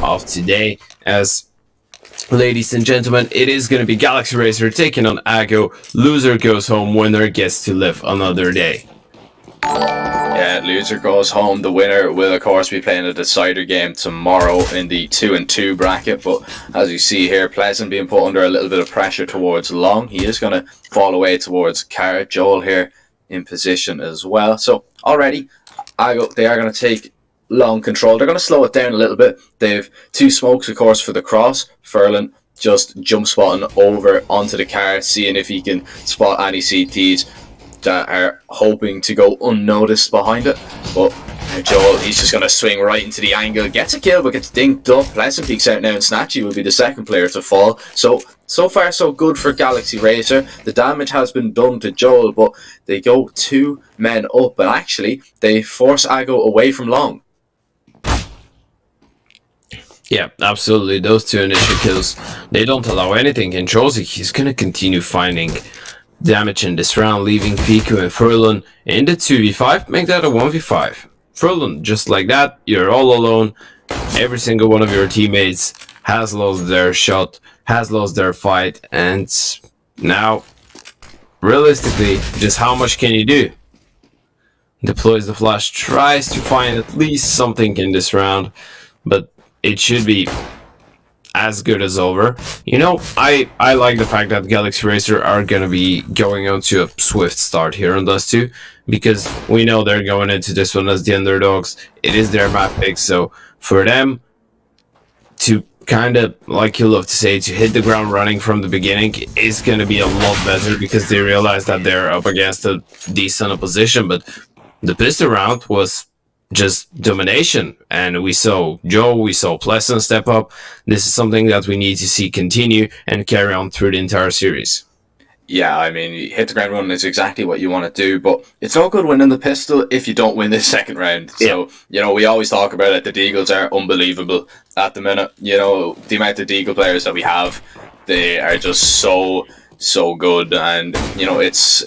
of today. As ladies and gentlemen, it is going to be Galaxy Racer taking on Csgo. Loser goes home, winner gets to live another day. Yeah, loser goes home. The winner will, of course, be playing a decider game tomorrow in the 2-2 bracket. But as you see here, Pleasant being put under a little bit of pressure towards long. He is going to fall away towards Carrot. Joel here in position as well. So already, they are going to take long control. They're going to slow it down a little bit. They've two smokes, of course, for the cross. Furlan just jump spotting over onto the car, seeing if he can spot any CTs that are hoping to go unnoticed behind it. But Joel, he's just going to swing right into the angle, gets a kill but gets dinked up. Pleasant peeks out now, and Snatchy will be the second player to fall. So far so good for Galaxy Racer. The damage has been done to Joel, but they go 2 men up, and actually they force Csgo away from long. Yeah, absolutely. Those two initial kills, they don't allow anything, and Josie, he's going to continue finding damage in this round, leaving Piku and Furlan in the 2v5, make that a 1v5. Furlan, just like that, you're all alone. Every single one of your teammates has lost their shot, has lost their fight, and now, realistically, just how much can you do? Deploys the flash, tries to find at least something in this round, but it should be as good as over. You know, I like the fact that Galaxy Racer are going to be going on to a swift start here on Dust 2, because we know they're going into this one as the underdogs. It is their map pick, so for them to kind of, like you love to say, to hit the ground running from the beginning is going to be a lot better, because they realize that they're up against a decent opposition. But the pistol round was just domination, and we saw Joe, we saw Pleasant step up. This is something that we need to see continue and carry on through the entire series. Yeah, I mean, hit the ground running is exactly what you want to do, but it's no good winning the pistol if you don't win this second round. So, you know, we always talk about it. The Deagles are unbelievable at the minute. You know, the amount of Deagle players that we have, they are just so good, and, you know, it's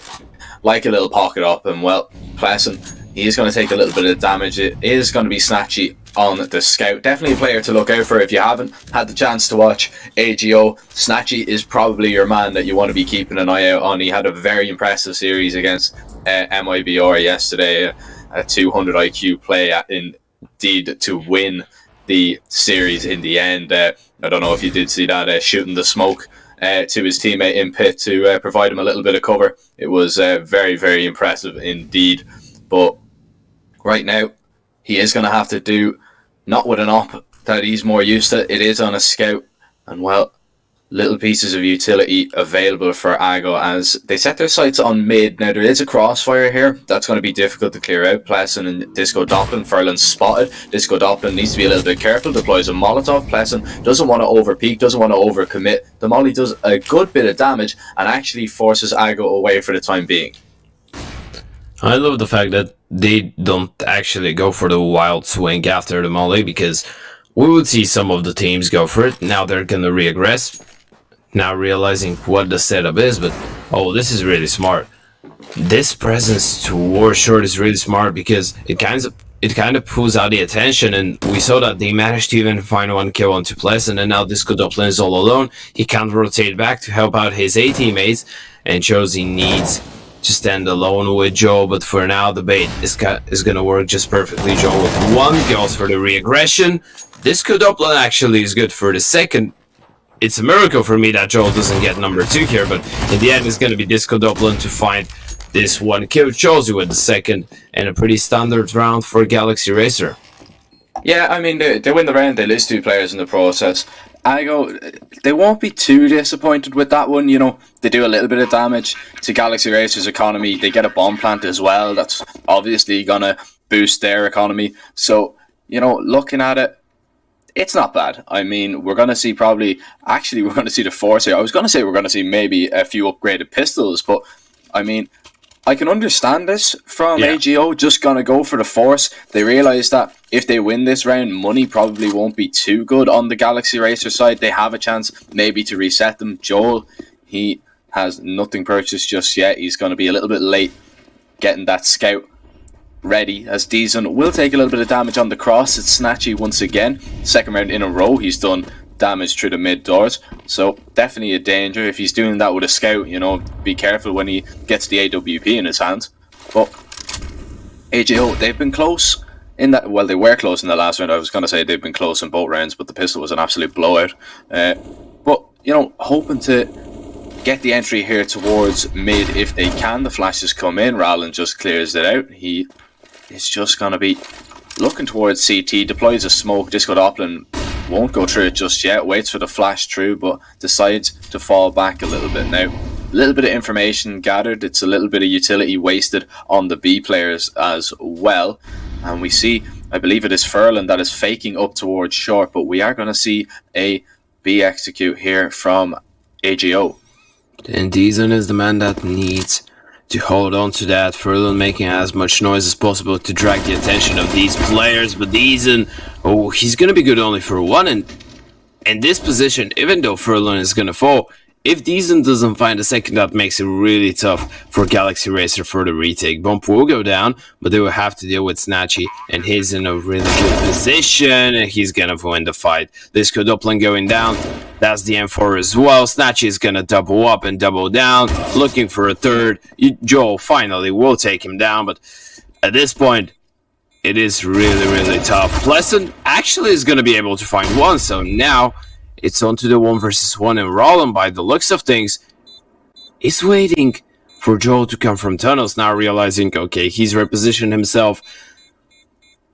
like a little pocket up, and, well, Pleasant, he's going to take a little bit of damage. It is going to be Snatchy on the scout. Definitely a player to look out for if you haven't had the chance to watch AGO. Snatchy is probably your man that you want to be keeping an eye out on. He had a very impressive series against MIBR yesterday. A 200 IQ play indeed to win the series in the end. I don't know if you did see that, shooting the smoke to his teammate in pit to provide him a little bit of cover. It was very, very impressive indeed. But right now, he is going to have to do, not with an op that he's more used to. It is on a scout, and, well, little pieces of utility available for Csgo as they set their sights on mid. Now, there is a crossfire here. That's going to be difficult to clear out. Pleasant and Disco Doppelin, Furlan spotted. Disco Doppelin needs to be a little bit careful. Deploys a Molotov. Pleasant doesn't want to overpeak, doesn't want to overcommit. The Molly does a good bit of damage and actually forces Csgo away for the time being. I love the fact that they don't actually go for the wild swing after the molly, because we would see some of the teams go for it. Now they're gonna reaggress, now realizing what the setup is, but oh, this is really smart. This presence to war short is really smart, because it kind of pulls out the attention, and we saw that they managed to even find one kill onto Pleasant, and now Disco Doppelin is all alone. He can't rotate back to help out his A teammates, and shows he needs to stand alone with Joe, but for now the bait is gonna work just perfectly. Joe with one goes for the reaggression. Disco Doppelin actually is good for the second. It's a miracle for me that Joel doesn't get number 2 here, but in the end it's gonna be Disco Doppelin to find this one kill. Josie with the second, and a pretty standard round for Galaxy Racer. Yeah, I mean, they win the round, they lose 2 players in the process. They won't be too disappointed with that one. You know, they do a little bit of damage to Galaxy Racer's economy. They get a bomb plant as well. That's obviously going to boost their economy. So, you know, looking at it, it's not bad. I mean, we're going to see we're going to see the force here. I was going to say we're going to see maybe a few upgraded pistols, but, I mean, I can understand this from AGO, just going to go for the force. They realise that if they win this round, money probably won't be too good on the Galaxy Racer side. They have a chance maybe to reset them. Joel, he has nothing purchased just yet. He's going to be a little bit late getting that scout. ready, as Deezon will take a little bit of damage on the cross. It's Snatchy once again. Second round in a row, he's done damage through the mid doors, so definitely a danger. If he's doing that with a scout, you know, be careful when he gets the AWP in his hands. But AJO, they've been close in that, well, they were close in the last round. I was going to say they've been close in both rounds, but the pistol was an absolute blowout. But, you know, hoping to get the entry here towards mid if they can. The flashes come in, Rallen just clears it out. He is just going to be looking towards CT, deploys a smoke. Disco Doppelin won't go through it just yet, waits for the flash through, but decides to fall back a little bit now. A little bit of information gathered, it's a little bit of utility wasted on the B players as well. And we see, I believe it is Furlan that is faking up towards short, but we are going to see a B execute here from AGO. And Deezon is the man that needs to hold on to that. Furlan making as much noise as possible to drag the attention of these players, but Deezon, oh, he's going to be good only for one. And in this position, even though Furlan is going to fall, if Deezon doesn't find a second, that makes it really tough for Galaxy Racer for the retake. Bump will go down, but they will have to deal with Snatchy, and he's in a really good position, and he's gonna win the fight. Disco Doppelin going down, that's the M4 as well. Snatchy is gonna double up and double down, looking for a third. Joel finally will take him down, but at this point, it is really, really tough. Pleasant actually is gonna be able to find one, so now it's on to the 1 versus 1, and Roland, by the looks of things, is waiting for Joel to come from tunnels, now realizing, okay, he's repositioned himself.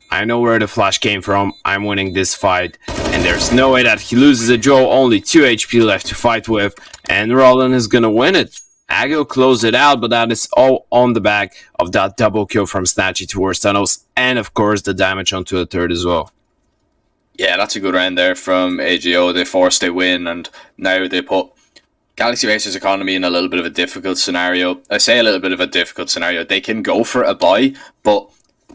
I know where the flash came from, I'm winning this fight, and there's no way that he loses a Joel, only 2 HP left to fight with, and Roland is gonna win it. Aggo closed it out, but that is all on the back of that double kill from Snatchy towards tunnels, and of course the damage onto a third as well. Yeah, that's a good round there from AGO. They forced a win, and now they put Galaxy Racer's economy in a little bit of a difficult scenario. I say a little bit of a difficult scenario. They can go for a buy, but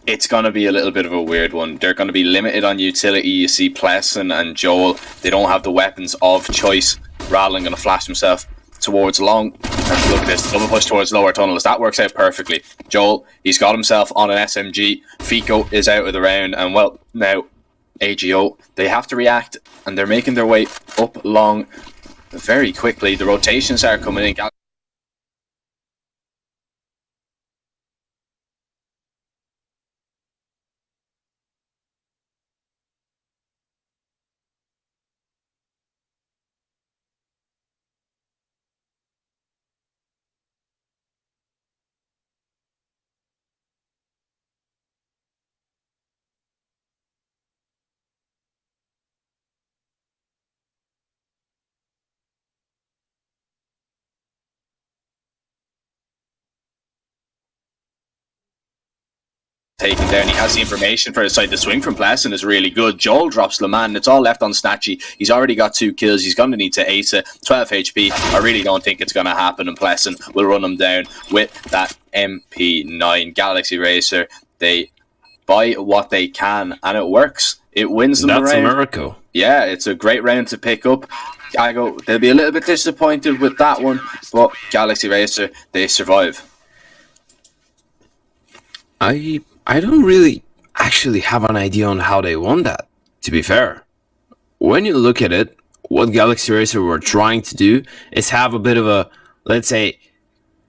it's going to be a little bit of a weird one. They're going to be limited on utility. You see Pleasant and Joel, they don't have the weapons of choice. Rallen going to flash himself towards long. And look at this, double push towards lower tunnels. That works out perfectly. Joel, he's got himself on an SMG. Fico is out of the round, and well, now AGO, they have to react, and they're making their way up long very quickly. The rotations are coming in. Taken down, he has the information for his side. The swing from Pleasant is really good. Joel drops Le Mans, it's all left on Snatchy. He's already got 2 kills, he's going to need to ace it. 12 HP, I really don't think it's going to happen, and Pleasant will run him down with that MP9. Galaxy Racer, they buy what they can, and it works. It wins them the round. That's a miracle. Yeah, it's a great round to pick up. They'll be a little bit disappointed with that one, but Galaxy Racer, they survive. I don't really actually have an idea on how they won that, to be fair. When you look at it, what Galaxy Racer were trying to do is have a bit of a, let's say,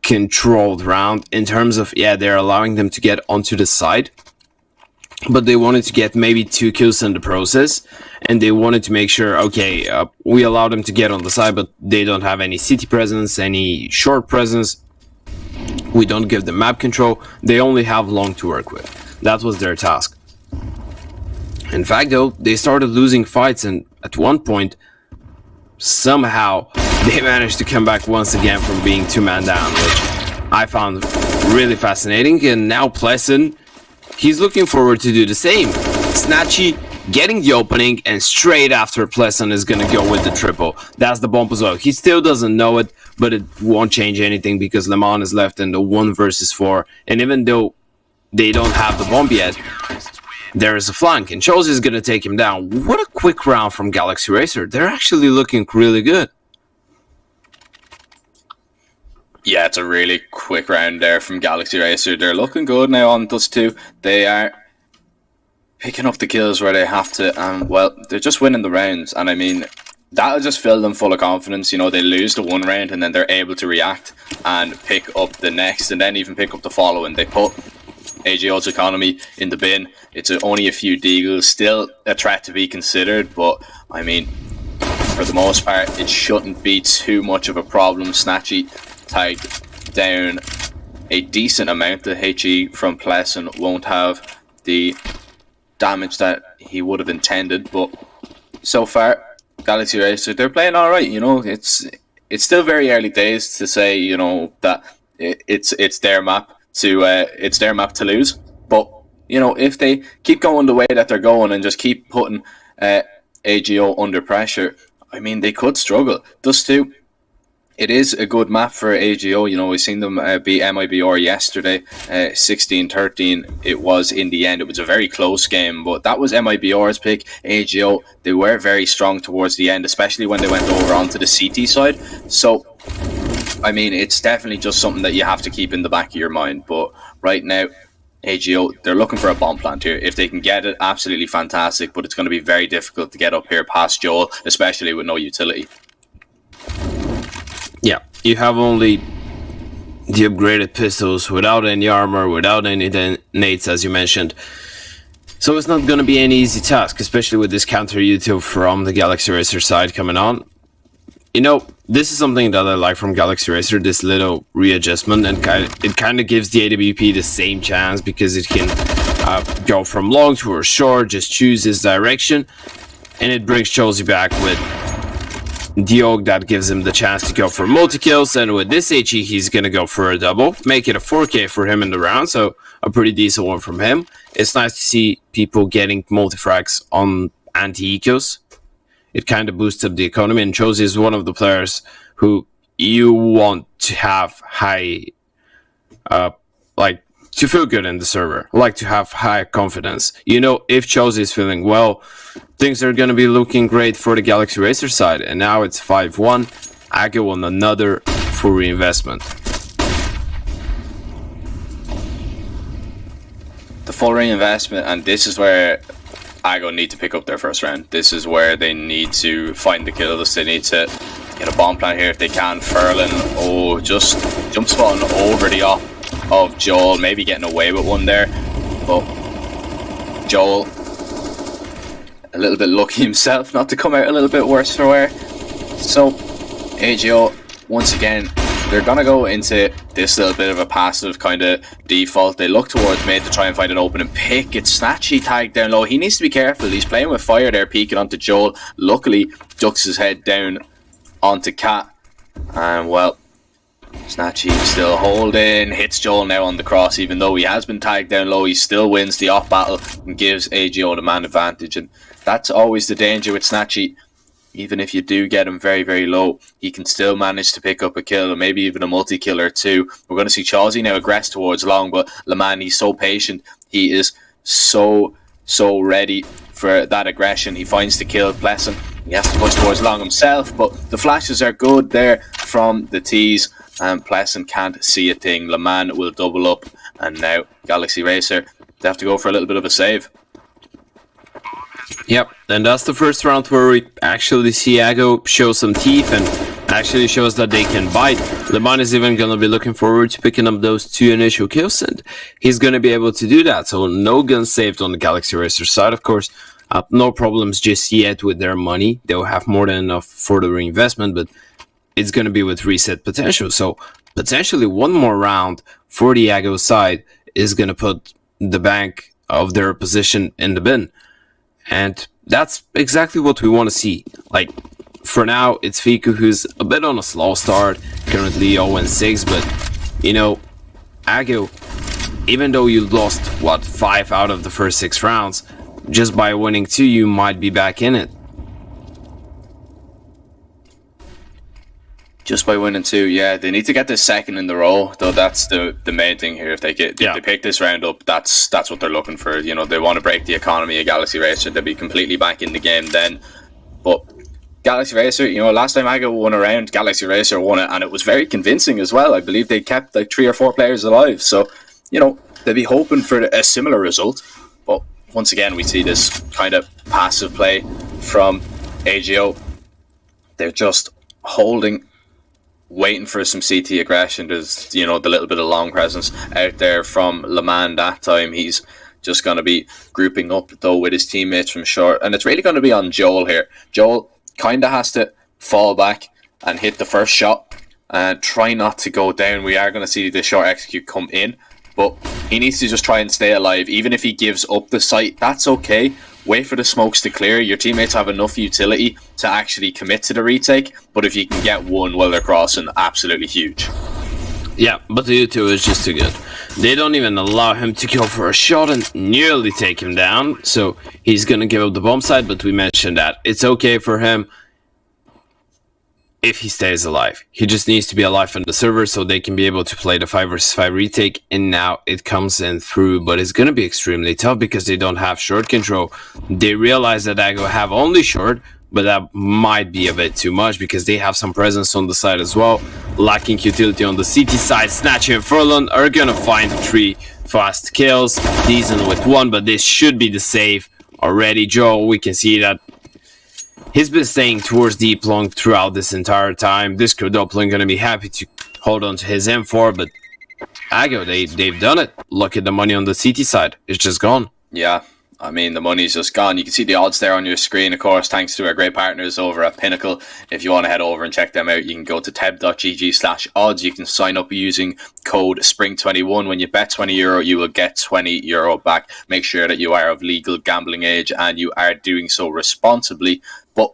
controlled round in terms of, yeah, they're allowing them to get onto the side, but they wanted to get maybe 2 kills in the process, and they wanted to make sure, okay, we allow them to get on the side, but they don't have any city presence, any short presence. We don't give them map control. They only have long to work with. That was their task. In fact, though, they started losing fights, and at one point, somehow, they managed to come back once again from being 2-man down, which I found really fascinating. And now Pleasant, he's looking forward to do the same. Snatchy getting the opening, and straight after Pleasant is going to go with the triple. That's the bump as well. He still doesn't know it, but it won't change anything because Le Mans is left in the 1 versus 4. And even though they don't have the bump yet, there is a flank, and Csgo is going to take him down. What a quick round from Galaxy Racer. They're actually looking really good. Yeah, it's a really quick round there from Galaxy Racer. They're looking good now on Dust 2. They are picking up the kills where they have to, and well, they're just winning the rounds. And I mean, that'll just fill them full of confidence. You know, they lose the one round and then they're able to react and pick up the next, and then even pick up the following. They put AGO's economy in the bin. It's only a few deagles, still a threat to be considered, but I mean, for the most part, it shouldn't be too much of a problem. Snatchy tagged down a decent amount. The HE from Pleasant won't have the damage that he would have intended, but so far, Galaxy Racer, they're playing alright. You know, it's still very early days to say, you know, that it's their map to lose. But you know, if they keep going the way that they're going and just keep putting AGO under pressure, I mean, they could struggle. Dust 2, it is a good map for AGO. You know, we've seen them beat MIBR yesterday, 16-13. It was in the end. It was a very close game, but that was MIBR's pick. AGO, they were very strong towards the end, especially when they went over onto the CT side. So, I mean, it's definitely just something that you have to keep in the back of your mind. But right now, AGO, they're looking for a bomb plant here. If they can get it, absolutely fantastic, but it's going to be very difficult to get up here past Joel, especially with no utility. Yeah, you have only the upgraded pistols without any armor, without any nades, as you mentioned. So it's not going to be an easy task, especially with this counter util from the Galaxy Racer side coming on. You know, this is something that I like from Galaxy Racer, this little readjustment, and it kind of gives the AWP the same chance, because it can go from long to short, just choose his direction, and it brings Chelsea back with Diog that gives him the chance to go for multi-kills, and with this HE he's gonna go for a double, make it a 4K for him in the round, so a pretty decent one from him. It's nice to see people getting multi-frags on anti-ecos. It kind of boosts up the economy, and Chelsea is one of the players who you want to have high, to feel good in the server, like to have high confidence. You know, if Chelsea is feeling well, things are going to be looking great for the Galaxy Racer side. And now it's 5-1. Csgo on another full reinvestment. The full reinvestment, and this is where Csgo need to pick up their first round. This is where they need to find the kills. They need to get a bomb plant here if they can. Furlan, just jump spotting over the op of Joel, maybe getting away with one there, but Joel a little bit lucky himself not to come out a little bit worse for wear. So AGO, once again, they're gonna go into this little bit of a passive kind of default. They look towards mid to try and find an opening pick. It's Snatchy tagged down low. He needs to be careful. He's playing with fire there, peeking onto Joel. Luckily ducks his head down onto Cat, and well, Snatchy still holding, hits Joel now on the cross. Even though he has been tagged down low, he still wins the off battle and gives AGO the man advantage. And that's always the danger with Snatchy. Even if you do get him very, very low, he can still manage to pick up a kill, or maybe even a multi-kill or two. We're going to see Chelsea now aggress towards long, but Leman, he's so patient. He is so ready for that aggression. He finds the kill. Bless him. He has to push towards long himself, but the flashes are good there from the tees. And Pleasant can't see a thing. Leman will double up, and now Galaxy Racer, they have to go for a little bit of a save. Yep, and that's the first round where we actually see Csgo show some teeth and actually shows that they can bite. Leman is even going to be looking forward to picking up those 2 initial kills, and he's going to be able to do that. So no guns saved on the Galaxy Racer side, of course. No problems just yet with their money. They'll have more than enough for the reinvestment, but it's going to be with reset potential. So potentially one more round for the Csgo side is going to put the bank of their position in the bin. And that's exactly what we want to see. Like, for now, it's Fiku who's a bit on a slow start, currently 0-6, but, you know, Csgo, even though you lost, 5 out of the first 6 rounds, just by winning 2, you might be back in it. Just by winning 2, yeah, they need to get this second in the row, though. That's the main thing here. If they pick this round up, that's what they're looking for. You know, they want to break the economy of Galaxy Racer. They'll be completely back in the game then. But Galaxy Racer, last time Ago won a round, Galaxy Racer won it, and it was very convincing as well. I believe they kept like 3 or 4 players alive. So, they'd be hoping for a similar result. But once again, we see this kind of passive play from Csgo. They're just holding, waiting for some CT aggression. There's, the little bit of long presence out there from Le Mans that time. He's just going to be grouping up, though, with his teammates from short. And it's really going to be on Joel here. Joel kind of has to fall back and hit the first shot and try not to go down. We are going to see the short execute come in, but he needs to just try and stay alive. Even if he gives up the site, that's okay. Wait for the smokes to clear. Your teammates have enough utility to actually commit to the retake, but if you can get one while they're crossing, absolutely huge. Yeah, but the U2 is just too good. They don't even allow him to go for a shot and nearly take him down. So he's going to give up the bomb side, but we mentioned that it's okay for him if he stays alive. He just needs to be alive on the server so they can be able to play the 5 vs 5 retake. And now it comes in through, but it's going to be extremely tough because they don't have short control. They realize that Ago have only short, but that might be a bit too much because they have some presence on the side as well. Lacking utility on the CT side, Snatchy and Furlong are gonna find 3 fast kills. Decent with 1, but this should be the save already. Joe, we can see that he's been staying towards deep long throughout this entire time. This Doppling gonna be happy to hold on to his M4, but Ago, they've done it. Look at the money on the CT side. It's just gone. Yeah. I mean, the money's just gone. You can see the odds there on your screen, of course, thanks to our great partners over at Pinnacle. If you want to head over and check them out, you can go to teb.gg/odds. You can sign up using code SPRING21. When you bet €20, you will get €20 back. Make sure that you are of legal gambling age and you are doing so responsibly. But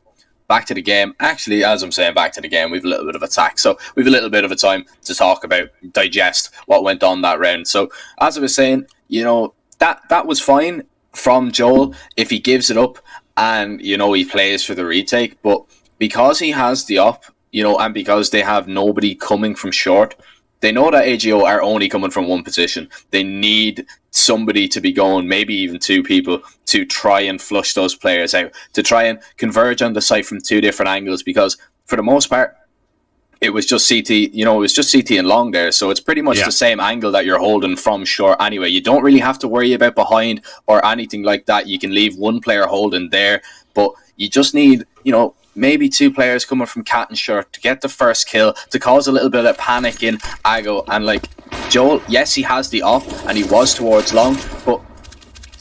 back to the game. Actually, as I'm saying, back to the game, we've a little bit of attack. So we've a little bit of a time to talk about, digest what went on that round. So as I was saying, that was fine from Joel if he gives it up and he plays for the retake, but because he has the op, and because they have nobody coming from short, they know that AGO are only coming from one position. They need somebody to be going, maybe even 2 people, to try and flush those players out, to try and converge on the site from 2 different angles, because for the most part it was just CT, it was just CT and long there. So it's pretty much the same angle that you're holding from short anyway. You don't really have to worry about behind or anything like that. You can leave 1 player holding there, but you just need, maybe 2 players coming from cat and short to get the first kill, to cause a little bit of panic in Ago. And like Joel, yes, he has the op and he was towards long, but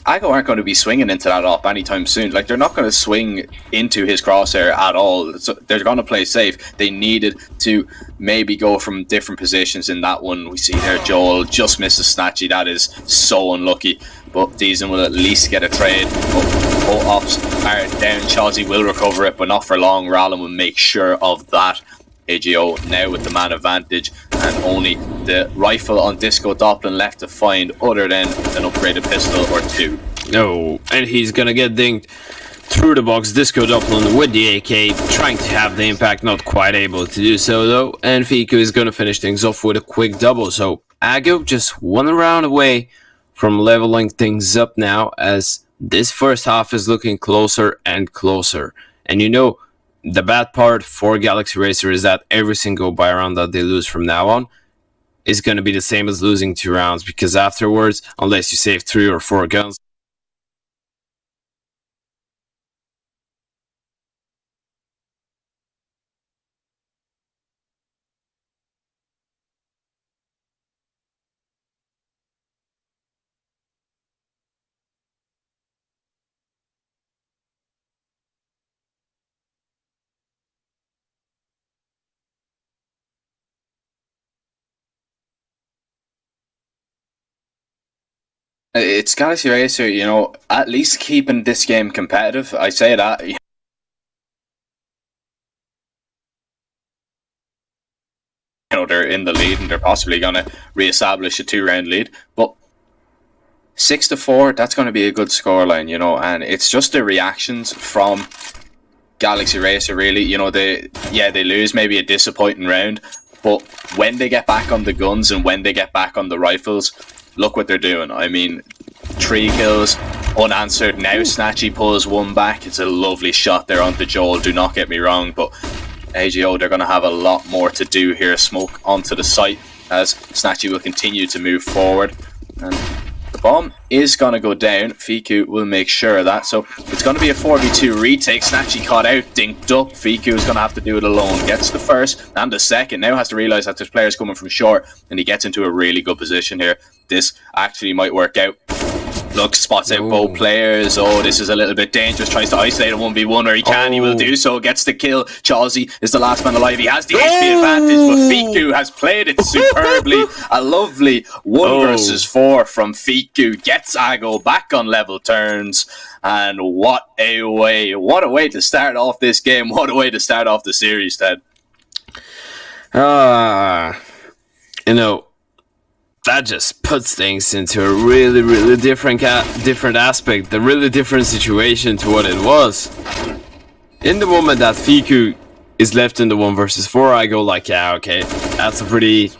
Ago aren't going to be swinging into that op anytime soon. Like, they're not going to swing into his crosshair at all. So they're going to play safe. They needed to maybe go from different positions in that one. We see there Joel just misses Snatchy. That is so unlucky. But Deezen will at least get a trade. Both ops are down. Chelsea will recover it, but not for long. Rallen will make sure of that. AGO now with the man advantage, and only the rifle on Disco Doppelin left to find, other than an upgraded pistol or 2. No, and he's gonna get dinged through the box. Disco Doppelin with the AK, trying to have the impact, not quite able to do so though. And Fiku is gonna finish things off with a quick double. So Ago just 1 round away from leveling things up now, as this first half is looking closer and closer. And the bad part for Galaxy Racer is that every single buy round that they lose from now on is going to be the same as losing 2 rounds, because afterwards, unless you save 3 or 4 guns, It's Galaxy Racer, at least keeping this game competitive. I say that. They're in the lead and they're possibly going to re-establish a 2-round lead. But 6-4, that's going to be a good scoreline, and it's just the reactions from Galaxy Racer, really. They lose maybe a disappointing round, but when they get back on the guns and when they get back on the rifles, look what they're doing. I mean, 3 kills, unanswered. Now Snatchy pulls one back. It's a lovely shot there onto Joel, do not get me wrong, but AGO, they're going to have a lot more to do here. Smoke onto the site as Snatchy will continue to move forward. And the bomb is going to go down. Fiku will make sure of that. So it's going to be a 4v2 retake. Snatchy caught out, dinked up. Fiku is going to have to do it alone. Gets the first and the second. Now has to realise that there's players coming from short, and he gets into a really good position here. This actually might work out. Look, spots out both players. Oh, this is a little bit dangerous. Tries to isolate a 1v1 where he can. He will do so. Gets the kill. Chelsea is the last man alive. He has the HP advantage, but Fiku has played it superbly. A lovely 1 versus 4 from Fiku. Gets Csgo back on level turns. And what a way to start off this game. What a way to start off the series, Ted. You know, that just puts things into a really different aspect, a really different situation to what it was. In the moment that Fiku is left in the 1 versus 4, I go like, yeah, okay, that's a pretty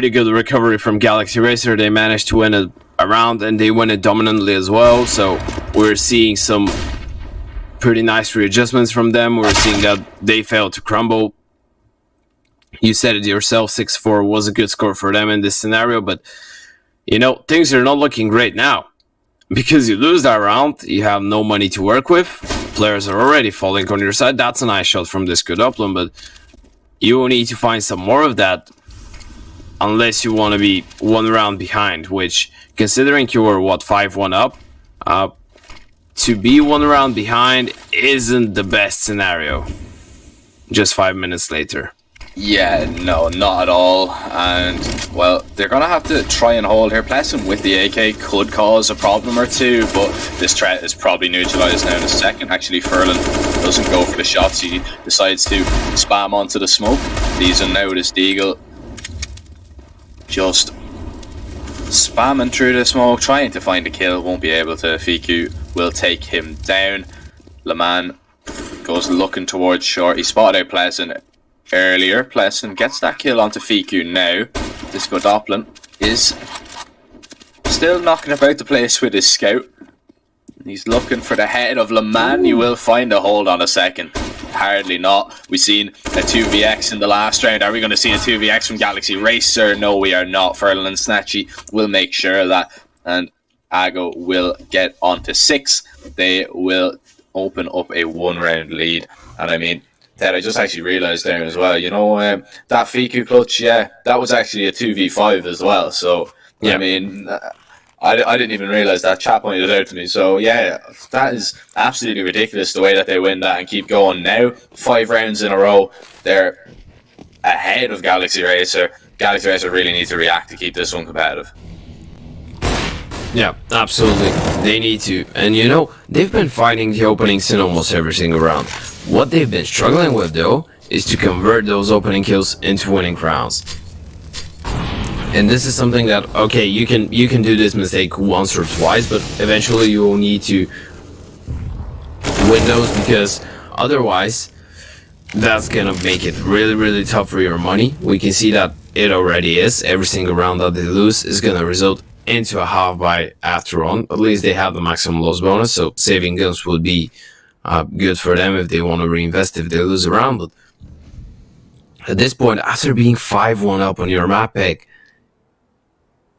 good recovery from Galaxy Racer. They managed to win it around, and they win it dominantly as well. So we're seeing some pretty nice readjustments from them. We're seeing that they failed to crumble. You said it yourself, 6-4 was a good score for them in this scenario, but, you know, things are not looking great now. Because you lose that round, you have no money to work with, players are already falling on your side. That's a nice shot from this good upland, but you will need to find some more of that unless you want to be 1 round behind, which, considering you were, 5-1 up, to be 1 round behind isn't the best scenario. Just 5 minutes later. Yeah, no, not at all. And, well, they're going to have to try and hold here. Plessing with the AK could cause a problem or two, but this threat is probably neutralised now in a second. Actually, Furlan doesn't go for the shots. He decides to spam onto the smoke. These are now this Deagle. Just spamming through the smoke, trying to find a kill. Won't be able to. Fiku will take him down. Leman goes looking towards short. He spotted out Plessing earlier. Plessing gets that kill onto Fiku now. Disco Doppelin is still knocking about the place with his scout. He's looking for the head of Leman. He will find a hold on a second. Hardly not. We've seen a 2vx in the last round. Are we going to see a 2vx from Galaxy Racer? No, we are not. Furlan and Snatchy will make sure of that. And Csgo will get onto 6. They will open up a 1 round lead. And I mean, Ted, I just actually realised there as well, you know, that Fiku clutch, yeah, that was actually a 2v5 as well. So, yeah. I mean, I didn't even realise that. Chat pointed it out to me. So, yeah, that is absolutely ridiculous the way that they win that and keep going now. 5 rounds in a row, they're ahead of Galaxy Racer. Galaxy Racer really need to react to keep this one competitive. Yeah, absolutely. They need to. And you know, they've been fighting the openings in almost every single round. What they've been struggling with, though, is to convert those opening kills into winning rounds. And this is something that, okay, you can do this mistake once or twice, but eventually you will need to win those, because otherwise that's gonna make it really tough for your money. We can see that it already is. Every single round that they lose is gonna result into a half buy after on. At least they have the maximum loss bonus, so saving guns would be good for them if they want to reinvest if they lose a round. But at this point, after being 5-1 up on your map pick,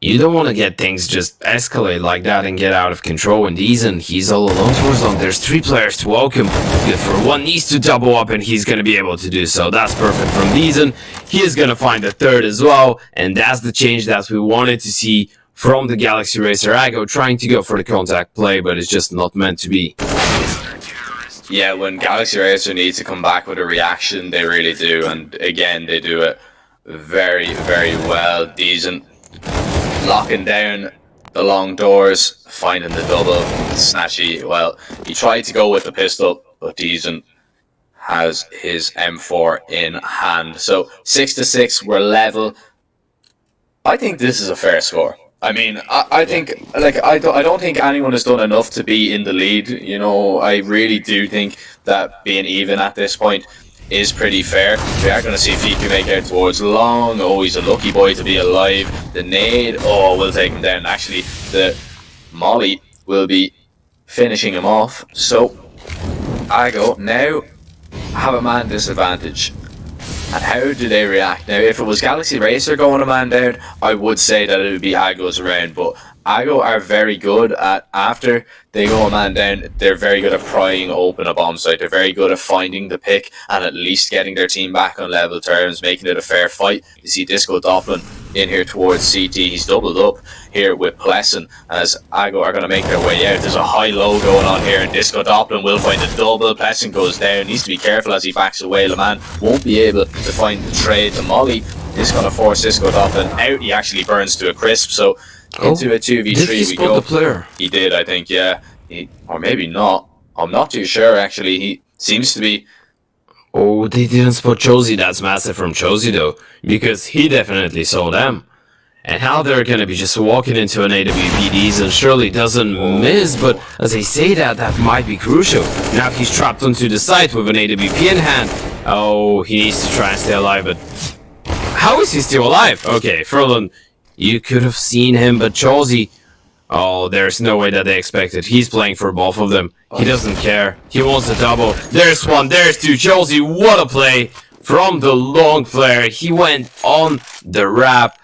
you don't want to get things just escalate like that and get out of control. And he's all alone towards long. There's 3 players to welcome. Good for one. Needs to double up, and he's going to be able to do so. That's perfect from Deezen. He is going to find a 3rd as well, and that's the change that we wanted to see from the Galaxy Racer. Csgo trying to go for the contact play, but it's just not meant to be. Yeah, when Galaxy Racer needs to come back with a reaction, they really do. And again, they do it very well. Decent. Locking down the long doors, finding the double. Snatchy, well, he tried to go with the pistol, but Decent has his M4 in hand. So 6-6, we're level. I think this is a fair score. I mean, I think, like, I don't think anyone has done enough to be in the lead. You know, I really do think that being even at this point is pretty fair. We are going to see Fiku make out towards long. Oh, he's a lucky boy to be alive. The nade, oh, we'll take him down. Actually, the molly will be finishing him off. So Csgo now have a man disadvantage. And how do they react? Now, if it was Galaxy Racer going a man down, I would say that it would be Csgo's round, but Csgo are very good at, after they go a man down, they're very good at prying open a bomb site. They're very good at finding the pick and at least getting their team back on level terms, making it a fair fight. You see Disco Doppelin in here towards CT. He's doubled up here with Plessin as Csgo are going to make their way out. There's a high-low going on here, and Disco Doppelin will find a double. Plessin goes down. Needs to be careful as he backs away. Le Man won't be able to find the trade to Molly. This is going to force Disco Doppelin out. He actually burns to a crisp, so into a 2v3 did he spot the player? He did, I think, yeah. Or maybe not. I'm not too sure, actually. He seems to be... Oh, they didn't spot Josie. That's massive from Josie, though, because he definitely saw them. And how they're gonna be just walking into an AWPDs and surely doesn't miss, but as I say that, that might be crucial. Now he's trapped onto the site with an AWP in hand. Oh, he needs to try and stay alive, but... How is he still alive? Okay, Furlan, you could have seen him, but Josie... Oh, there's no way that they expected. He's playing for both of them. He doesn't care. He wants a double. There's one, there's two. Josie, what a play from the long player. He went on the wrap,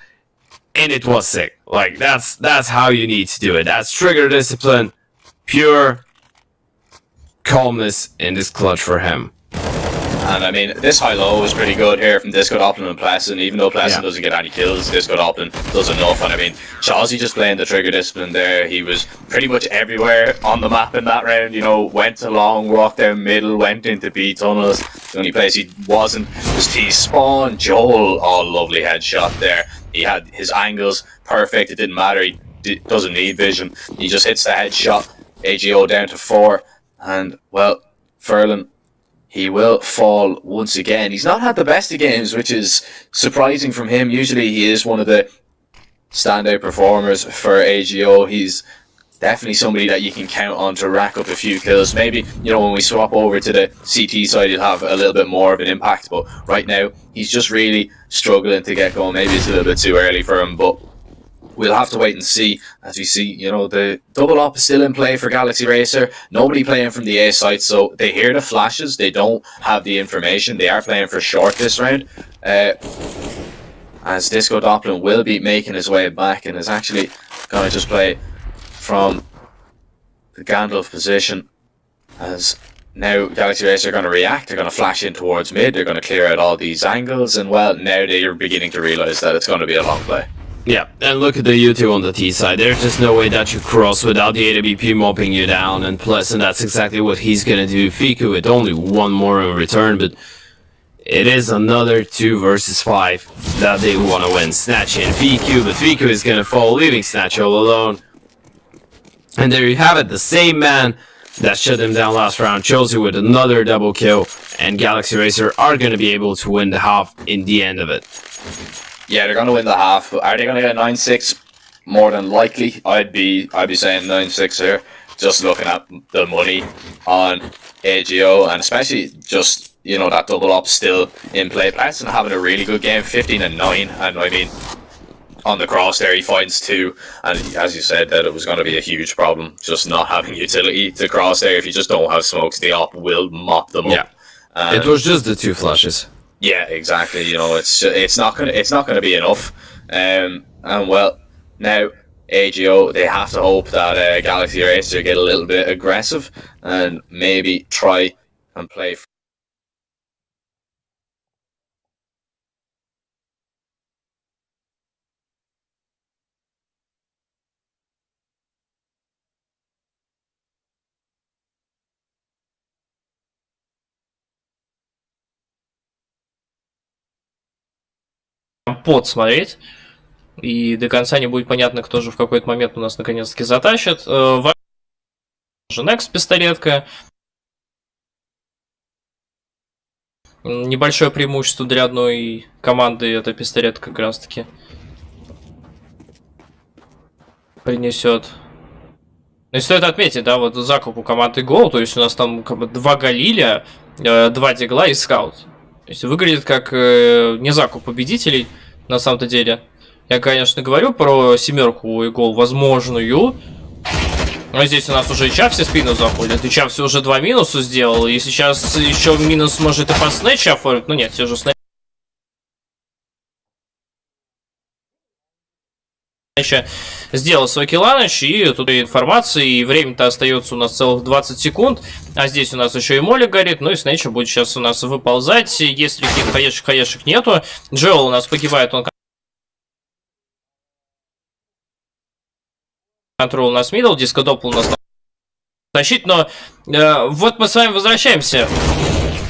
and it was sick. Like, that's how you need to do it. That's trigger discipline, pure calmness in this clutch for him. And I mean, this high-low was pretty good here from Disco Doppelin and Plessin. Even though Plessin doesn't get any kills, Disco Doppelin does enough. And I mean, Chelsea just playing the trigger discipline there. He was pretty much everywhere on the map in that round. You know, went along, walked down middle, went into B tunnels. The only place he wasn't was T-spawn. Joel, oh, lovely headshot there. He had his angles perfect. It didn't matter. He doesn't need vision. He just hits the headshot. AGO down to 4. And, well, Furlan, he will fall once again. He's not had the best of games, which is surprising from him. Usually he is one of the standout performers for AGO. He's definitely somebody that you can count on to rack up a few kills. Maybe, you know, when we swap over to the CT side, he'll have a little bit more of an impact. But right now, he's just really struggling to get going. Maybe it's a little bit too early for him, but we'll have to wait and see. As we see, you know, the double op is still in play for Galaxy Racer. Nobody playing from the A site, so they hear the flashes. They don't have the information. They are playing for short this round. As Disco Doppelin will be making his way back and is actually going to just play from the Gandalf position. As now Galaxy Racer are going to react. They're going to flash in towards mid. They're going to clear out all these angles. And, well, now they are beginning to realise that it's going to be a long play. Yeah, and look at the U2 on the T side. There's just no way that you cross without the AWP mopping you down, and plus, and that's exactly what he's gonna do. Fiku with only one more in return, but it is another 2 versus 5 that they want to win. Snatch in Fiku, but Fiku is gonna fall, leaving Snatch all alone. And there you have it, the same man that shut him down last round chose you with another double kill, and Galaxy Racer are gonna be able to win the half in the end of it. Yeah, they're going to win the half, but are they going to get 9-6? More than likely, I'd be saying 9-6 here. Just looking at the money on AGO, and especially just, you know, that double up still in play. Plessin having a really good game, 15-9, and I mean, on the cross there he finds 2, and as you said, that it was going to be a huge problem, just not having utility to cross there. If you just don't have smokes, the op will mop them up. Yeah, it was just the 2 flashes. Yeah, exactly. You know, it's not gonna be enough. And well, now AGO, they have to hope that Galaxy Racer get a little bit aggressive and maybe try and play. Подсмотреть, и до конца не будет понятно, кто же в какой-то момент у нас наконец-таки затащит. Же Next пистолетка. Небольшое преимущество для одной команды эта пистолетка как раз таки принесет. Ну и стоит отметить, да, вот закуп у команды Go, то есть у нас там как бы 2 Галиля, 2 Дигла и Скаут. То есть выглядит как не закуп победителей, на самом-то деле. Я, конечно, говорю про 7 у Игол возможную. Ну, здесь у нас уже и Чавси спину заходит, и Чавси уже 2 минуса сделал, и сейчас еще минус может и по снэчу оформить. Ну нет, все же снэч сделал свой килланыч, и тут и информация, и время-то остается у нас целых 20 секунд, а здесь у нас еще и молик горит, ну и Снэйча будет сейчас у нас выползать, если каких хаешек нету. Джоэл у нас погибает, он контрол у нас мидл, дискодопл у нас тащить, но вот мы с вами возвращаемся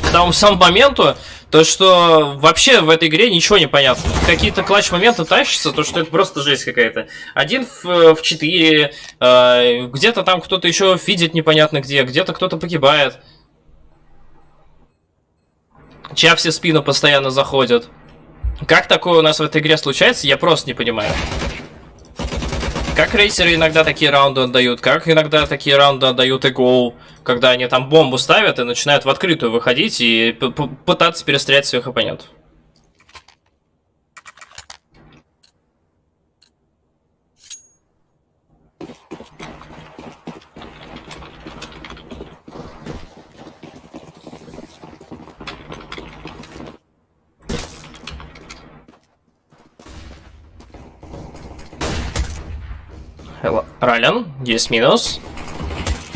к тому самому моменту, то, что вообще в этой игре ничего не понятно. Какие-то клатч-моменты тащатся, то, что это просто жесть какая-то. 1 в 4, где-то там кто-то еще фидит непонятно где-то кто-то погибает. Чавси в спину постоянно заходят. Как такое у нас в этой игре случается, я просто не понимаю. Как рейсеры иногда такие раунды отдают, как иногда такие раунды отдают Csgo, когда они там бомбу ставят и начинают в открытую выходить и пытаться перестрелять своих оппонентов. Рален, есть минус.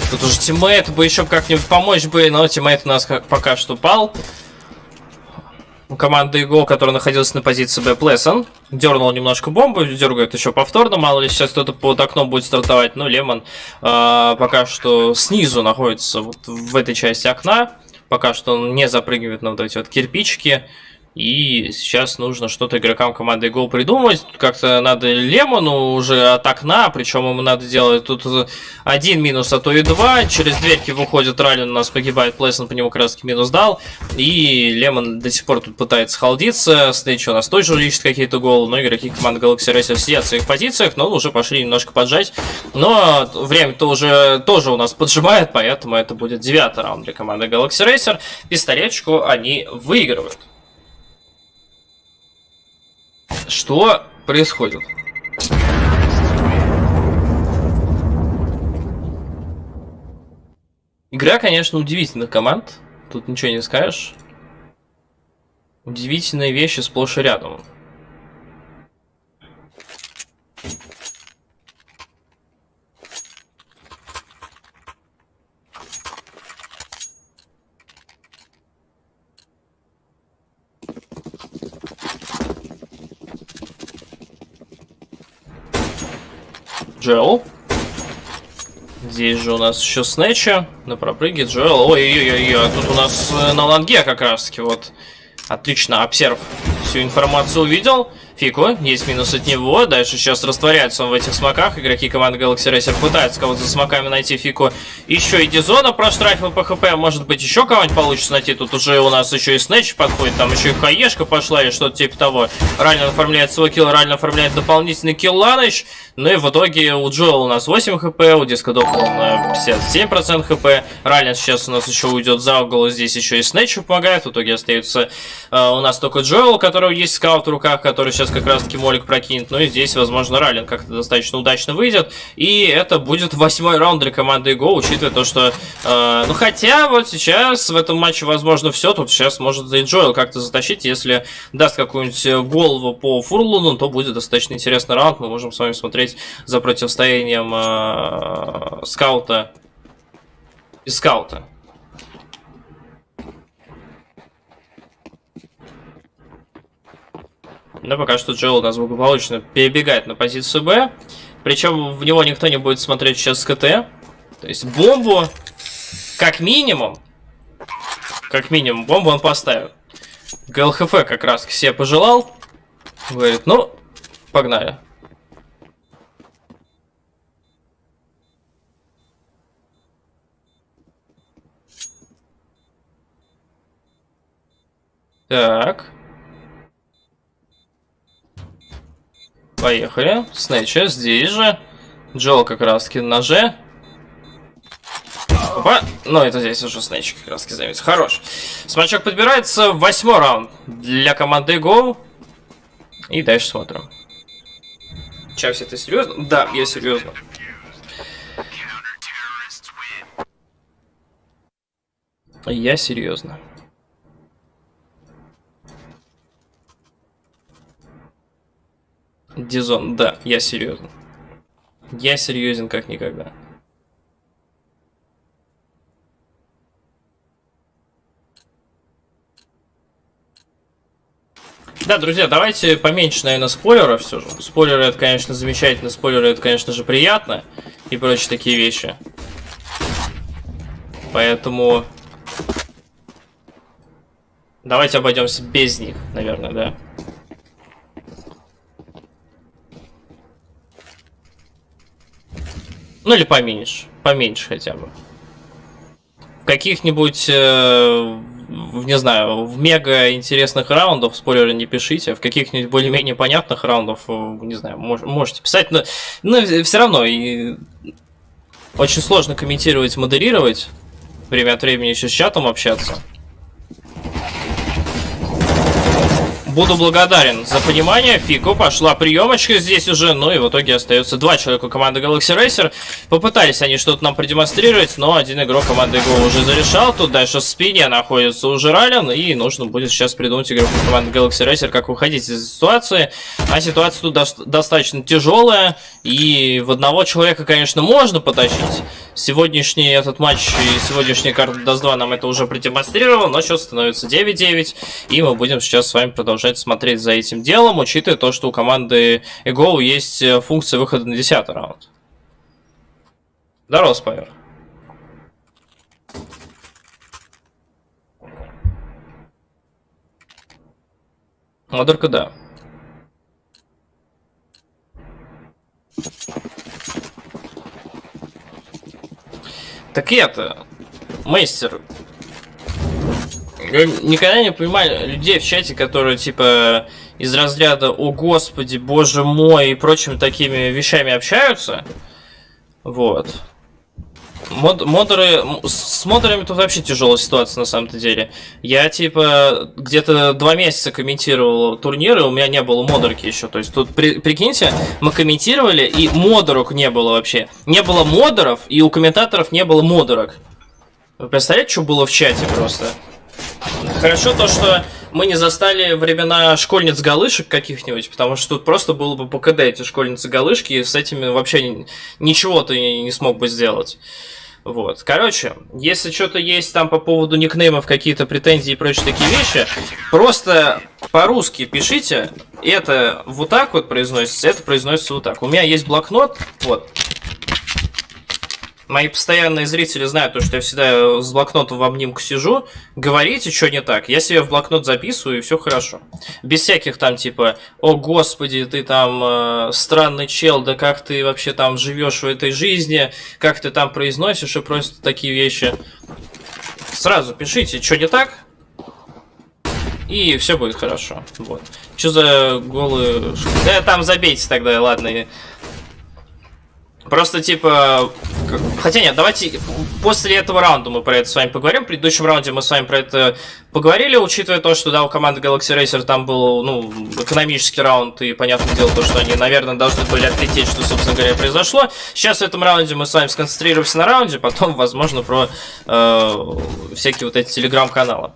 Тут уже тиммейт бы еще как-нибудь помочь бы, но тиммейт у нас пока что пал. У команды Csgo, которая находилась на позиции Б, Плессон, дернул немножко бомбу, дергает еще повторно, мало ли сейчас кто-то под окном будет стартовать, но Лемон пока что снизу находится вот в этой части окна, пока что он не запрыгивает на вот эти вот кирпичики. И сейчас нужно что-то игрокам команды Csgo придумать. Как-то надо Лемону уже от окна, причем ему надо делать тут 1 минус, а то и 2. Через дверки выходит Рален, у нас погибает Плессон, по нему как раз таки минус дал. И Лемон до сих пор тут пытается холдиться. Снэйч у нас тоже ищет какие-то голы, но игроки команды Galaxy Racer сидят в своих позициях, но уже пошли немножко поджать. Но время-то уже тоже у нас поджимает, поэтому это будет 9-й раунд для команды Galaxy Racer. Пистолетчику они выигрывают. Что происходит? Игра, конечно, удивительных команд. Тут ничего не скажешь. Удивительные вещи сплошь и рядом. Джоэл. Здесь же у нас еще Снэча. На пропрыге Джоэл. Ой-ой-ой, тут у нас на лонге как раз таки вот. Отлично, обсерв всю информацию увидел. Фику, есть минус от него. Дальше сейчас растворяется он в этих смоках. Игроки команды Galaxy Racer пытаются кого-то за смоками найти. Фику еще и Дизона проштрафил по хп. Может быть, еще кого-нибудь получится найти. Тут уже у нас еще и Снэч подходит. Там еще и хаешка пошла или что-то типа того. Рален оформляет свой килл. Рален оформляет дополнительный килл-ланыч. Ну и в итоге у Джоэла у нас 8 хп. У Дискодопла 57% хп. Рален сейчас у нас еще уйдет за угол. Здесь еще и Снэч помогает. В итоге остается у нас только Джоэл, у которого есть скаут в руках, который сейчас как раз таки молик прокинет. Ну и здесь, возможно, Рален как-то достаточно удачно выйдет. И это будет 8-й раунд для команды Csgo, учитывая то, что... ну хотя вот сейчас в этом матче возможно все. Тут сейчас может и Джоэл как-то затащить. Если даст какую-нибудь голову по Фурлуну, то будет достаточно интересный раунд. Мы можем с вами смотреть за противостоянием скаута и скаута. Но пока что Джоэл у нас благополучно перебегает на позицию Б. Причем в него никто не будет смотреть сейчас с КТ. То есть бомбу, как минимум бомбу он поставит. ГЛХФ как раз к себе пожелал. Говорит, ну, погнали. Так. Поехали. Снэча здесь же. Джоэл как раз таки на ноже. Опа. Ну, это здесь уже Снэч как раз таки займется. Хорош. Смачок подбирается. 8-й раунд для команды Csgo. И дальше смотрим. Чавси, ты серьезно? Да, я серьезно. Я серьезно. Дизон, да, я серьезно. Я серьезен как никогда. Да, друзья, давайте поменьше, наверное, спойлеров все же. Спойлеры это, конечно, замечательно, спойлеры это, конечно же, приятно. И прочие такие вещи. Поэтому... Давайте обойдемся без них, наверное, да. Ну или поменьше. Поменьше хотя бы. В каких-нибудь... не знаю, в мега интересных раундах спойлеры не пишите, в каких-нибудь более-менее понятных раундах, не знаю, можете писать, но все равно и очень сложно комментировать, модерировать, время от времени еще с чатом общаться. Буду благодарен за понимание. Фику, пошла приемочка здесь уже. Ну и в итоге остается 2 человека команды Galaxy Racer. Попытались они что-то нам продемонстрировать, но один игрок команды Go уже зарешал. Тут дальше в спине находится уже Рален. И нужно будет сейчас придумать игроку команды Galaxy Racer, как выходить из ситуации. А ситуация тут достаточно тяжелая. И в одного человека, конечно, можно потащить. Сегодняшний этот матч и сегодняшняя карта Dust 2 нам это уже продемонстрировал. Но счет становится 9-9. И мы будем сейчас с вами продолжать смотреть за этим делом, учитывая то, что у команды Csgo есть функция выхода на 10-й раунд. Здорово, Спайер. Модерка, да. Так это, мастер, я никогда не понимаю людей в чате, которые типа из разряда «О господи, боже мой» и прочими такими вещами общаются. Вот. С модерами тут вообще тяжелая ситуация на самом-то деле. Я типа где-то 2 месяца комментировал турниры, у меня не было модерки еще. То есть тут, прикиньте, мы комментировали и модерок не было вообще. Не было модеров и у комментаторов не было модерок. Вы представляете, что было в чате просто? Хорошо то, что мы не застали времена школьниц-галышек каких-нибудь, потому что тут просто было бы по КД эти школьницы-галышки, и с этими вообще ничего ты не смог бы сделать. Вот. Короче, если что-то есть там по поводу никнеймов, какие-то претензии и прочие такие вещи, просто по-русски пишите. Это вот так вот произносится, это произносится вот так. У меня есть блокнот, вот. Мои постоянные зрители знают, что я всегда с блокнотом в обнимку сижу. Говорите, что не так. Я себе в блокнот записываю, и все хорошо. Без всяких там типа «О, господи, ты там странный чел, да как ты вообще там живешь в этой жизни, как ты там произносишь» и просто такие вещи. Сразу пишите, что не так, и все будет хорошо. Вот. Что за голые... Да там забейте тогда, ладно. Просто типа... Хотя нет, давайте после этого раунда мы про это с вами поговорим. В предыдущем раунде мы с вами про это поговорили, учитывая то, что да, у команды Galaxy Racer там был, ну, экономический раунд, и понятное дело то, что они, наверное, должны были отлететь, что, собственно говоря, произошло. Сейчас в этом раунде мы с вами сконцентрируемся на раунде, потом, возможно, про всякие вот эти телеграм-каналы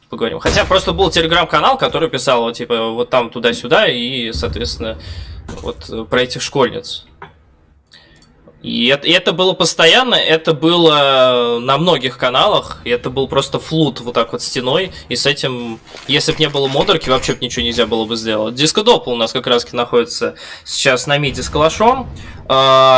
поговорим. Хотя просто был телеграм-канал, который писал, вот, типа, вот там туда-сюда, и, соответственно, вот про этих школьниц. И это было постоянно, это было на многих каналах, и это был просто флут вот так вот стеной, и с этим, если бы не было модерки, вообще бы ничего нельзя было бы сделать. Дискодопл у нас как раз находится сейчас на миде с калашом.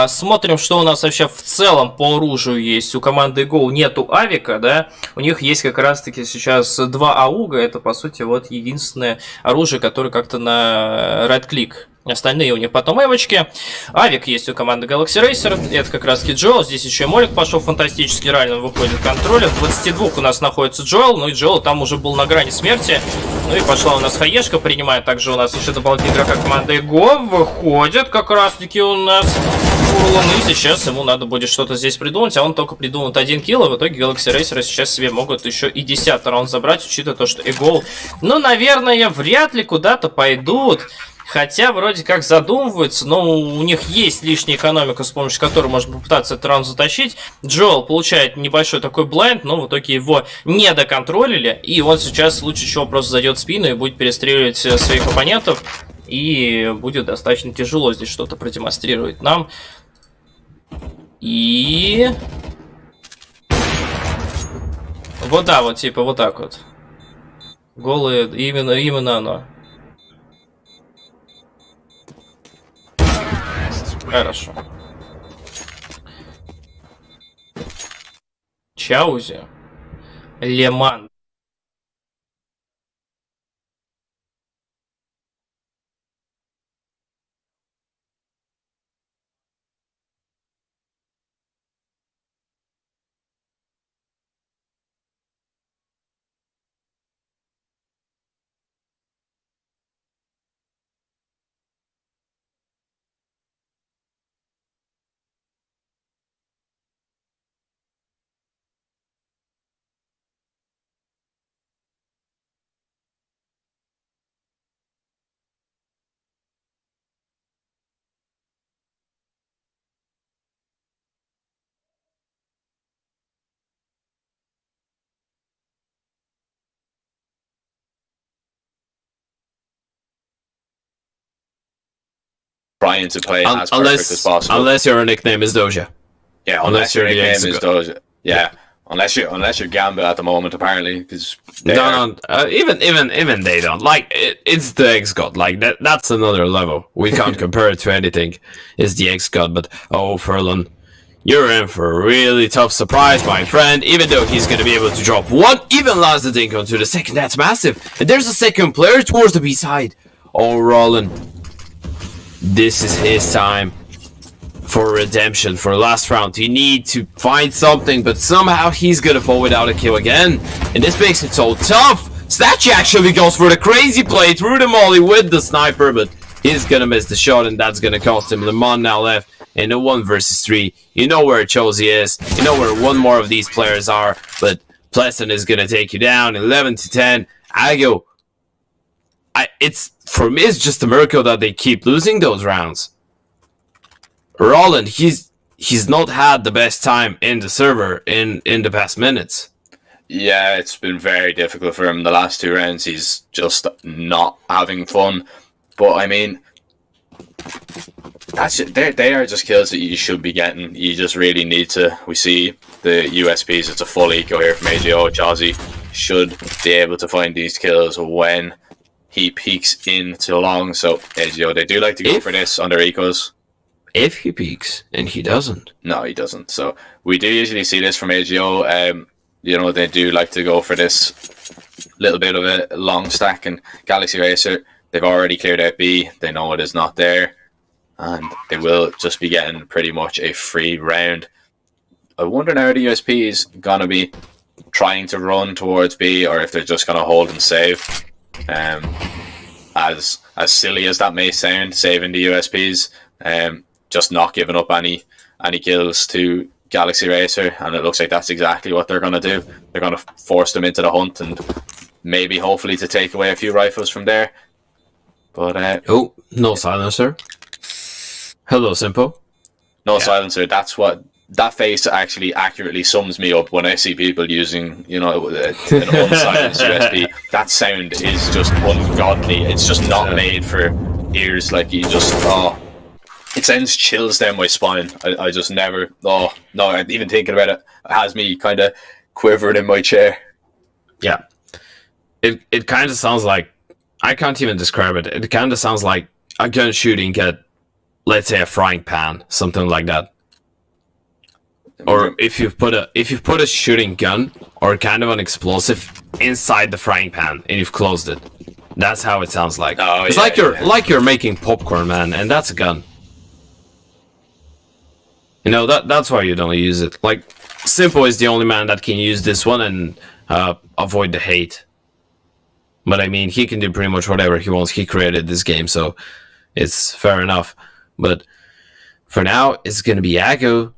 Смотрим, что у нас вообще в целом по оружию есть. У команды Go нету авика, да, у них есть как раз таки сейчас 2 ауга, это по сути вот единственное оружие, которое как-то на right-click. Остальные у них потом эвочки. Авик есть у команды Galaxy Racer. Это как раз Csgo. Здесь еще и Молик пошел фантастически. Реально выходит контроль. В 22 у нас находится Джоэл. Ну и Джоэл там уже был на грани смерти. Ну и пошла у нас хаешка. Принимает также у нас еще дополнительный игрока команды Go. Выходит как раз таки у нас Фурлан. И сейчас ему надо будет что-то здесь придумать. А он только придумает 1 килл. И в итоге Galaxy Racer сейчас себе могут еще и 10-й раунд забрать. Учитывая то, что Go, ну, наверное, вряд ли куда-то пойдут. Хотя вроде как задумываются, но у них есть лишняя экономика, с помощью которой можно попытаться этот раунд затащить. Джоэл получает небольшой такой блайнд, но в итоге его не доконтролили. И он сейчас в случае чего просто зайдет в спину и будет перестреливать своих оппонентов. И будет достаточно тяжело здесь что-то продемонстрировать нам. И... Вот да, вот типа вот так вот. Голые, именно оно. Хорошо. Чаузи. Леман. Trying to play as perfect as possible. Unless your nickname is Doja. Yeah, unless your nickname is Doja. Yeah, unless you're Gambit at the moment, apparently, because even they don't like it, it's the X God. Like that's another level. We can't compare it to anything. It's the X God, but oh, Furlan, you're in for a really tough surprise, my friend. Even though he's gonna be able to drop one, even last the Dinko to the second. That's massive. And there's a second player towards the B side. Oh, Roland. This is his time for redemption, for last round. You need to find something, but somehow he's gonna fall without a kill again. And this makes it so tough. Snatchy actually goes for the crazy play through the molly with the sniper, but he's gonna miss the shot, and that's gonna cost him. Le Mans now left in the 1 versus 3. You know where Chelsea is. You know where one more of these players are, but Pleasant is gonna take you down 11 to 10. Ago. For me, it's just a miracle that they keep losing those rounds. Roland, he's not had the best time in the server in the past minutes. Yeah, it's been very difficult for him the last 2 rounds. He's just not having fun. But I mean, they are just kills that you should be getting. You just really need to. We see the USPs. It's a full eco here from AGO. Jazzy should be able to find these kills when he peeks in too long. So AGO, they do like to go for this on their ecos. If he peeks, and he doesn't. No, he doesn't. So we do usually see this from AGO. You know, they do like to go for this little bit of a long stack. And Galaxy Racer, they've already cleared out B. They know it is not there. And they will just be getting pretty much a free round. I wonder now the USP is going to be trying to run towards B, or if they're just going to hold and save. As silly as that may sound, saving the USPs, just not giving up any kills to Galaxy Racer, and it looks like that's exactly what they're going to do. They're going to force them into the hunt, and maybe hopefully to take away a few rifles from there. But oh, no silencer. Hello, Simpo. No silencer. That's what that face actually accurately sums me up when I see people using, you know, an unsilenced USB. That sound is just ungodly. It's just not made for ears. Like, you just, it sends chills down my spine. I just never, no, even thinking about it has me kind of quivering in my chair. Yeah. It kind of sounds like, I can't even describe it. It kind of sounds like a gun shooting at, let's say, a frying pan, something like that. Or if you put a shooting gun or kind of an explosive inside the frying pan and you've closed it, that's how it sounds like. Oh, it's like you're making popcorn, man, and that's a gun. You know, that's why you don't use it. Like, Simpo is the only man that can use this one and avoid the hate. But I mean, he can do pretty much whatever he wants. He created this game, so it's fair enough. But for now, it's gonna be Ago,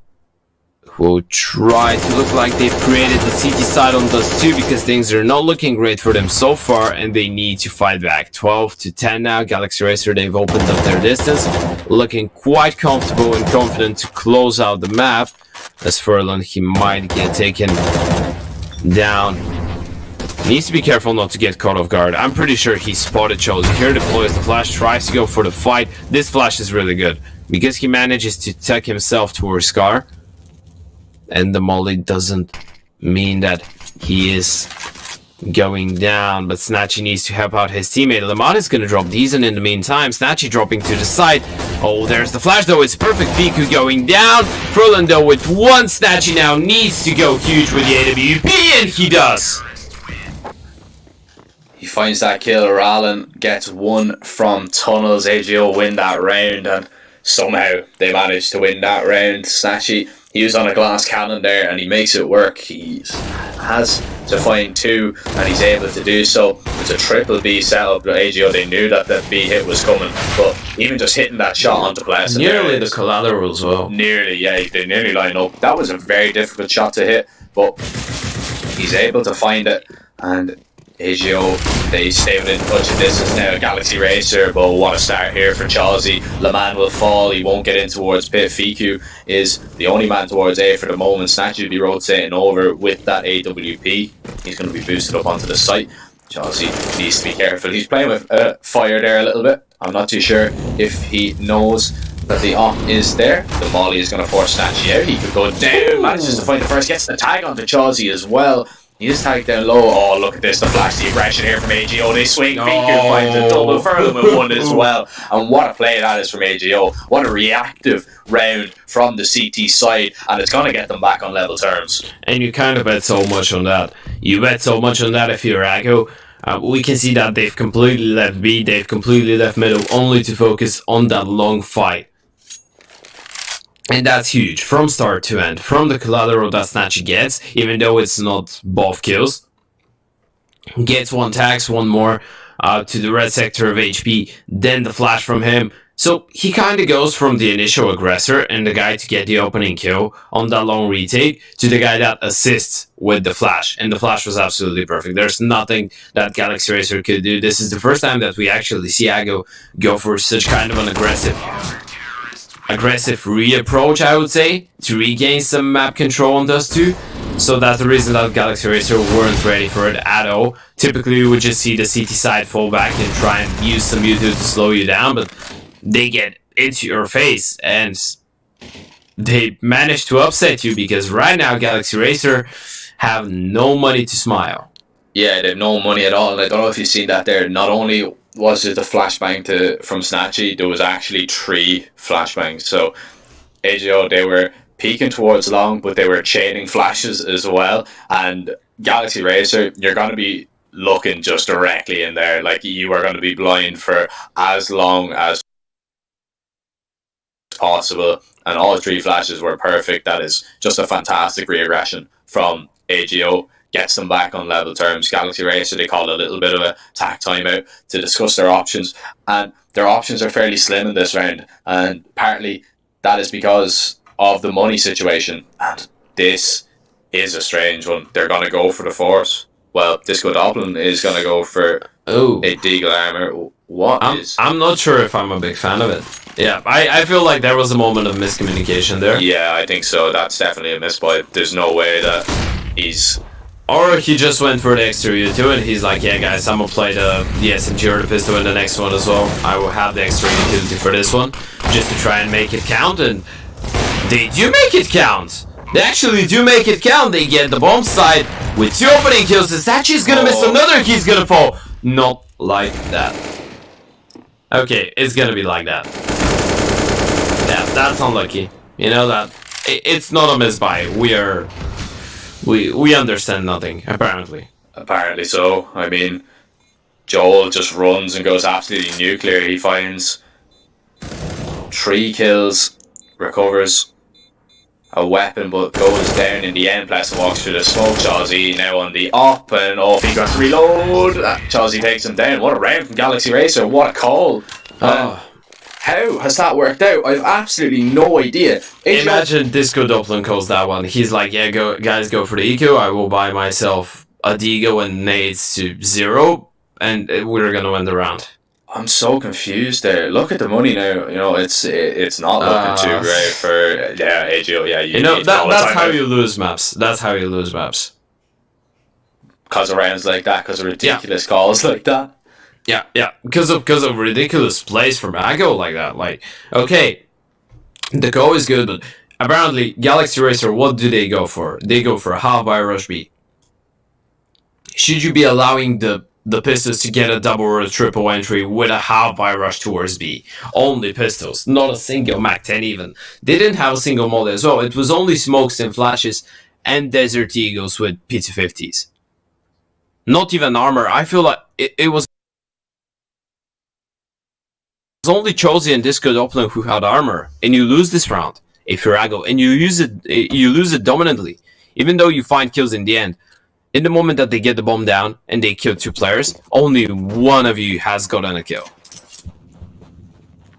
who try to look like they've created the CT side on those two because things are not looking great for them so far and they need to fight back. 12 to 10 now. Galaxy Racer, they've opened up their distance, looking quite comfortable and confident to close out the map. As Furlan, he might get taken down. Needs to be careful not to get caught off guard. I'm pretty sure he spotted Chelsea. Here deploys the flash, tries to go for the fight. This flash is really good because he manages to tuck himself towards Scar. And the molly doesn't mean that he is going down, but Snatchy needs to help out his teammate. Lamont is going to drop these, and in the meantime, Snatchy dropping to the side. Oh, there's the flash, though. It's perfect. Fiku going down. Furlan, though, with one, Snatchy now needs to go huge with the AWP, and he does. He finds that kill. Rallen gets one from tunnels. AGO win that round, and somehow they manage to win that round. Snatchy, he was on a glass cannon there, and he makes it work. He has to find two, and he's able to do so. It's a triple B setup. AGO, they knew that the B hit was coming, but even just hitting that shot onto Bless. Nearly the collateral as well. Nearly, yeah, they nearly line up. That was a very difficult shot to hit, but he's able to find it, and AGO, they stay within touching distance now. Galaxy Racer, but want to start here for Chelsea. Leman will fall, he won't get in towards pit. Fiku is the only man towards A for the moment. Snatch will be rotating over with that AWP. He's going to be boosted up onto the site. Chelsea needs to be careful. He's playing with fire there a little bit. I'm not too sure if he knows that the op is there. The molly is going to force Snatchy out. He could go down, manages to find the first, gets the tag onto Chelsea as well. He is tagged down low. Oh, look at this, the flash, the aggression here from AGO. They swing, Fiku finds a double, Furlan with one as well. And what a play that is from AGO. What a reactive round from the CT side, and it's going to get them back on level terms. And you kind of bet so much on that. You bet so much on that if you're Aggo. We can see that they've completely left B, they've completely left middle, only to focus on that long fight. And that's huge, from start to end, from the collateral that Snatchy gets, even though it's not both kills. Gets one tax, one more to the red sector of HP, then the flash from him. So he kind of goes from the initial aggressor and the guy to get the opening kill on that long retake to the guy that assists with the flash. And the flash was absolutely perfect. There's nothing that Galaxy Racer could do. This is the first time that we actually see Aggo go for such kind of an aggressive reapproach, I would say, to regain some map control on those two. So that's the reason that Galaxy Racer weren't ready for it at all. Typically we would just see the CT side fall back and try and use some Mewtwo to slow you down, but they get into your face and they manage to upset you because right now Galaxy Racer have no money to smile. Yeah, they have no money at all. I don't know if you've seen that there. Not only was it the flashbang from Snatchy, there was actually 3 flashbangs. So AGO, they were peeking towards long, but they were chaining flashes as well. And Galaxy Racer, you're going to be looking just directly in there. Like, you are going to be blind for as long as possible. And all 3 flashes were perfect. That is just a fantastic re-aggression from AGO. Gets them back on level terms. Galaxy Racer, they call it a little bit of a tack timeout to discuss their options, and their options are fairly slim in this round, and partly that is because of the money situation, and this is a strange one. They're going to go for the Force. Well, Disco Doblin is going to go for a Deagle Armor. I'm not sure if I'm a big fan of it. Yeah, I feel like there was a moment of miscommunication there. Yeah, I think so. That's definitely a misbuy. There's no way that he's... Or he just went for the extra utility and he's like, yeah guys, I'm gonna play the SMG or the pistol in the next one as well. I will have the extra utility for this one, just to try and make it count, and they do make it count! They actually do make it count. They get the bomb side with 2 opening kills. Sachi's gonna miss another, he's gonna fall. Not like that. Okay, it's gonna be like that. Yeah, that's unlucky. You know that. It's not a misbuy. We understand nothing, apparently. Apparently so. I mean, Joel just runs and goes absolutely nuclear. He finds 3 kills, recovers a weapon, but goes down in the end. Plus walks through the smoke. Chelsea now on the up, and off he got to reload. Chelsea takes him down. What a round from Galaxy Racer. What a call. How has that worked out? I've absolutely no idea. Imagine Disco Dublin calls that one. He's like, yeah, go guys, go for the eco. I will buy myself a Digo and nades to 0, and we're gonna win the round. I'm so confused there. Look at the money now. You know, it's not looking too great for AGO. Yeah, you know that's how you lose maps. That's how you lose maps. Because of rounds like that, because of ridiculous calls like that. Yeah, because of ridiculous plays from Ago like that. Like, okay, the go is good, but apparently Galaxy Racer, what do they go for? They go for a half buy rush B. Should you be allowing the pistols to get a double or a triple entry with a half buy rush towards B? Only pistols, not a single Mac 10 even. They didn't have a single mod as well. It was only smokes and flashes and Desert Eagles with P250s. Not even armor. I feel like it was only Chelsea and Disco Dublin who had armor, and you lose this round if you're Ago, and you lose it dominantly, even though you find kills in the end. In the moment that they get the bomb down and they kill 2 players, only one of you has gotten a kill.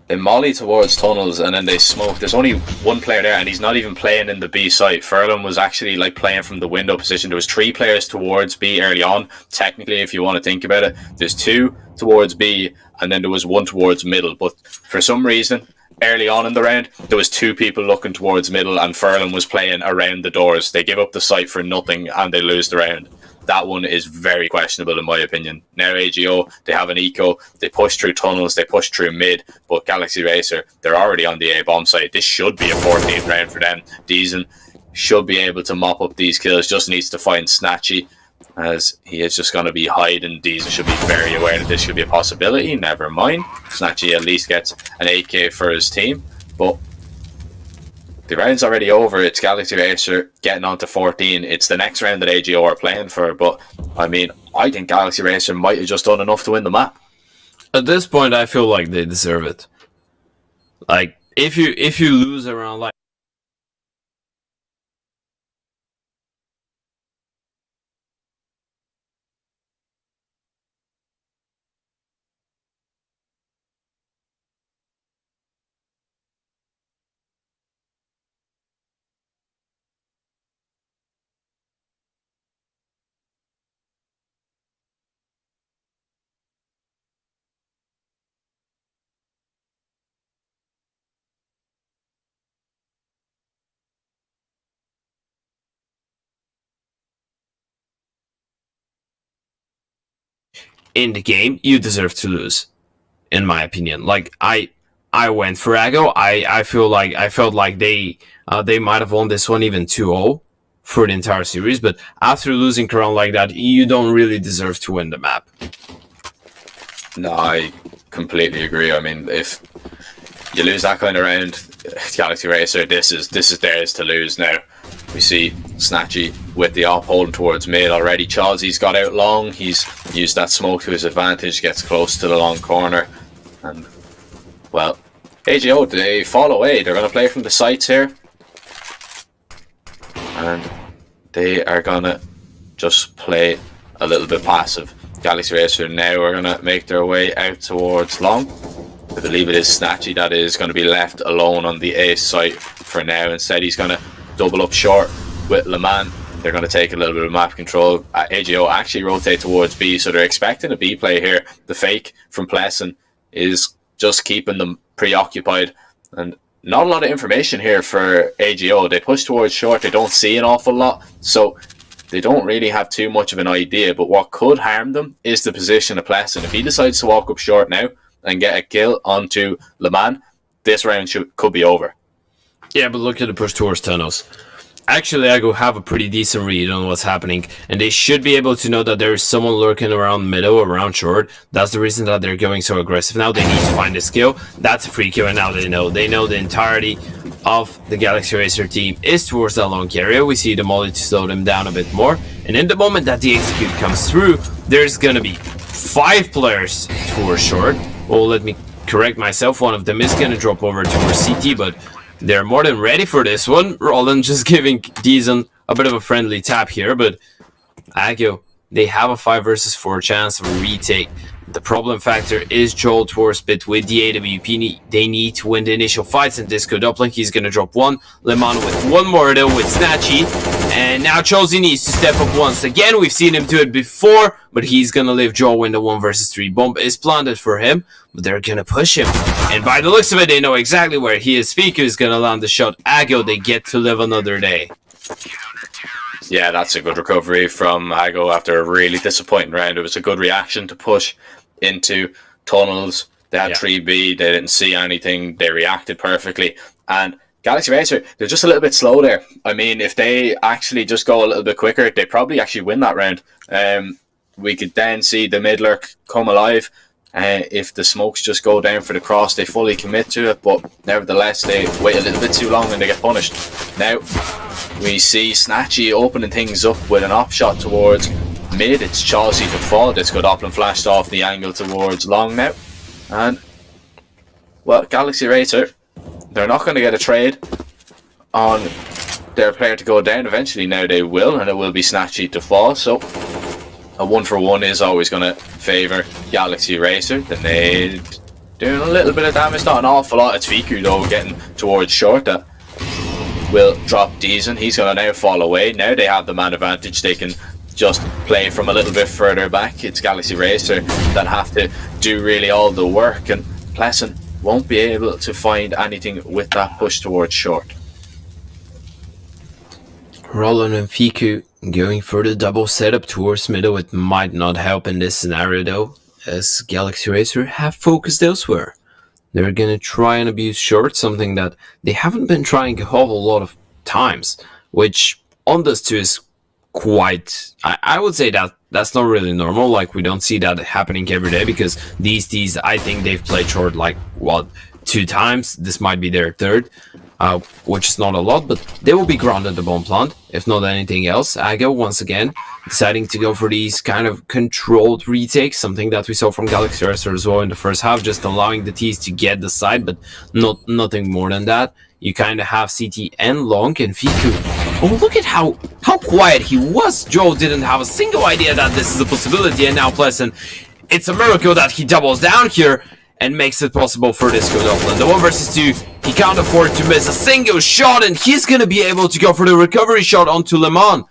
They molly towards tunnels and then they smoke. There's only one player there, and he's not even playing in the B site. Furlan was actually like playing from the window position. There was 3 players towards B early on. Technically, if you want to think about it, there's 2 towards B, and then there was 1 towards middle. But for some reason, early on in the round, there was 2 people looking towards middle, and Furlan was playing around the doors. They give up the site for nothing, and they lose the round. That one is very questionable in my opinion. Now AGO, they have an eco, they push through tunnels, they push through mid, but Galaxy Racer, they're already on the A bomb site. This should be a 14th round for them. Deezen should be able to mop up these kills, just needs to find Snatchy, as he is just going to be hiding. Deezen should be very aware that this could be a possibility. Never mind. Snatchy at least gets an 8k for his team, but the round's already over. It's Galaxy Racer getting on to 14. It's the next round that AGO are playing for, but I mean, I think Galaxy Racer might have just done enough to win the map. At this point, I feel like they deserve it. Like, if you lose around like in the game, you deserve to lose, in my opinion. Like, I went for Ago. I felt like they might have won this one even 2-0 for the entire series, but after losing Crown like that, you don't really deserve to win the map. No, I completely agree. I mean, if you lose that kind of round, Galaxy Racer, this is theirs to lose now. We see Snatchy with the op holding towards mid already. Chalsy's got out long. He's used that smoke to his advantage, gets close to the long corner. And, well, AGO, they fall away. They're going to play from the sights here. And they are going to just play a little bit passive. Galaxy Racer now are going to make their way out towards long. I believe it is Snatchy that is going to be left alone on the A site for now. Instead, he's going to double up short with Le Mans. They're going to take a little bit of map control. AGO actually rotate towards B, so they're expecting a B play here. The fake from Pleasant is just keeping them preoccupied, and not a lot of information here for AGO. They push towards short, they don't see an awful lot, so they don't really have too much of an idea. But what could harm them is the position of Pleasant. If he decides to walk up short now and get a kill onto Le Mans, this round could be over. Yeah, but look at the push towards tunnels. Actually, I go have a pretty decent read on what's happening, and they should be able to know that there is someone lurking around middle, around short. That's the reason that they're going so aggressive now. They need to find a skill. That's a free kill, and now they know the entirety of the Galaxy Racer team is towards that long area. We see the molly to slow them down a bit more, and in the moment that the execute comes through, there's gonna be 5 players towards short. Well, let me correct myself. One of them is gonna drop over towards CT, but they're more than ready for this one. Roland just giving Deezen a bit of a friendly tap here, but Ago, they have a 5 versus 4 chance of a retake. The problem factor is Joel Torres, but with the AWP, they need to win the initial fights, and Disco Doppling, he's gonna drop one. Lemon with one more though with Snatchy, and now Chelsea needs to step up once again. We've seen him do it before, but he's gonna leave Joel in the 1 versus 3. Bomb is planted for him, but they're gonna push him. And by the looks of it, they know exactly where he is. Fiku is gonna land the shot. Ago, they get to live another day. Yeah, that's a good recovery from Ago after a really disappointing round. It was a good reaction to push into tunnels. They had 3B, they didn't see anything, they reacted perfectly. And Galaxy Racer, they're just a little bit slow there. I mean, if they actually just go a little bit quicker, they probably actually win that round. We could then see the mid lurk come alive. If the smokes just go down for the cross, they fully commit to it, but nevertheless, they wait a little bit too long and they get punished. Now, we see Snatchy opening things up with an op shot towards mid. It's Chelsea to fall. Disco Doppling flashed off the angle towards long now. And, well, Galaxy Racer, they're not going to get a trade on their player to go down eventually. Now they will, and it will be Snatchy to fall. So, a 1-for-1 is always going to favour Galaxy Racer. The nade doing a little bit of damage, not an awful lot. It's Fiku though getting towards short. That will drop Deezen. He's going to now fall away. Now they have the man advantage. They can just play from a little bit further back. It's Galaxy Racer that have to do really all the work, and Pleasant won't be able to find anything with that push towards short. Roland and Fiku going for the double setup towards middle. It might not help in this scenario though, as Galaxy Racer have focused elsewhere. They're gonna try and abuse short, something that they haven't been trying a whole lot of times, which on this too is quite, I would say that that's not really normal. Like, we don't see that happening every day, because these I think they've played short like, what, 2 times. This might be their 3rd, which is not a lot, but they will be grounded the bomb plant, if not anything else. Ago, once again, deciding to go for these kind of controlled retakes, something that we saw from Galaxy Racer as well in the first half, just allowing the T's to get the side, but nothing more than that. You kind of have CT and Long and Fiku. Oh, look at how quiet he was. Joe didn't have a single idea that this is a possibility, and now Pleasant, it's a miracle that he doubles down here and makes it possible for Disco Doppling. The 1 versus 2, he can't afford to miss a single shot, and he's gonna be able to go for the recovery shot onto Le Mans.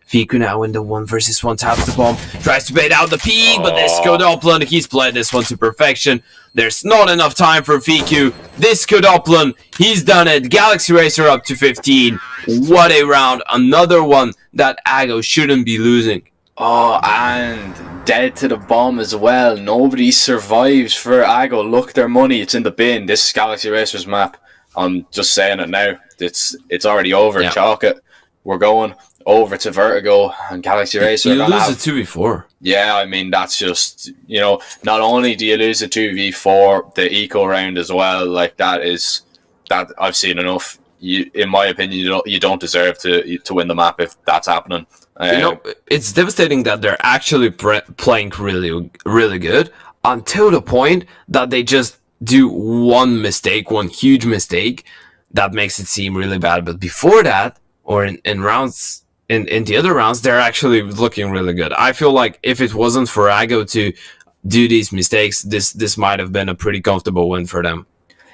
Fiku now in the 1 versus 1, taps the bomb, tries to bait out the peak, but Disco Doppling, he's played this one to perfection. There's not enough time for Fiku. Disco Doppling, he's done it. Galaxy Racer up to 15. What a round. Another one that Ago shouldn't be losing. Oh, and dead to the bomb as well. Nobody survives for Ago. Look, their money, it's in the bin. This is Galaxy Racer's map. I'm just saying it now. It's already over. Yeah. Chalk it. We're going over to Vertigo and Galaxy Racer. You lose a 2v4. Yeah, I mean, that's just, not only do you lose a 2v4, the eco round as well, like that I've seen enough. In my opinion, you don't deserve to win the map if that's happening. It's devastating that they're actually playing really, really good, until the point that they just do one huge mistake that makes it seem really bad. But before that, or in rounds, in the other rounds, they're actually looking really good. I feel like if it wasn't for Ago to do these mistakes, this might have been a pretty comfortable win for them.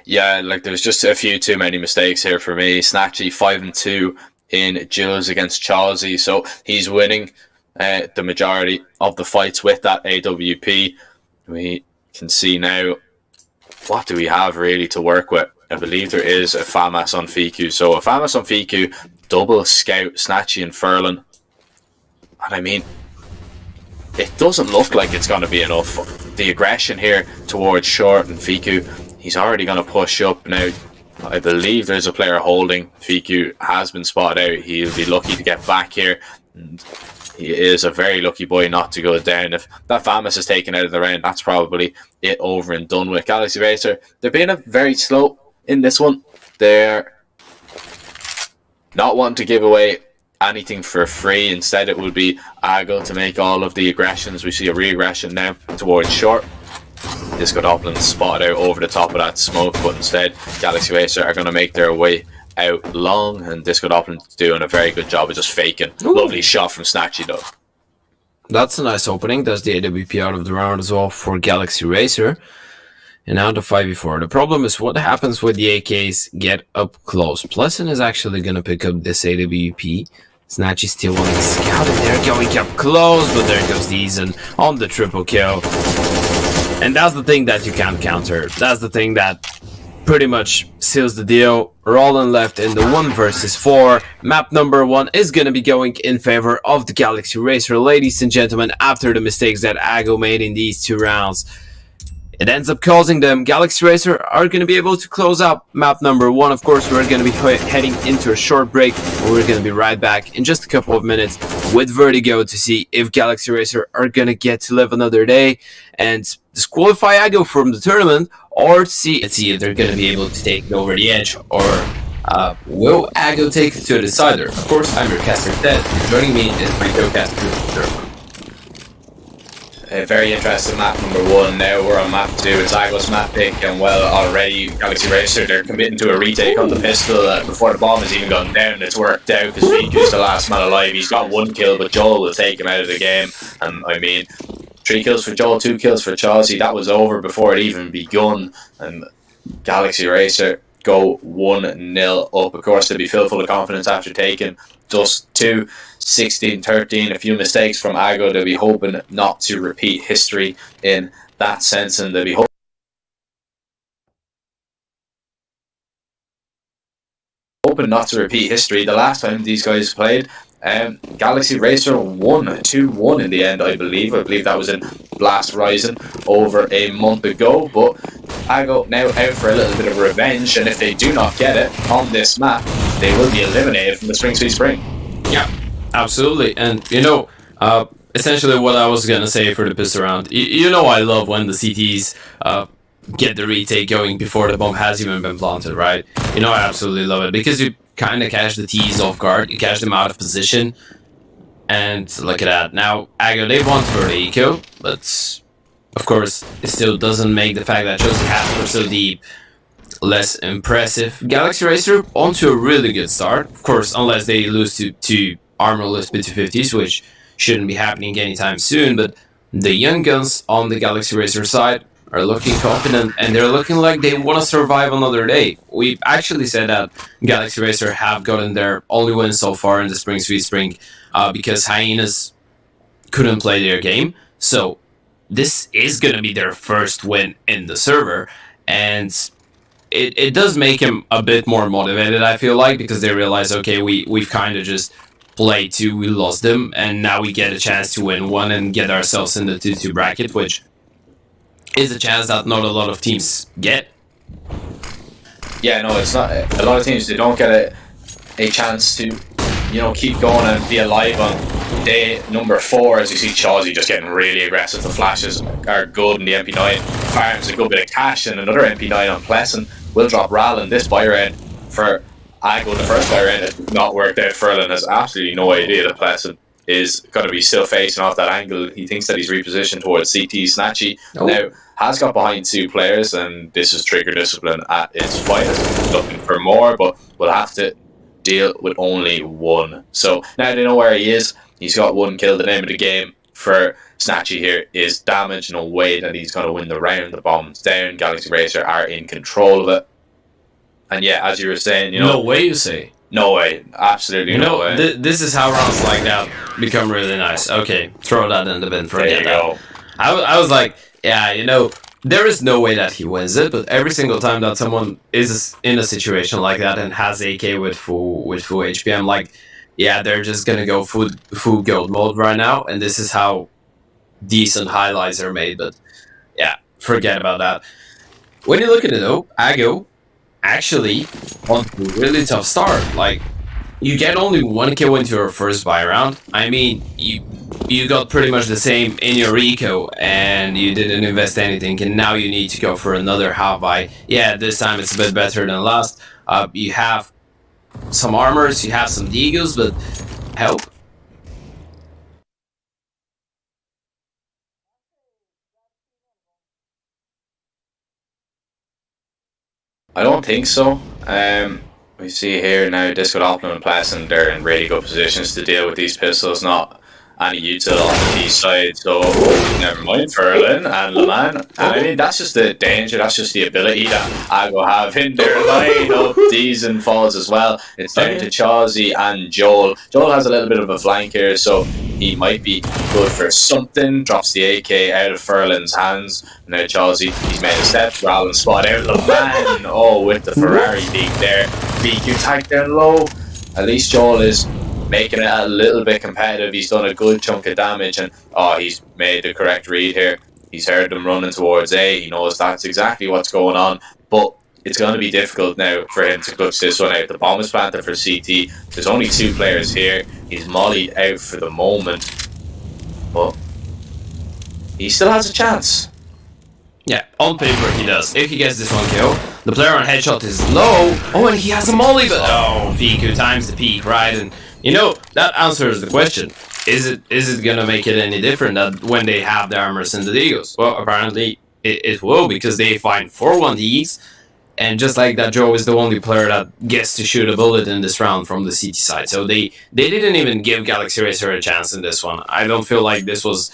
Yeah, like there's just a few too many mistakes here for me. Snatchy 5-2 in duels against Chelsea, so he's winning the majority of the fights with that AWP. We can see now, what do we have really to work with? I believe there is a FAMAS on Fiku. So a FAMAS on Fiku, double Scout, Snatchy and Furlan. And I mean, it doesn't look like it's going to be enough. The aggression here towards Short and Fiku, he's already going to push up now. I believe there's a player holding. Fiku has been spotted out. He'll be lucky to get back here. And he is a very lucky boy not to go down. If that FAMAS is taken out of the round, that's probably it over and done with. Galaxy Racer, they're being very slow in this one. They're not wanting to give away anything for free. Instead, it would be Ago to make all of the aggressions. We see a re-aggression now towards Short. Disco Doppling spotted out over the top of that smoke, but instead Galaxy Racer are going to make their way out long, and Disco Doppling doing a very good job of just faking. Ooh. Lovely shot from Snatchy though. That's a nice opening. That's the AWP out of the round as well for Galaxy Racer. And now the 5v4. The problem is what happens when the AKs get up close. Pleasant is actually going to pick up this AWP. Snatchy still on the scout, and they're going up close, but there goes Deezen on the triple kill. And that's the thing that you can't counter. That's the thing that pretty much seals the deal. Roland left in the 1 versus 4. Map number 1 is going to be going in favor of the Galaxy Racer. Ladies and gentlemen, after the mistakes that Csgo made in these 2 rounds, it ends up causing them. Galaxy Racer are going to be able to close out map number 1. Of course, we're going to be heading into a short break, and we're going to be right back in just a couple of minutes with Vertigo to see if Galaxy Racer are going to get to live another day and disqualify Csgo from the tournament, or see if they're going to be able to take it over the edge, or will Csgo take it to a decider. Of course, I'm your caster Ted, and joining me is my co-caster. A very interesting map number 1. Now we're on map 2. It's Csgo's map pick, and well, already Galaxy Racer, they're committing to a retake on the pistol before the bomb has even gone down. It's worked out because Riku's the last man alive. He's got 1 kill, but Joel will take him out of the game. And I mean, 3 kills for Joel, 2 kills for Chelsea. That was over before it even begun. And Galaxy Racer go 1-0 up. Of course, they'll be filled full of confidence after taking just 2, 16-13. A few mistakes from Csgo. They'll be hoping not to repeat history in that sense, and they'll be hoping not to repeat history. The last time these guys played, Galaxy Racer won 2-1 in the end, I believe. I believe that was in Blast Rising over a month ago. But Csgo now out for a little bit of revenge, and if they do not get it on this map, they will be eliminated from the Spring Sweet Spring. Yeah, absolutely. And essentially what I was gonna say for the pistol round, you know I love when the CTs get the retake going before the bomb has even been planted, right? You know I absolutely love it because you kind of catch the T's off guard, you catch them out of position, and look at that. Now Csgo, they want for the eco, but of course it still doesn't make the fact that Chelsea has were so deep less impressive. Galaxy Racer onto a really good start, of course, unless they lose to armorless P250s, which shouldn't be happening anytime soon. But the young guns on the Galaxy Racer side are looking confident, and they're looking like they want to survive another day. We actually said that Galaxy Racer have gotten their only win so far in the Spring Sweet Spring because Hyenas couldn't play their game. So this is going to be their first win in the server, and it does make him a bit more motivated, I feel like, because they realize, okay, we've kind of just played 2, we lost them, and now we get a chance to win 1 and get ourselves in the 2-2 bracket, which is a chance that not a lot of teams get. Yeah, no, it's not. A lot of teams, they don't get a chance to, keep going and be alive on day number 4, as you see Chelsea just getting really aggressive. The flashes are good in the MP9. Farms a good bit of cash, and another MP9 on Pleasant will drop Ral in this buy round for Csgo. The first buy round has not worked out. Furlan has absolutely no idea that Pleasant is going to be still facing off that angle. He thinks that he's repositioned towards CT. Snatchy now has got behind 2 players, and this is trigger discipline at its finest. Looking for more, but we'll have to deal with only 1. So now they know where he is. He's got 1 kill. The name of the game for Snatchy here is damage. No way that he's going to win the round. The bomb's down. Galaxy Racer are in control of it. And yeah, as you were saying, no way, you say. No way, absolutely no way. This is how rounds like that become really nice. Okay, throw that in the bin. Forget that. I was like, yeah, there is no way that he wins it, but every single time that someone is in a situation like that and has AK with full HP, I'm like, yeah, they're just gonna go full gold mode right now, and this is how decent highlights are made. But yeah, forget about that. When you look at it though, Csgo actually on a really tough start. Like, you get only 1 kill into your first buy round. I mean, you got pretty much the same in your eco, and you didn't invest anything, and now you need to go for another half buy. Yeah, this time it's a bit better than last. You have some armors, you have some deagles, but help. I don't think so. We see here now Disco Doppler and Pleasant, they're in really good positions to deal with these pistols. Not and he used it on the T side. So never mind, Ferlin and Leman. And I mean, that's just the danger. That's just the ability that Ago have in their lineup. D's and falls as well. It's down to Chauzy and Joel. Joel has a little bit of a flank here, so he might be good for something. Drops the AK out of Ferlin's hands. Now Chauzy, he's made a step. Rallen spot out. Leman, oh, with the Ferrari peak there. BQ tagged down low. At least Joel is making it a little bit competitive. He's done a good chunk of damage, and he's made the correct read here. He's heard them running towards A. He knows that's exactly what's going on, but it's going to be difficult now for him to clutch this one out. The bomb is planted for CT. There's only 2 players here. He's mollied out for the moment, but he still has a chance. Yeah, on paper he does. If he gets this one kill, the player on headshot is low. Oh, and he has a molly, but Fiku times the peak, right? And you know, that answers the question. Is it gonna make it any different that when they have the armors and the Deagles? Well, apparently it will, because they find 4-1Ds, and just like that, Joe is the only player that gets to shoot a bullet in this round from the CT side. So they didn't even give Galaxy Racer a chance in this one. I don't feel like this was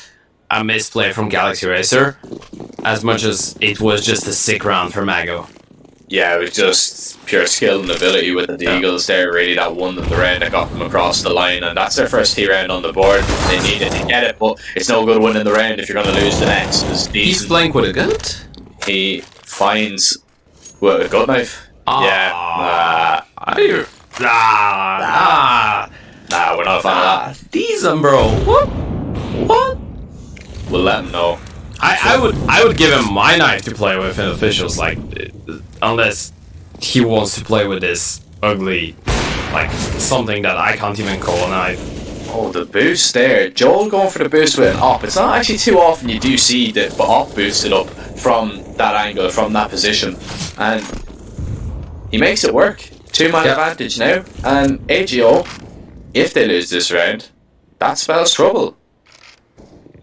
a misplay from Galaxy Racer, as much as it was just a sick round for Mago. Yeah, it was just pure skill and ability with the Deagles there, really, that won them the round, that got them across the line, and that's their first T round on the board. They needed to get it, but it's no good winning the round if you're going to lose the next. He's flank with a gut? He finds a gut knife. Yeah, nah, we're not a fan of that. Decent, bro. What? We'll let him know. I would give him my knife to play with in officials, like, unless he wants to play with this ugly, like, something that I can't even call a knife. Oh, the boost there. Joel going for the boost with an op. It's not actually too often you do see the op boosted up from that angle, from that position. And he makes it work. 2-man advantage now. And AGO, if they lose this round, that spells trouble.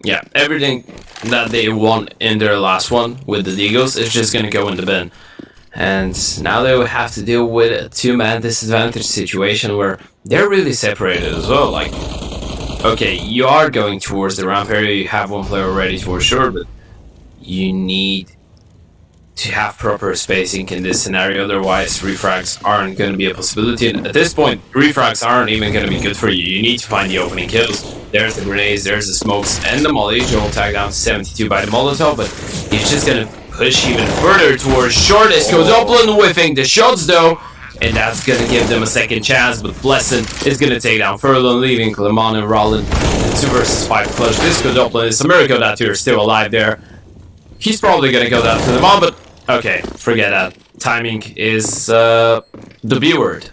Yeah, everything that they won in their last one with the Deagles is just gonna go in the bin. And now they will have to deal with a 2-man disadvantage situation where they're really separated as well. Like, okay, you are going towards the ramp area, you have one player ready for sure, but you need to have proper spacing in this scenario, otherwise refrags aren't going to be a possibility. And at this point, refrags aren't even going to be good for you. You need to find the opening kills. There's the grenades, there's the smokes, and the molly. Joel tagged down to 72 by the Molotov, but he's just going to push even further towards short. Csgo Dublin whiffing the shots though, and that's going to give them a second chance, but Blessing is going to take down Furlong, leaving Clement and Rollin 2 versus 5 clutch. Csgo Dublin, it's a miracle that you're still alive there. He's probably going to go down to the mom, but okay, forget that. Timing is the B word.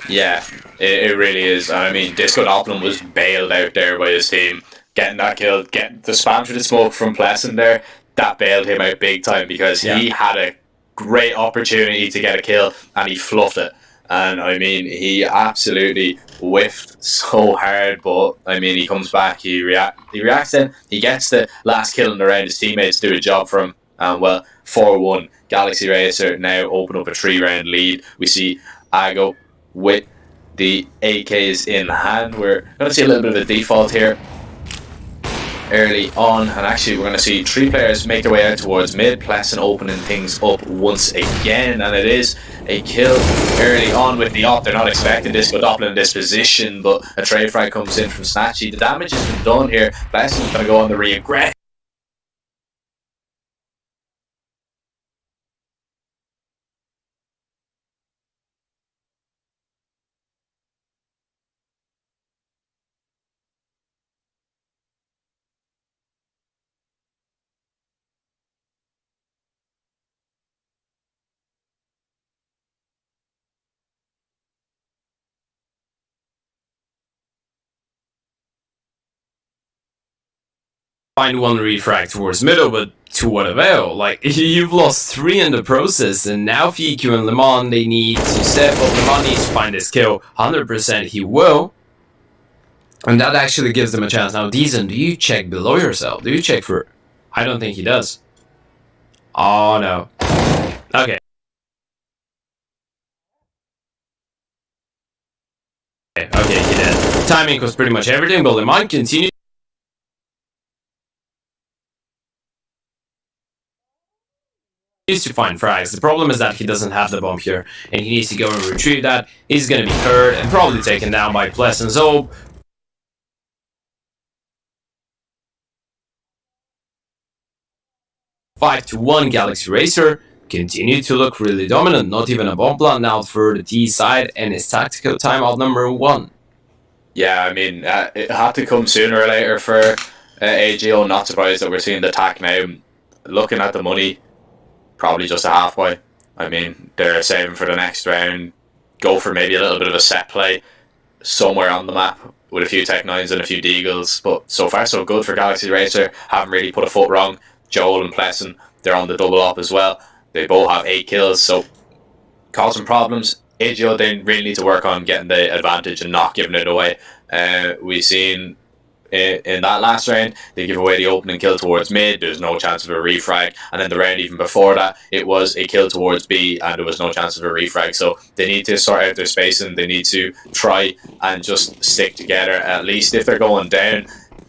Yeah, it really is. I mean, Csgo Dublin was bailed out there by his team. Getting that kill, getting the spam through the smoke from Pleasant there, that bailed him out big time, because he had a great opportunity to get a kill and he fluffed it. And I mean, he absolutely whiffed so hard, but I mean, he comes back, he reacts then, he gets the last kill in the round, his teammates do a job for him, and well, 4-1, Galaxy Racer now open up a 3-round lead. We see Ago with the AKs in hand. We're going to see a little bit of a default here early on, and actually we're going to see 3 players make their way out towards mid. Pleasant opening things up once again, and it is a kill early on with the op. They're not expecting this, but Dublin in this position, but a trade frag comes in from Snatchy. The damage has been done here. Pleasant's going to go on the re-aggress. Find 1 refrag towards middle, but to what avail? Like, you've lost 3 in the process, and now FQ and Le Mans, they need to step up. Le Mans needs to find this kill. 100% he will. And that actually gives them a chance. Now, Deezen, do you check below yourself? Do you check for... I don't think he does. Oh, no. Okay. Okay, he did. Timing was pretty much everything, but Lemon continued to find frags. The problem is that he doesn't have the bomb here, and he needs to go and retrieve that. He's gonna be hurt and probably taken down by Pleasant Hope. Five to 1 Galaxy Racer continued to look really dominant. Not even a bomb plant now for the T side, and his tactical timeout number 1. Yeah, I mean, it had to come sooner or later for AGO. Not surprised that we're seeing the attack now. Looking at the money, probably just a halfway. I mean, they're saving for the next round. Go for maybe a little bit of a set play somewhere on the map with a few Tech 9s and a few Deagles. But so far, so good for Galaxy Racer. Haven't really put a foot wrong. Joel and Pleasant, they're on the double up as well. They both have 8 kills, so causing problems. AGO, they really need to work on getting the advantage and not giving it away. We've seen in that last round, they give away the opening kill towards mid, there's no chance of a refrag, and then the round even before that, it was a kill towards B, and there was no chance of a refrag, so they need to sort out their spacing, they need to try and just stick together, at least if they're going down,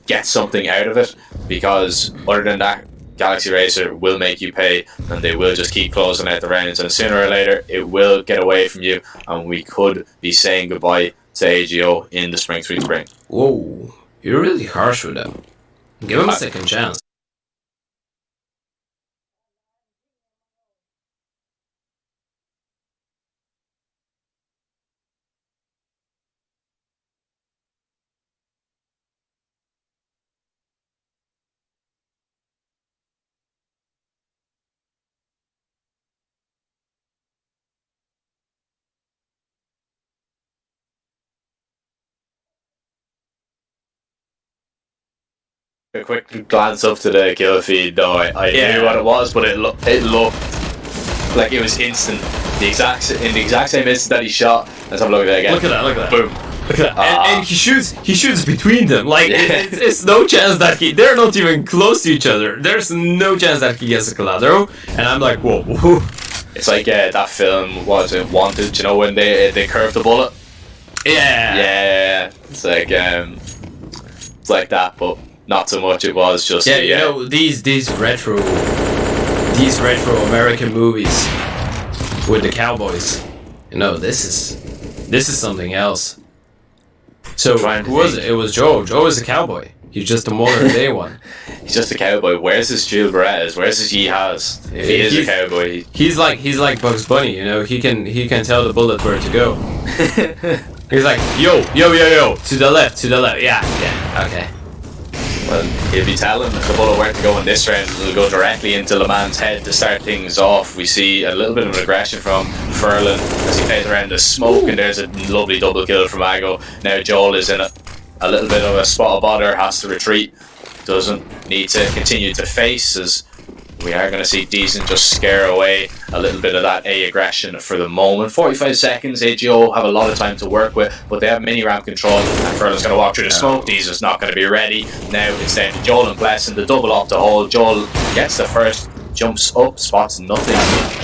get something out of it, because other than that, Galaxy Racer will make you pay, and they will just keep closing out the rounds, and sooner or later it will get away from you, and we could be saying goodbye to AGO in the Spring Sweet Spring. Whoa, you're really harsh with them. Give him a second chance. A quick glance up to the kill feed, though. I knew what it was, but it looked like it was instant. In the exact same instant that he shot. Let's have a look at it again. Look at that, look at that. Boom. Look at that. And he shoots between them. Like, it's no chance that they're not even close to each other. There's no chance that he gets a collateral. And I'm like, whoa. It's like that film, what was it, Wanted, you know, when they curved the bullet? Yeah. Yeah. It's like that, but not so much. It was just you know, these retro American movies with the cowboys. You know, this is something else. So who was it? It was Joe. Joe is a cowboy. He's just a modern day one. He's just a cowboy. Where's his Jules Berettas? Where's his Yee-Haws? If he is a cowboy, he's like Bugs Bunny. You know, he can tell the bullet where to go. He's like, yo, to the left. Yeah, okay. Well, he'll be telling the bullet where to go in this round. It'll go directly into Le Man's head to start things off. We see a little bit of aggression from Furlan as he plays around the smoke, and there's a lovely double kill from Ago. Now Joel is in a little bit of a spot of bother, has to retreat. Doesn't need to continue to face, as we are going to see Decent just scare away a little bit of that A aggression for the moment. 45 seconds, AGO have a lot of time to work with, but they have mini ramp control, and Furlan's going to walk through the smoke. Decent's not going to be ready. Now it's down to Joel and Blessing, the double off the hole. Joel gets the first, jumps up, spots nothing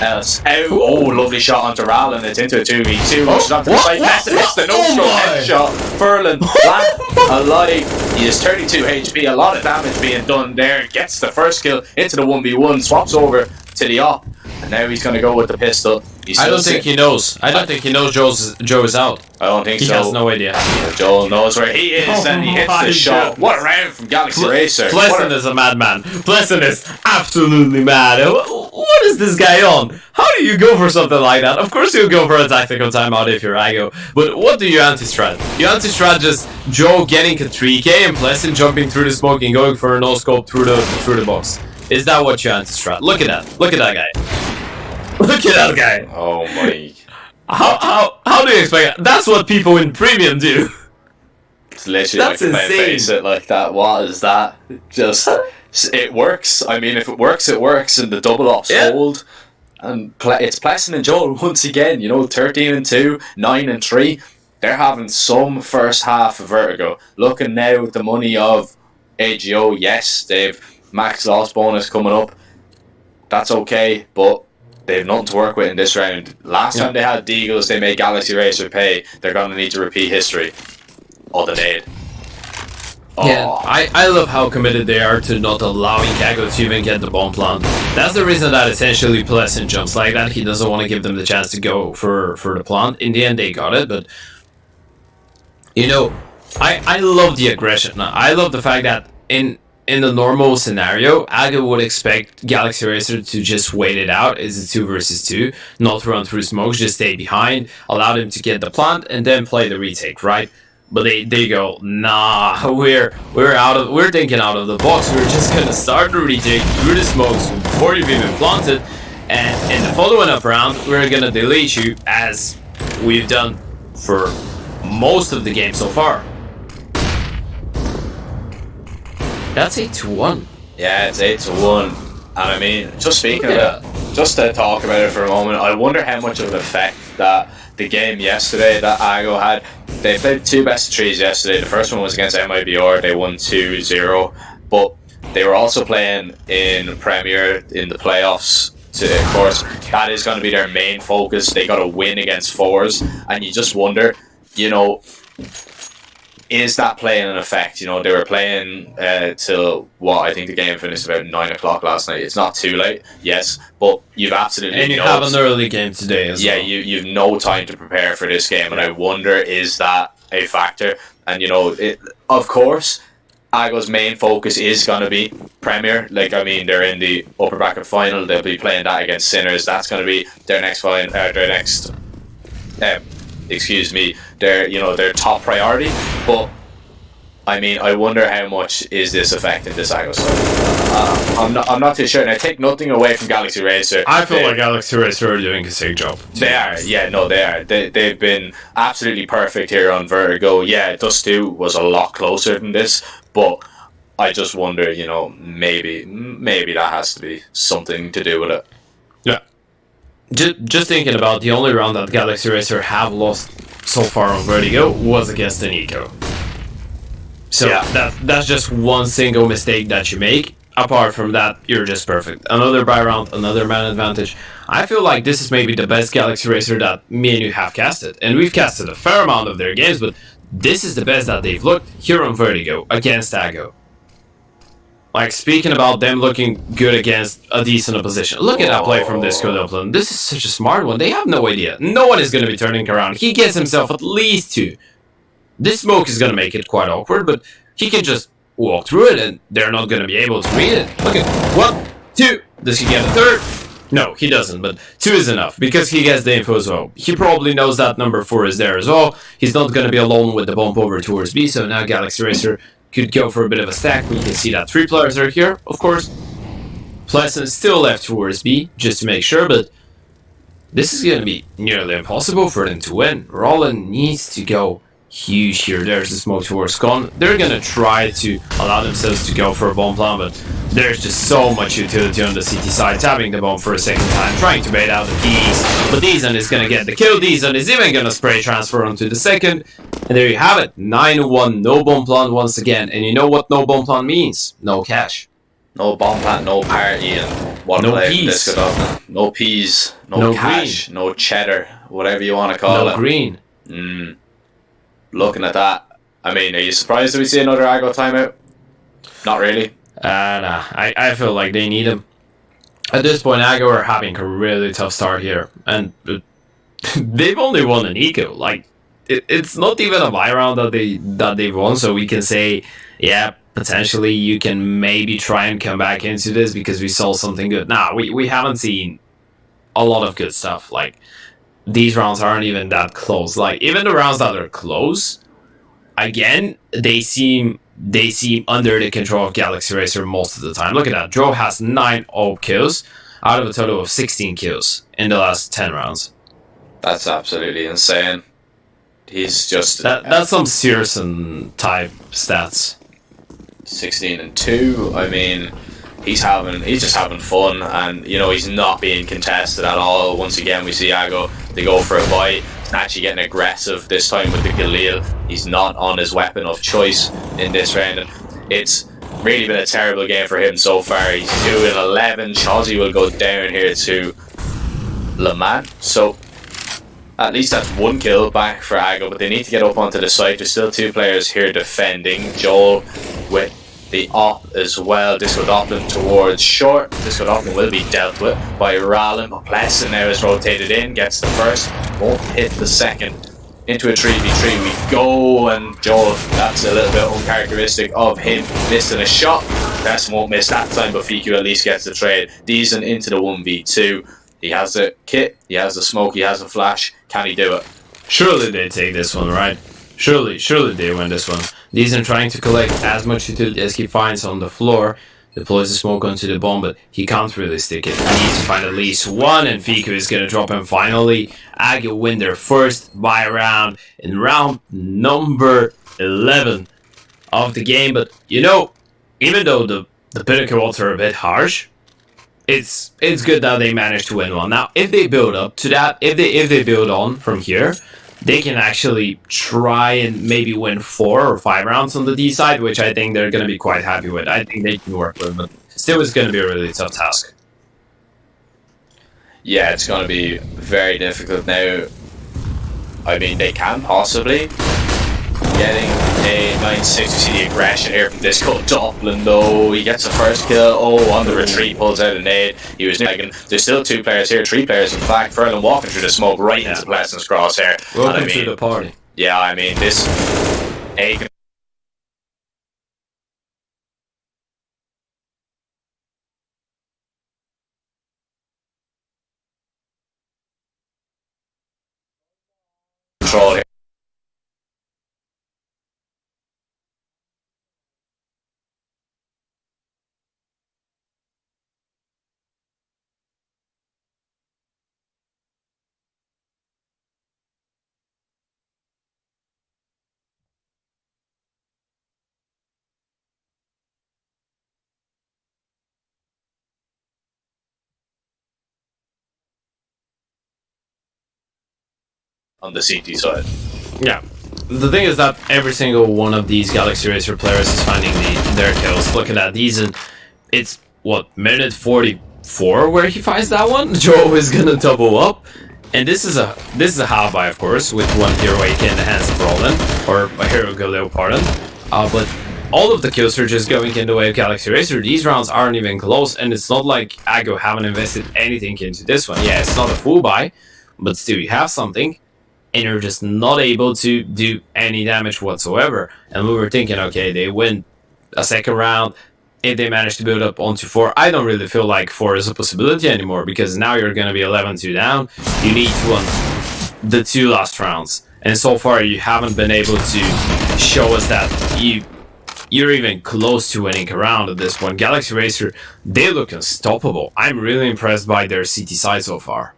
else. Oh, lovely shot onto Ral, and it's into a 2v2. Rushes onto the side, Blessing hits the no-stroke headshot. Furlan, black, alive. He has 32 HP, a lot of damage being done there. Gets the first kill into the 1v1, swaps over to the op, and now he's going to go with the pistol. I don't think he knows. I don't think he knows Joe is out. I don't think he so. He has no idea. Joel knows where he is, and he hits the shot. What a round from Galaxy Racer. Pleasant is a madman. Pleasant is absolutely mad. What is this guy on? How do you go for something like that? Of course you'll go for a tactical timeout if you're Ago. But what do you anti-strat? You anti-strat just Joe getting a 3k and Pleasant jumping through the smoke and going for a no-scope through the box. Is that what you anti-strat? Look at that. Look at that guy. Look at that guy. Oh my. How do you expect that? That's what people in premium do. It's literally like if I face it like that. What is that? Just it works. I mean, if it works, it works, and the double ops hold. And it's Pleasant and Joel once again. You know, 13 and 2, 9 and 3. They're having some first half vertigo. Looking now at the money of AGO. Yes, they've max loss bonus coming up. That's okay, but they have nothing to work with in this round. Last time they had Deagles, they made Galaxy Racer pay. They're going to need to repeat history. Oh, the nade. Oh. Yeah, I love how committed they are to not allowing Csgo to even get the bomb plant. That's the reason that essentially Pleasant jumps like that. He doesn't want to give them the chance to go for the plant. In the end, they got it, but you know, I love the aggression. I love the fact that in the normal scenario, Csgo would expect Galaxy Racer to just wait it out. It's a 2 versus 2, not run through smokes, just stay behind, allow them to get the plant, and then play the retake, right? But they go, nah, we're thinking out of the box. We're just gonna start the retake through the smokes before you've even planted, and in the following up round, we're gonna delete you as we've done for most of the game so far. That's 8-1. Yeah, it's 8-1. And I mean, just speaking of it, just to talk about it for a moment, I wonder how much of an effect that the game yesterday that Csgo had. They played 2 best of 3s yesterday. The first one was against MIBR. They won 2-0. But they were also playing in Premier in the playoffs. Of course, that is going to be their main focus. They got to win against 4s. And you just wonder, you know, is that playing an effect? You know, they were playing till what I think the game finished about 9 o'clock last night. It's not too late, yes, but you've absolutely and you have an early game today as well. Yeah, you've no time to prepare for this game, and I wonder, is that a factor? And you know, of course, Csgo's main focus is going to be Premier. Like, I mean, they're in the upper bracket final. They'll be playing that against Sinners. That's going to be their next their top priority. But I mean, I wonder how much is this affecting this Csgo side. I'm not too sure. And I take nothing away from Galaxy Racer. I feel like Galaxy Racer are doing a sick job. They are, yeah, no, they are. They've been absolutely perfect here on Vertigo. Yeah, Dust 2 was a lot closer than this, but I just wonder, you know, maybe that has to be something to do with it. Yeah. Just thinking about the only round that Galaxy Racer have lost so far on Vertigo was against an Eco. So yeah, that's just one single mistake that you make. Apart from that, you're just perfect. Another buy round, another man advantage. I feel like this is maybe the best Galaxy Racer that me and you have casted. And we've casted a fair amount of their games, but this is the best that they've looked here on Vertigo against Csgo. Like, speaking about them looking good against a decent opposition. Look at that play from Disco Dublin. This is such a smart one. They have no idea. No one is going to be turning around. He gets himself at least 2. This smoke is going to make it quite awkward, but he can just walk through it and they're not going to be able to read it. Look at 1, 2. Does he get a 3rd? No, he doesn't, but 2 is enough because he gets the info as well. He probably knows that number 4 is there as well. He's not going to be alone with the bump over towards B, so now Galaxy Racer could go for a bit of a stack. We can see that 3 players are here, of course. Pleasant still left towards B, just to make sure, but this is going to be nearly impossible for them to win. Roland needs to go huge here. There's the smoke towards Con. They're going to try to allow themselves to go for a bomb plan, but there's just so much utility on the CT side, tapping the bomb for a second time, trying to bait out the piece. But Deezon is going to get the kill. Deezon is even going to spray transfer onto the second. And there you have it. 9-1, no bomb plan once again. And you know what no bomb plan means? No cash. No bomb plant, no party, and what no play peas. No peas, no cash, green. No cheddar, whatever you want to call it. No green. Looking at that, I mean, are you surprised that we see another Csgo timeout? Not really. Nah, I feel like they need him. At this point, Csgo are having a really tough start here. And they've only won an eco. Like, it's not even a buy round that they've won, so we can say, yeah, potentially you can maybe try and come back into this because we saw something good. Nah, we haven't seen a lot of good stuff. Like, these rounds aren't even that close. Like, even the rounds that are close, again, they seem under the control of Galaxy Racer most of the time. Look at that. Joe has 9 AWP kills out of a total of 16 kills in the last 10 rounds. That's absolutely insane. He's just... That's some Searson type stats. 16-2. I mean, he's just having fun, and you know, he's not being contested at all. Once again, we see Csgo, they go for a bite. He's actually getting aggressive this time with the Galil. He's not on his weapon of choice in this round, and it's really been a terrible game for him so far. He's doing 11. Chelsea will go down here to Le Mans. So at least that's one kill back for Ago, but they need to get up onto the site. There's still 2 players here defending. Joel with the op as well. Disco Doppler towards short. Disco Doppler will be dealt with by Rallen, but Plesson now is rotated in, gets the first, won't hit the second. Into a 3v3 we go, and Joel, that's a little bit uncharacteristic of him, missing a shot. Plesson won't miss that time, but Fiku at least gets the trade. Deason into the 1v2. He has the kit, he has the smoke, he has the flash. Can he do it? Surely they take this one, right? Surely they win this one. Deason trying to collect as much utility as he finds on the floor. Deploys the smoke onto the bomb, but he can't really stick it. He needs to find at least one, and Fiku is gonna drop him finally. Aggie win their first buy round in round number 11 of the game. But you know, even though the Pinnacle rolls are a bit harsh, it's good that they managed to win one. Now, if they build up to that, if they build on from here, they can actually try and maybe win 4 or 5 rounds on the D side, which I think they're going to be quite happy with. I think they can work with, but still it's going to be a really tough task. Yeah, it's going to be very difficult now. I mean, they can possibly. Getting a 9-6, we see the aggression here from Disco Doppler though. He gets the first kill. Oh, on the retreat, pulls out a nade. He was nagging. There's still 2 players here, 3 players in fact. Furlan walking through the smoke right into Plesson's crosshair. Welcome to the party. Yeah, I mean, this... control here. On the CT side. Yeah. The thing is that every single one of these Galaxy Racer players is finding their kills. Look at that. It's, what, minute 44 where he finds that one? Joe is gonna double up. And this is a half buy, of course, with 1 heroic in the hands of Roland. Or a hero Galileo, pardon. But all of the kills are just going in the way of Galaxy Racer. These rounds aren't even close, and it's not like Ago haven't invested anything into this one. Yeah, it's not a full buy, but still you have something. And you're just not able to do any damage whatsoever. And we were thinking, okay, they win a second round if they manage to build up onto 4. I don't really feel like 4 is a possibility anymore, because now you're going to be 11-2 down. You need to win the 2 last rounds. And so far, you haven't been able to show us that you're even close to winning a round at this point. Galaxy Racer, they look unstoppable. I'm really impressed by their CT side so far.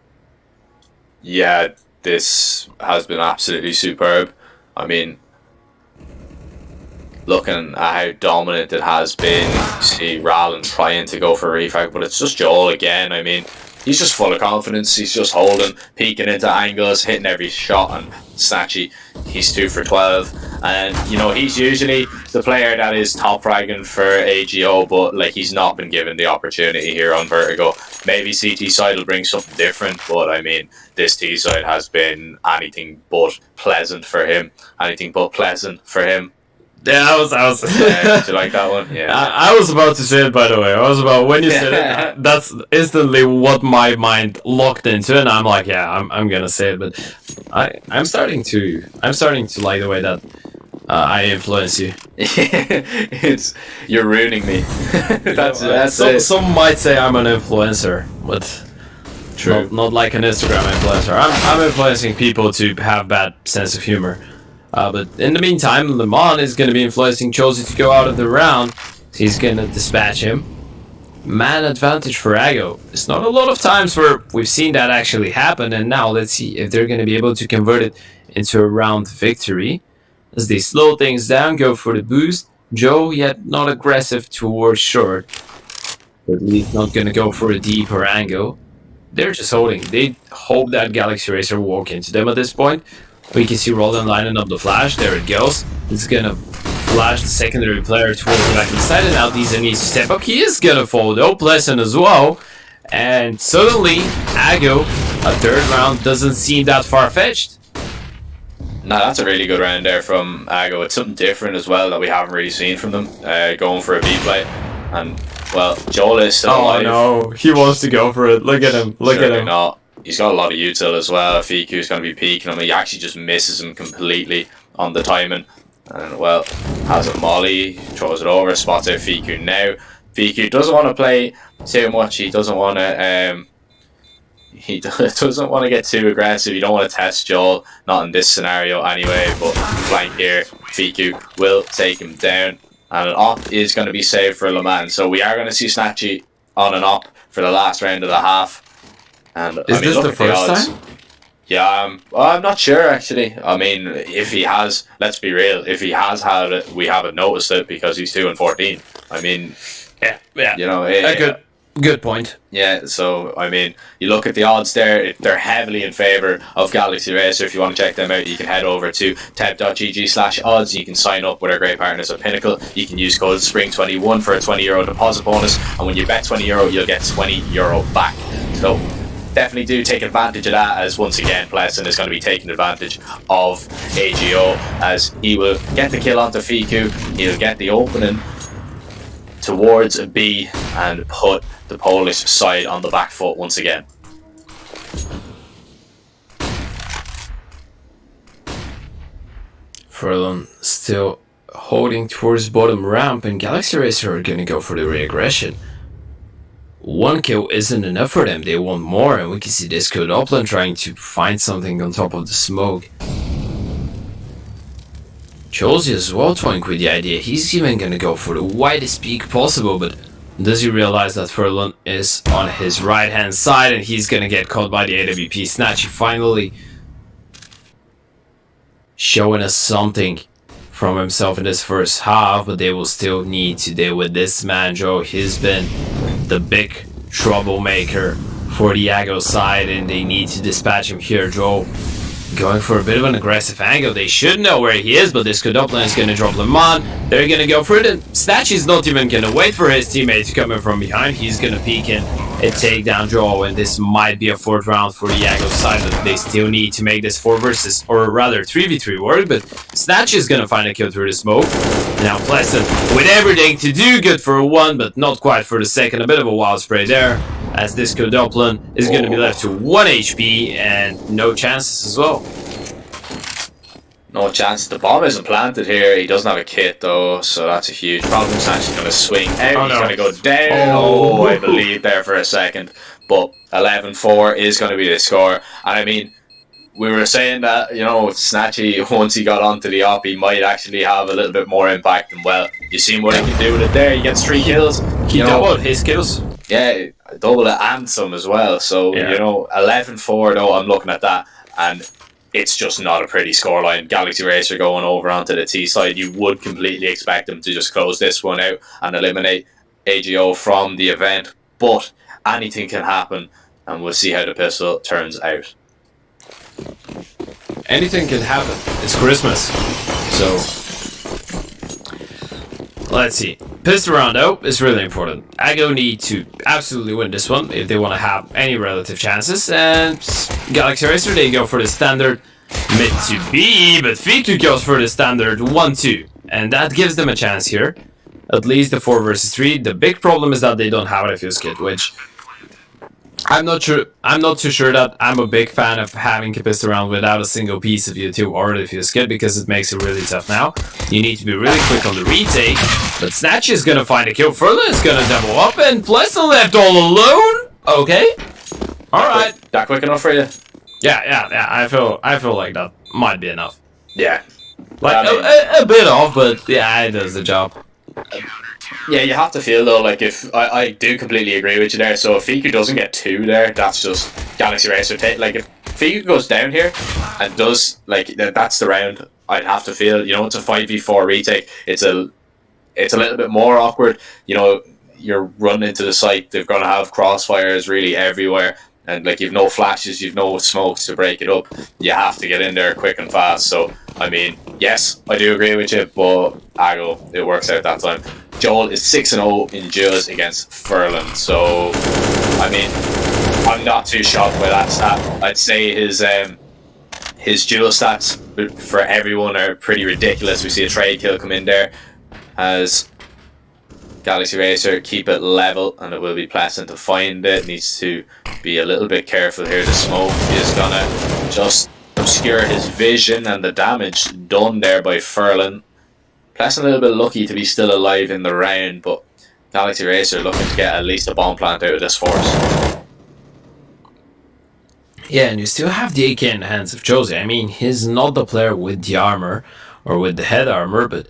Yeah, this has been absolutely superb. I mean, looking at how dominant it has been, you see Rallen trying to go for a refrag, but it's just Joel again. I mean, he's just full of confidence. He's just holding, peeking into angles, hitting every shot, and Snatchy, he's 2 for 12. And, you know, he's usually the player that is top fragging for AGO, but, like, he's not been given the opportunity here on Vertigo. Maybe CT side will bring something different, but, I mean, this T side has been anything but pleasant for him. Anything but pleasant for him. Yeah, I was. Did you like that one? Yeah. I was about to say it, by the way. When you said it, that's instantly what my mind locked into, and I'm like, yeah, I'm gonna say it. But I'm starting to like the way that I influence you. You're ruining me. that's it. Some might say I'm an influencer, but true. Not like an Instagram influencer. I'm influencing people to have bad sense of humor. But in the meantime, Le Mans is going to be influencing Chelsea to go out of the round. He's going to dispatch him. Man advantage for Ago. It's not a lot of times where we've seen that actually happen, and now let's see if they're going to be able to convert it into a round victory. As they slow things down, go for the boost. Joe, yet not aggressive towards short. But at least not going to go for a deeper angle. They're just holding. They hope that Galaxy Racer will walk into them at this point. We can see Roland lining up the flash. There it goes. It's gonna flash the secondary player towards the back of the side, and now Deezer needs to step up. He is gonna fall though, Pleasant as well. And suddenly, Ago a third round doesn't seem that far-fetched. No, that's a really good round there from Csgo. It's something different as well that we haven't really seen from them. Going for a B play. And, well, Joel is still alive. No, he wants to go for it. Look at him. Look at him. Not. He's got a lot of util as well. Fiku's going to be peeking him. He actually just misses him completely on the timing. And, well, has a molly, throws it over, spots out Fiku now. Fiku doesn't want to play too much. He doesn't want to... He doesn't want to get too aggressive. You don't want to test Joel, not in this scenario anyway, but flank here, Fiku will take him down. And an op is going to be saved for Le Mans. So we are going to see Snatchy on an op for the last round of the half. And Is this the first time? Yeah, I'm not sure actually. I mean, if he has, let's be real, if he has had it, we haven't noticed it because he's 2-14. I mean, Yeah. you know, Good point. yeah, so, I mean, you look at the odds there, they're heavily in favour of Galaxy Racer. If you want to check them out, you can head over to tab.gg/odds. You can sign up with our great partners at Pinnacle. You can use code SPRING21 for a €20 deposit bonus, and when you bet €20, you'll get €20 back. So, definitely do take advantage of that, as once again, Pleasant is going to be taking advantage of AGO, as he will get the kill onto Fiku, he'll get the opening towards a B and put the Polish side on the back foot once again. Furlong still holding towards bottom ramp, and Galaxy Racer are gonna go for the reaggression. One kill isn't enough for them, they want more, and we can see this code upland trying to find something on top of the smoke. Chelsea as well toying with the idea, he's even gonna go for the widest peak possible, but does he realize that Furlong is on his right hand side and he's gonna get caught by the AWP? Snatchy finally showing us something from himself in this first half, but they will still need to deal with this man, Joe. He's been the big troublemaker for the Csgo side and they need to dispatch him here, Joe. Going for a bit of an aggressive angle. They should know where he is, but this Kuduplan is going to drop them on. They're going to go for it, and Snatchy's not even going to wait for his teammate to come in from behind. He's going to peek in a takedown draw, and this might be a fourth round for the Csgo side, but they still need to make this 4 versus, or rather 3v3 work, but Snatchy is going to find a kill through the smoke. Now Pleasant with everything to do, good for 1, but not quite for the second. A bit of a wild spray there, as this Kuduplan is going to be left to 1 HP and no chances as well. No chance. The bomb isn't planted here. He doesn't have a kit though, so that's a huge problem. Snatchy's going to swing out. He's going to go down. Oh, I believe there for a second. But 11-4 is going to be the score. And I mean, we were saying that, you know, Snatchy, once he got onto the op, he might actually have a little bit more impact. And well, you seen what he can do with it there. He gets 3 kills. He doubled his kills. Yeah, double it and some as well. So, yeah. You know, 11-4 though, I'm looking at that. And it's just not a pretty scoreline. Galaxy Racer going over onto the T side. You would completely expect them to just close this one out and eliminate AGO from the event. But anything can happen, and we'll see how the pistol turns out. Anything can happen. It's Christmas. So, let's see. Pistol round out is really important. Csgo need to absolutely win this one if they want to have any relative chances. And Galaxy Racer, they go for the standard mid to B, but Fiku goes for the standard 1-2. And that gives them a chance here. At least the 4 versus 3. The big problem is that they don't have a defuse kit, which I'm not too sure that I'm a big fan of having a pistol round without a single piece of U2 or defuse kit, because it makes it really tough now. You need to be really quick on the retake, but Snatch is gonna find a kill. Furlong is gonna double up, and Pleasant left all alone. Okay, all right. That quick enough for you? Yeah. I feel like that might be enough. Yeah. Like I mean, a bit off, but yeah, it does the job. Yeah, you have to feel though, like if I do completely agree with you there. So if Fiku doesn't get 2 there, that's just Galaxy Racer take. Like if Fiku goes down here and does like that's the round, I'd have to feel. You know, it's a 5v4 retake. It's a little bit more awkward. You know, you're running into the site. They're gonna have crossfires really everywhere, and like you've no flashes, you've no smokes to break it up. You have to get in there quick and fast. So I mean, yes, I do agree with you, but Csgo, it works out that time. Joel is 6-0 in duels against Furlong. So I mean, I'm not too shocked by that stat. I'd say his dual stats for everyone are pretty ridiculous. We see a trade kill come in there as Galaxy Racer keep it level, and it will be pleasant to find it. Needs to be a little bit careful here. The smoke is gonna just obscure his vision, and the damage done there by Furlan. Pleasant a little bit lucky to be still alive in the round, but Galaxy Racer looking to get at least a bomb plant out of this force. Yeah, and you still have the AK in the hands of Josie. I mean, he's not the player with the armor, or with the head armor, but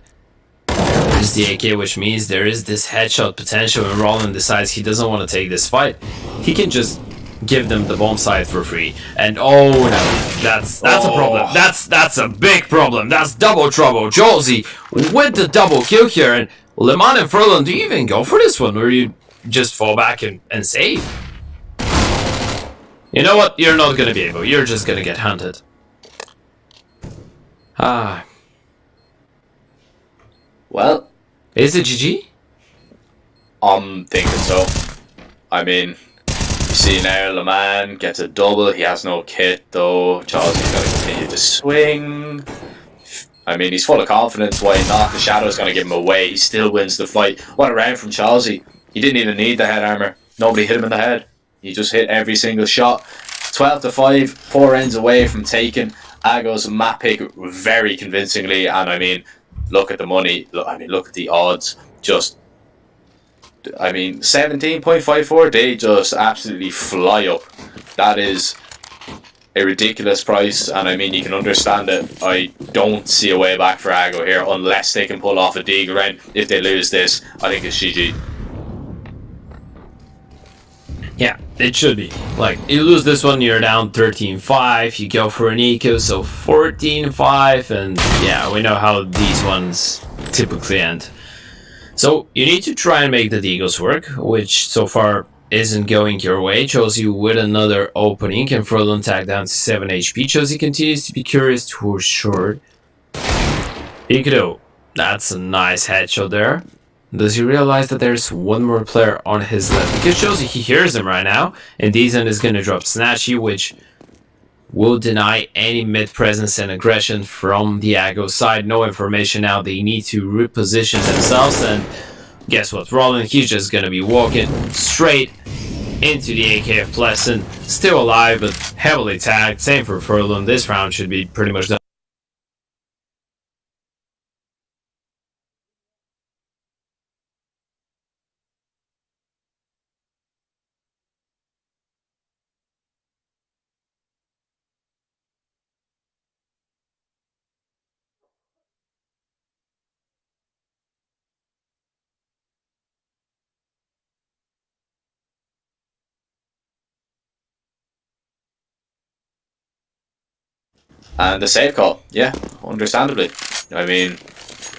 there is the AK, which means there is this headshot potential when Roland decides he doesn't want to take this fight. He can just give them the bomb site for free. And oh no, that's a problem. That's a big problem. That's double trouble. Josie with the double kill here, and Le Mans and Furlan, do you even go for this one, or you just fall back and save? You know what? You're not gonna be able. You're just gonna get hunted. Well, is it GG? I'm thinking so. I mean, you see now Le Mans gets a double. He has no kit though. Chalsey's going to continue to swing. I mean, he's full of confidence. Why not? The Shadow's going to give him away. He still wins the fight. What a round from Chalsey. He didn't even need the head armor. Nobody hit him in the head. He just hit every single shot. 12-5, 4 rounds away from taking Ago's map pick very convincingly. And I mean, look at the money. Look at the odds. Just, I mean, 17.54. They just absolutely fly up. That is a ridiculous price, and I mean, you can understand it. I don't see a way back for Ago here unless they can pull off a Deagle round. If they lose this, I think it's GG. Yeah, it should be. Like, you lose this one, you're down 13-5, you go for an eco, so 14-5, and yeah, we know how these ones typically end. So, you need to try and make the Deagles work, which so far isn't going your way. Josie with another opening, and Furlan tag down to 7 HP. Josie continues to be curious towards short. Ikudo, that's a nice headshot there. Does he realize that there's one more player on his left? Because Josie, he hears him right now, and Deezen is going to drop Snatchy, which will deny any mid presence and aggression from the Ago side. No information now. They need to reposition themselves, and guess what? Roland, he's just going to be walking straight into the AKF Pleasant. Still alive, but heavily tagged. Same for Furlan. This round should be pretty much done. And the save call, yeah, understandably. I mean,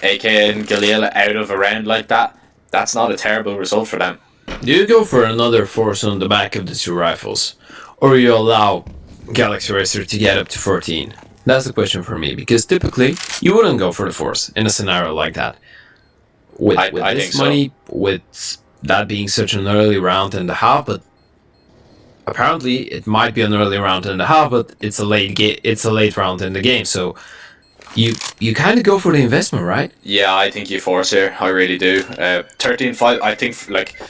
AK and Galila out of a round like that, that's not a terrible result for them. Do you go for another force on the back of the two rifles, or you allow Galaxy Racer to get up to 14? That's the question for me, because typically you wouldn't go for the force in a scenario like that. With this money, with that being such an early round and a half, but apparently it might be an early round and a half, but it's a late round in the game, so you kind of go for the investment, right? Yeah, I think you force here. I really do. 13-5. I think like,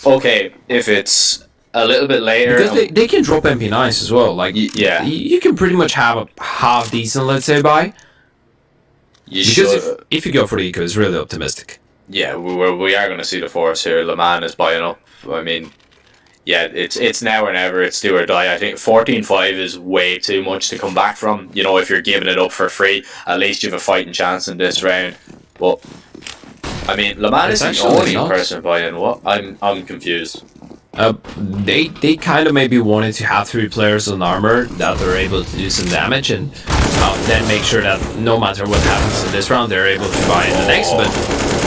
okay, if it's a little bit later, because they can drop MP9s as well. Like, yeah, you can pretty much have a half decent, let's say, buy. Because if you go for the eco, it's really optimistic. Yeah, we are going to see the force here. Le Mans is buying up. I mean, yeah, it's now or never. It's do or die. I think 14-5 is way too much to come back from. You know, if you're giving it up for free, at least you have a fighting chance in this round. But I mean, Le Mans is the only person buying. What? I'm confused. They kind of maybe wanted to have 3 players on armor that are able to do some damage, and then make sure that no matter what happens in this round, they're able to buy in the next. But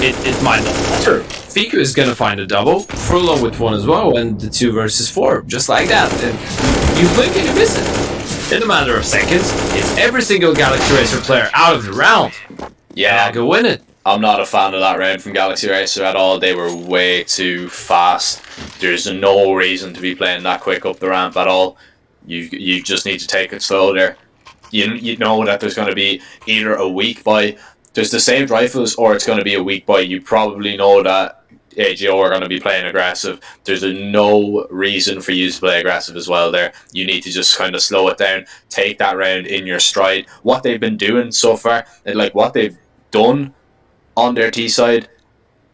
it might not matter. Fiku is gonna find a double, Furlan with 1 as well, and the 2 versus 4, just like that. And you blink and you miss it. In a matter of seconds, it's every single Galaxy Racer player out of the round. Yeah, go win it. I'm not a fan of that round from Galaxy Racer at all. They were way too fast. There's no reason to be playing that quick up the ramp at all. You just need to take it slow there. You know that there's going to be either a weak buy. There's the saved rifles, or it's going to be a weak buy. You probably know that Csgo are going to be playing aggressive. There's no reason for you to play aggressive as well there. You need to just kind of slow it down, take that round in your stride. What they've been doing so far, like what they've done on their T side,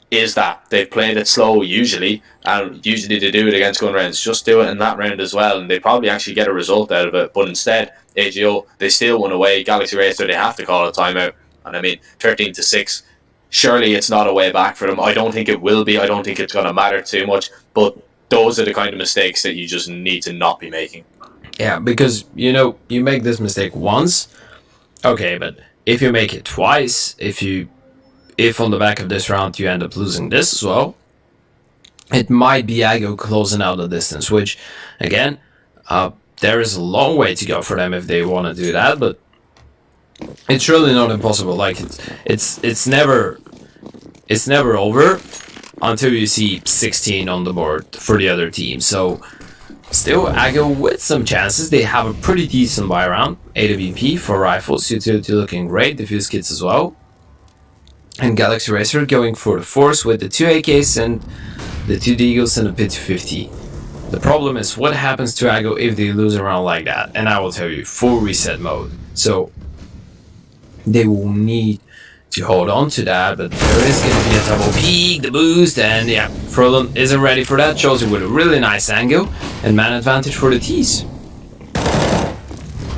is that they've played it slow usually, and usually they do it against gun rounds. Just do it in that round as well, and they probably actually get a result out of it. But instead, Csgo, they still won away. Galaxy Racer, they have to call a timeout. And I mean, 13-6, surely it's not a way back for them. I don't think it will be. I don't think it's going to matter too much. But those are the kind of mistakes that you just need to not be making. Yeah, because, you know, you make this mistake once, okay, but if you make it twice, if on the back of this round you end up losing this as well, it might be Csgo closing out the distance, which, again, there is a long way to go for them if they want to do that, but it's really not impossible. Like, it's never over until you see 16 on the board for the other team. So still, Csgo with some chances. They have a pretty decent buy round. AWP for rifles, utility looking great, defuse kits as well. And Galaxy Racer going for the Force with the 2 AKs and the 2 Deagles and the Pit 250. The problem is what happens to Csgo if they lose a round like that. And I will tell you, full reset mode. So they will need to hold on to that, but there is going to be a double peak, the boost, and yeah, Frolund isn't ready for that. Chelsea with a really nice angle and man advantage for the T's.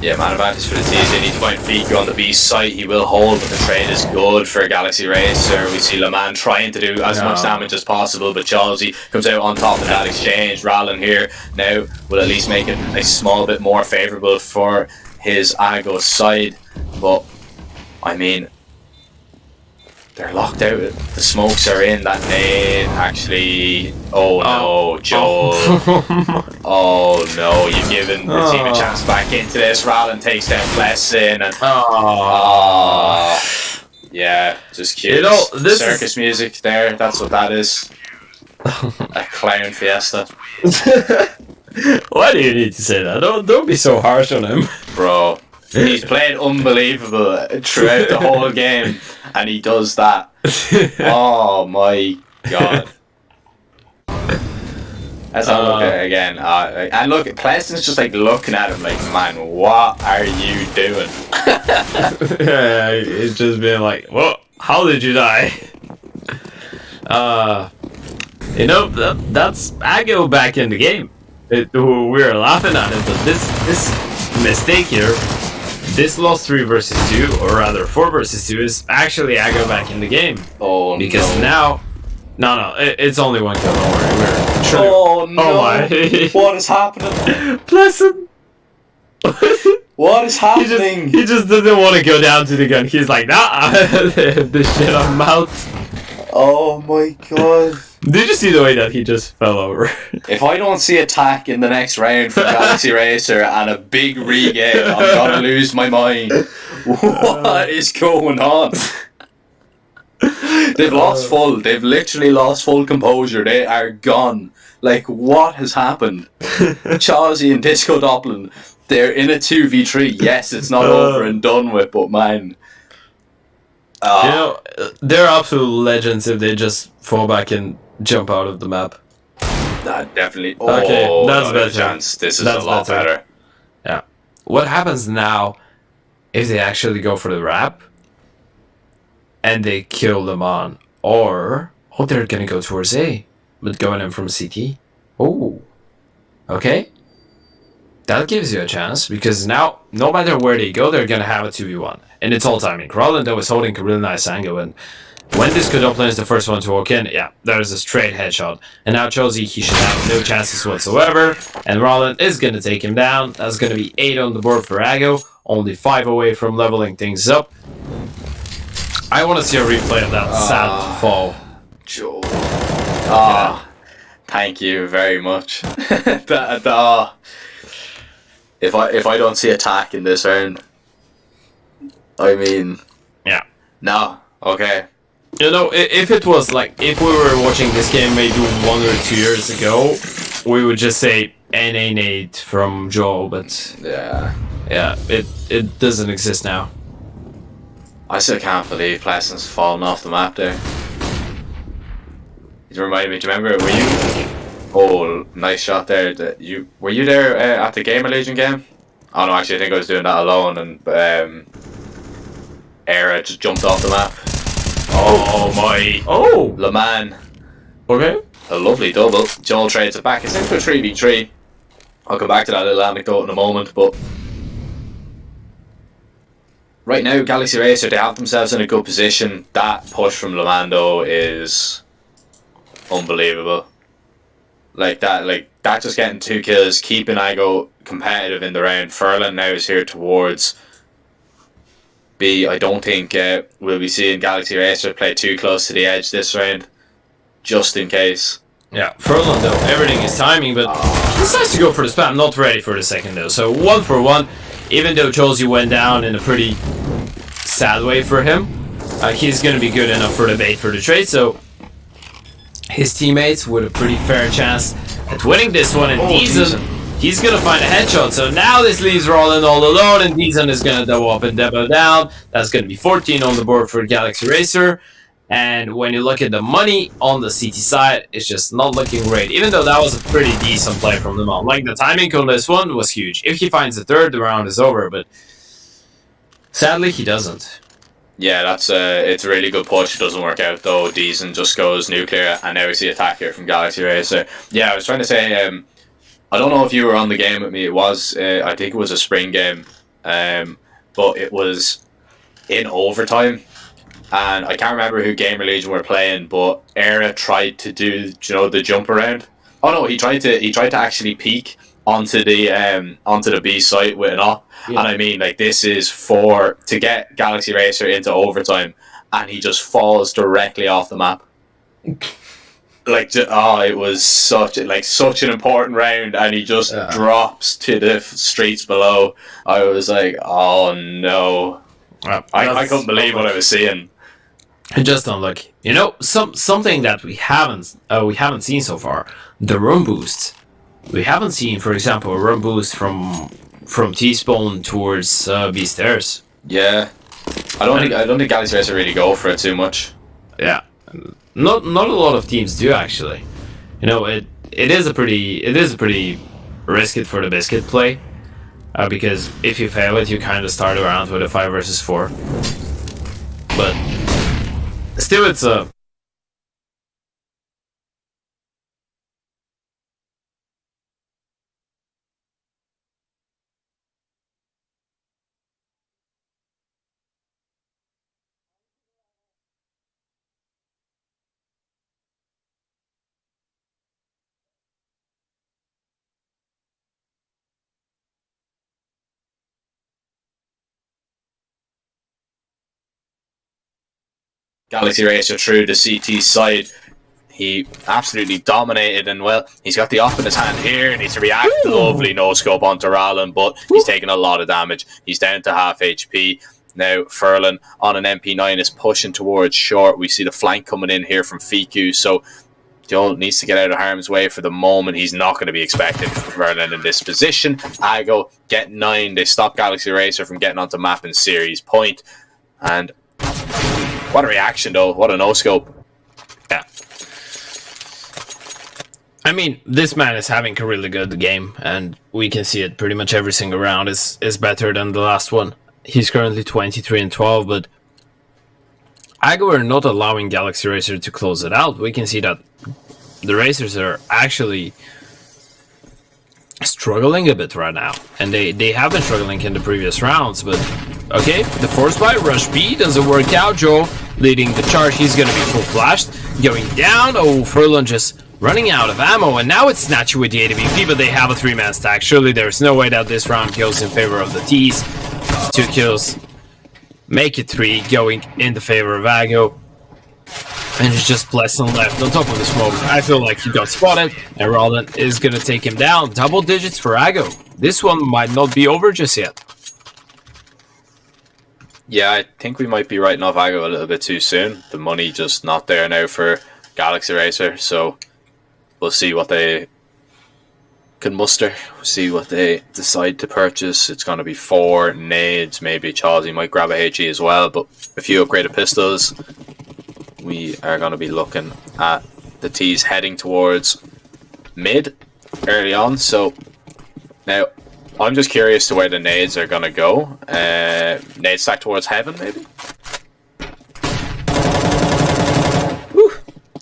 Yeah, man advantage for the T's. They need to find Fiku on the B site. He will hold, but the trade is good for Galaxy Racer. We see Le Mans trying to do as much damage as possible, but Chelsea comes out on top of that exchange. Rallen here now will at least make it a small bit more favourable for his Csgo side, but I mean, they're locked out. The smokes are in. That nade actually. Oh no, Joel. Oh no, you've given the team a chance back into this. Rallen takes down Blessing and. Yeah, just cute. You know, this circus music there. That's what that is. A clown fiesta. Why do you need to say that? Don't be so harsh on him, bro. He's played unbelievable throughout the whole game, and he does that. Oh my god. Let's have a look at it again. And look, Pleston's just like looking at him like, man, what are you doing? Yeah, it's just being like, what? How did you die? You know, that's Csgo back in the game. We're laughing at it, but this mistake here, this loss 3 versus 2, or rather 4 versus 2, is actually Csgo back in the game. Oh because no. now, it's only one kill. Don't worry. Oh no! Oh my! What is happening? Bless him. What is happening? He just doesn't want to go down to the gun. He's like, nah, this shit, I'm out. Oh my god. Did you see the way that he just fell over? If I don't see attack in the next round for Galaxy Racer and a big regame, I'm gonna lose my mind. What is going on? They've literally lost full composure. They are gone. Like, what has happened? Chelsea and Disco Doppelin, they're in a 2v3. Yes, it's not over and done with, but man. You know, they're absolute legends if they just fall back and jump out of the map. That definitely. Okay, that's better. Chance. This is a lot better. Yeah. What happens now if they actually go for the wrap and they kill them on? Or, they're gonna go towards A, but going in from CT. Oh. Okay. That gives you a chance, because now, no matter where they go, they're gonna have a 2v1. And it's all timing. Roland, though, is holding a really nice angle, and when this Disco is the first one to walk in, yeah, there's a straight headshot. And now Chelsea, he should have no chances whatsoever, and Roland is gonna take him down. That's gonna be 8 on the board for Csgo, only 5 away from leveling things up. I want to see a replay of that sad fall. Joe. Thank you very much. If I don't see attack in this round, I mean, yeah, no, okay, You know, if it was like, if we were watching this game maybe 1 or 2 years ago, we would just say NA Nate from Joe, but Yeah. yeah, it doesn't exist now. I still can't believe Pleasant's fallen off the map there. You remind me, do you remember, were you... Oh, nice shot there. Were you there at the Gamer Legion game? Oh no, actually I think I was doing that alone, and Era just jumped off the map. Oh my... Oh! Le Man. Okay. A lovely double. Joel trades it back. It's into a 3v3. I'll come back to that little anecdote in a moment, but... Right now, Galaxy Racer, they have themselves in a good position. That push from Lamando is... unbelievable. Like that just getting 2 kills, keeping Igo competitive in the round. Furlan now is here towards B. I don't think we'll be seeing Galaxy Racer play too close to the edge this round, just in case. Yeah, Furlan though, everything is timing, but it's nice to go for the spam, not ready for the second though. So 1 for 1, even though Chelsea went down in a pretty sad way for him, he's going to be good enough for the bait for the trade, so his teammates with a pretty fair chance at winning this one, and Deezen, he's going to find a headshot. So now this leaves Roland all alone, and Deezen is going to double up and double down. That's going to be 14 on the board for Galaxy Racer. And when you look at the money on the CT side, it's just not looking great, even though that was a pretty decent play from them all. Like, the timing on this one was huge. If he finds the third, the round is over, but sadly he doesn't. Yeah, that's it's a really good push. It doesn't work out though. Deezen just goes nuclear, and now we see attack here from Galaxy Racer. Yeah, I was trying to say, I don't know if you were on the game with me. It was, I think it was a spring game, but it was in overtime, and I can't remember who Gamer Legion were playing, but Era tried to do, you know, the jump around. Oh no, he tried to actually peek onto the B site with an op. Yeah. And I mean, like, this is to get Galaxy Racer into overtime, and he just falls directly off the map. Like, it was such an important round, and he just drops to the streets below. I was like, oh no. I couldn't believe what I was seeing. Just unlucky. You know, something that we haven't seen so far, the run boosts. We haven't seen, for example, a run boost from T-Spawn towards B stairs. Yeah, I don't think Galaxy Racer really go for it too much. Yeah, not a lot of teams do actually. You know, it is a pretty risk it for the biscuit play, because if you fail it, you kind of start around with a 5 versus 4. But still, it's a... Galaxy Racer through the CT side. He absolutely dominated, and well, he's got the op in his hand here, and he's to react. Lovely no scope onto Rallen, but he's taking a lot of damage. He's down to half HP. Now Furlan on an MP9 is pushing towards short. We see the flank coming in here from Fiku, so Joel needs to get out of harm's way for the moment. He's not going to be expected for Furlan in this position. Igo get 9. They stop Galaxy Racer from getting onto map in series point, and what a reaction though, what a no-scope. Yeah. I mean, this man is having a really good game, and we can see it pretty much every single round is better than the last one. He's currently 23 and 12, but Igo are not allowing Galaxy Racer to close it out. We can see that the Racers are actually struggling a bit right now, and they have been struggling in the previous rounds, but okay, the force buy, rush B doesn't work out. Joe leading the charge, he's gonna be full flashed, going down. Oh, Furlan just running out of ammo, and now it's Snatchy with the AWP, but they have a 3-man stack. Surely there's no way that this round goes in favor of the T's. 2 kills, make it 3, going in the favor of Ago. And it's just Pleasant left on top of the smoke. I feel like he got spotted, and Roland is gonna take him down. Double digits for Ago. This one might not be over just yet. Yeah, I think we might be writing off Aggo a little bit too soon. The money just not there now for Galaxy Racer, so we'll see what they can muster. We'll see what they decide to purchase. It's going to be 4 nades, maybe Chelsea might grab a HE as well, but a few upgraded pistols. We are going to be looking at the T's heading towards mid early on, so now I'm just curious to where the nades are going to go. Nades stack towards heaven, maybe? Whew.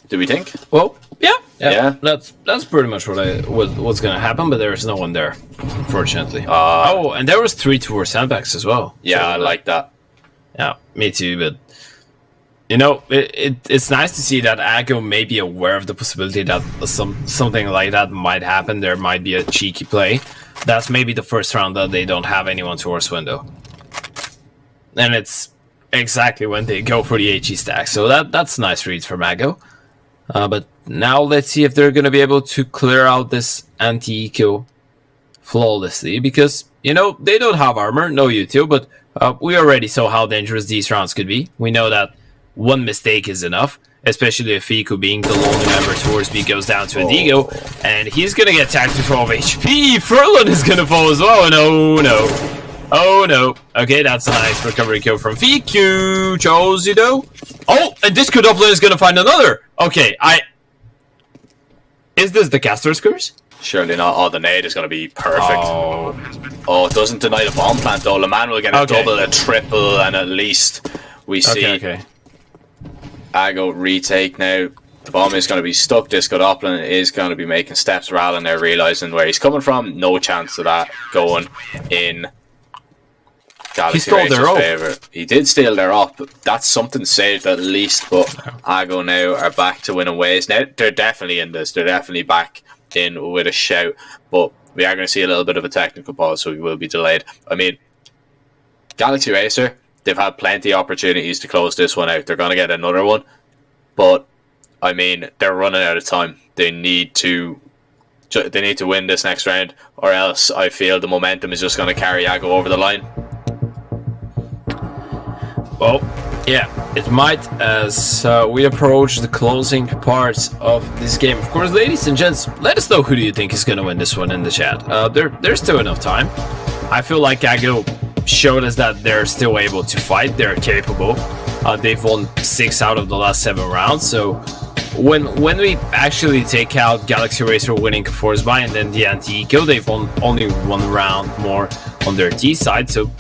Do we think? Well, yeah. That's pretty much what's going to happen, but there's no one there, unfortunately. Oh, and there was 3 towards sandbags as well. Yeah, so I like that. Yeah, me too, but you know, it's nice to see that Aggo may be aware of the possibility that something like that might happen. There might be a cheeky play. That's maybe the first round that they don't have anyone towards window. And it's exactly when they go for the HE stack. So that's nice reads from Aggo. But now let's see if they're going to be able to clear out this anti-eco flawlessly. Because, you know, they don't have armor, no util, but we already saw how dangerous these rounds could be. We know that one mistake is enough. Especially if Fiku being the lonely member towards B goes down to a Digo, and he's gonna get tagged to 12 HP. Furlan is gonna fall as well, and oh no. Okay, that's a nice recovery kill from Fiku. Chose though. Oh, and this good upland is gonna find another. Okay, is this the caster's curse? Surely not. Oh, the nade is gonna be perfect. Oh, it doesn't deny the bomb plant though. Le Man will get a double, a triple, and at least we see. Okay. Aggo retake now. The bomb is going to be stuck. Disco Doppler is going to be making steps rather than they're realizing where he's coming from. No chance of that going in Galaxy Racer's favor. He did steal their up. That's something saved at least, but Aggo now are back to winning ways. Now they're definitely in this. They're definitely back in with a shout, but we are going to see a little bit of a technical pause, so we will be delayed. I mean, Galaxy Racer, they've had plenty of opportunities to close this one out. They're going to get another one. But, I mean, they're running out of time. They need to win this next round, or else I feel the momentum is just going to carry Aggo over the line. Well, yeah, it might as we approach the closing parts of this game. Of course, ladies and gents, let us know who do you think is going to win this one in the chat. There's still enough time. I feel like Aggo showed us that they're still able to fight. They're capable. They've won 6 out of the last 7 rounds. So when we actually take out Galaxy Racer winning Force Buy and then the anti-eco, they've won only 1 round more on their T side. So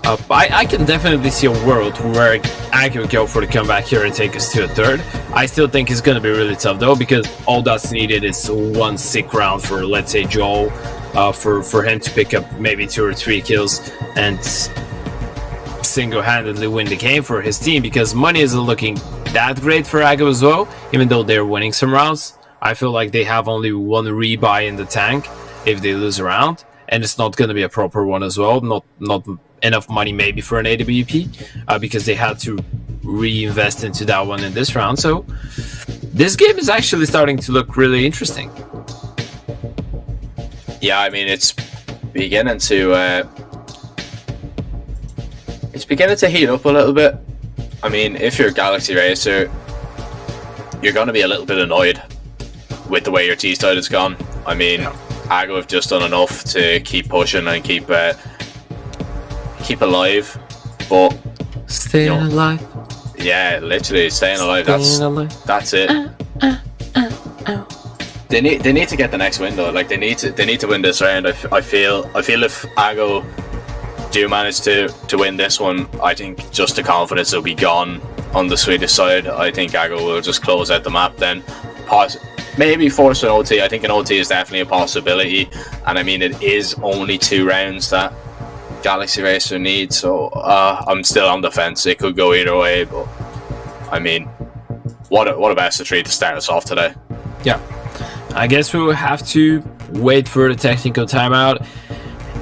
I can definitely see a world where Aggo go for the comeback here and take us to a 3rd. I still think it's going to be really tough though, because all that's needed is 1 sick round for, let's say, Joel. For him to pick up maybe 2 or 3 kills and single-handedly win the game for his team, because money isn't looking that great for Aggo as well. Even though they're winning some rounds, I feel like they have only 1 rebuy in the tank if they lose a round, and it's not going to be a proper one as well. Not enough money maybe for an AWP because they had to reinvest into that one in this round. So this game is actually starting to look really interesting. Yeah, I mean, it's beginning to heat up a little bit. I mean, if you're Galaxy Racer, you're going to be a little bit annoyed with the way your T side has gone. I mean, Aggo have just done enough to keep pushing and keep alive, but staying alive. Yeah, literally staying alive. That's it. They need to get the next window. Like they need to win this round. I feel if Aggo do manage to win this one, I think just the confidence will be gone on the Swedish side. I think Aggo will just close out the map then. Maybe force an OT. I think an OT is definitely a possibility, and I mean it is only 2 rounds that Galaxy Racer needs. So I'm still on the fence. It could go either way, but I mean, what a best of 3 to start us off today. Yeah. I guess we will have to wait for the technical timeout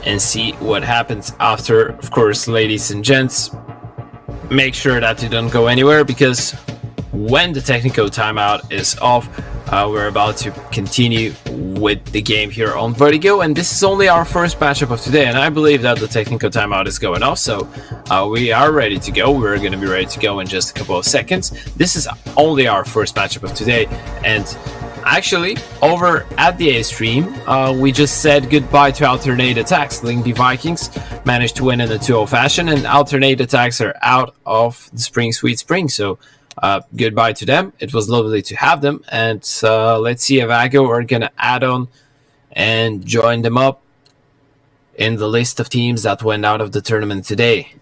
and see what happens after. Of course, ladies and gents, make sure that you don't go anywhere, because when the technical timeout is off, We're about to continue with the game here on Vertigo, and this is only our first matchup of today, and I believe that the technical timeout is going off, so we are ready to go. We're going to be ready to go in just a couple of seconds. This is only our first matchup of today, and actually, over at the A stream, we just said goodbye to alternate attacks. Link the Vikings managed to win in a 2-0 fashion, and alternate attacks are out of the Spring Sweet Spring, so goodbye to them. It was lovely to have them, and let's see if Ago are gonna add on and join them up in the list of teams that went out of the tournament today.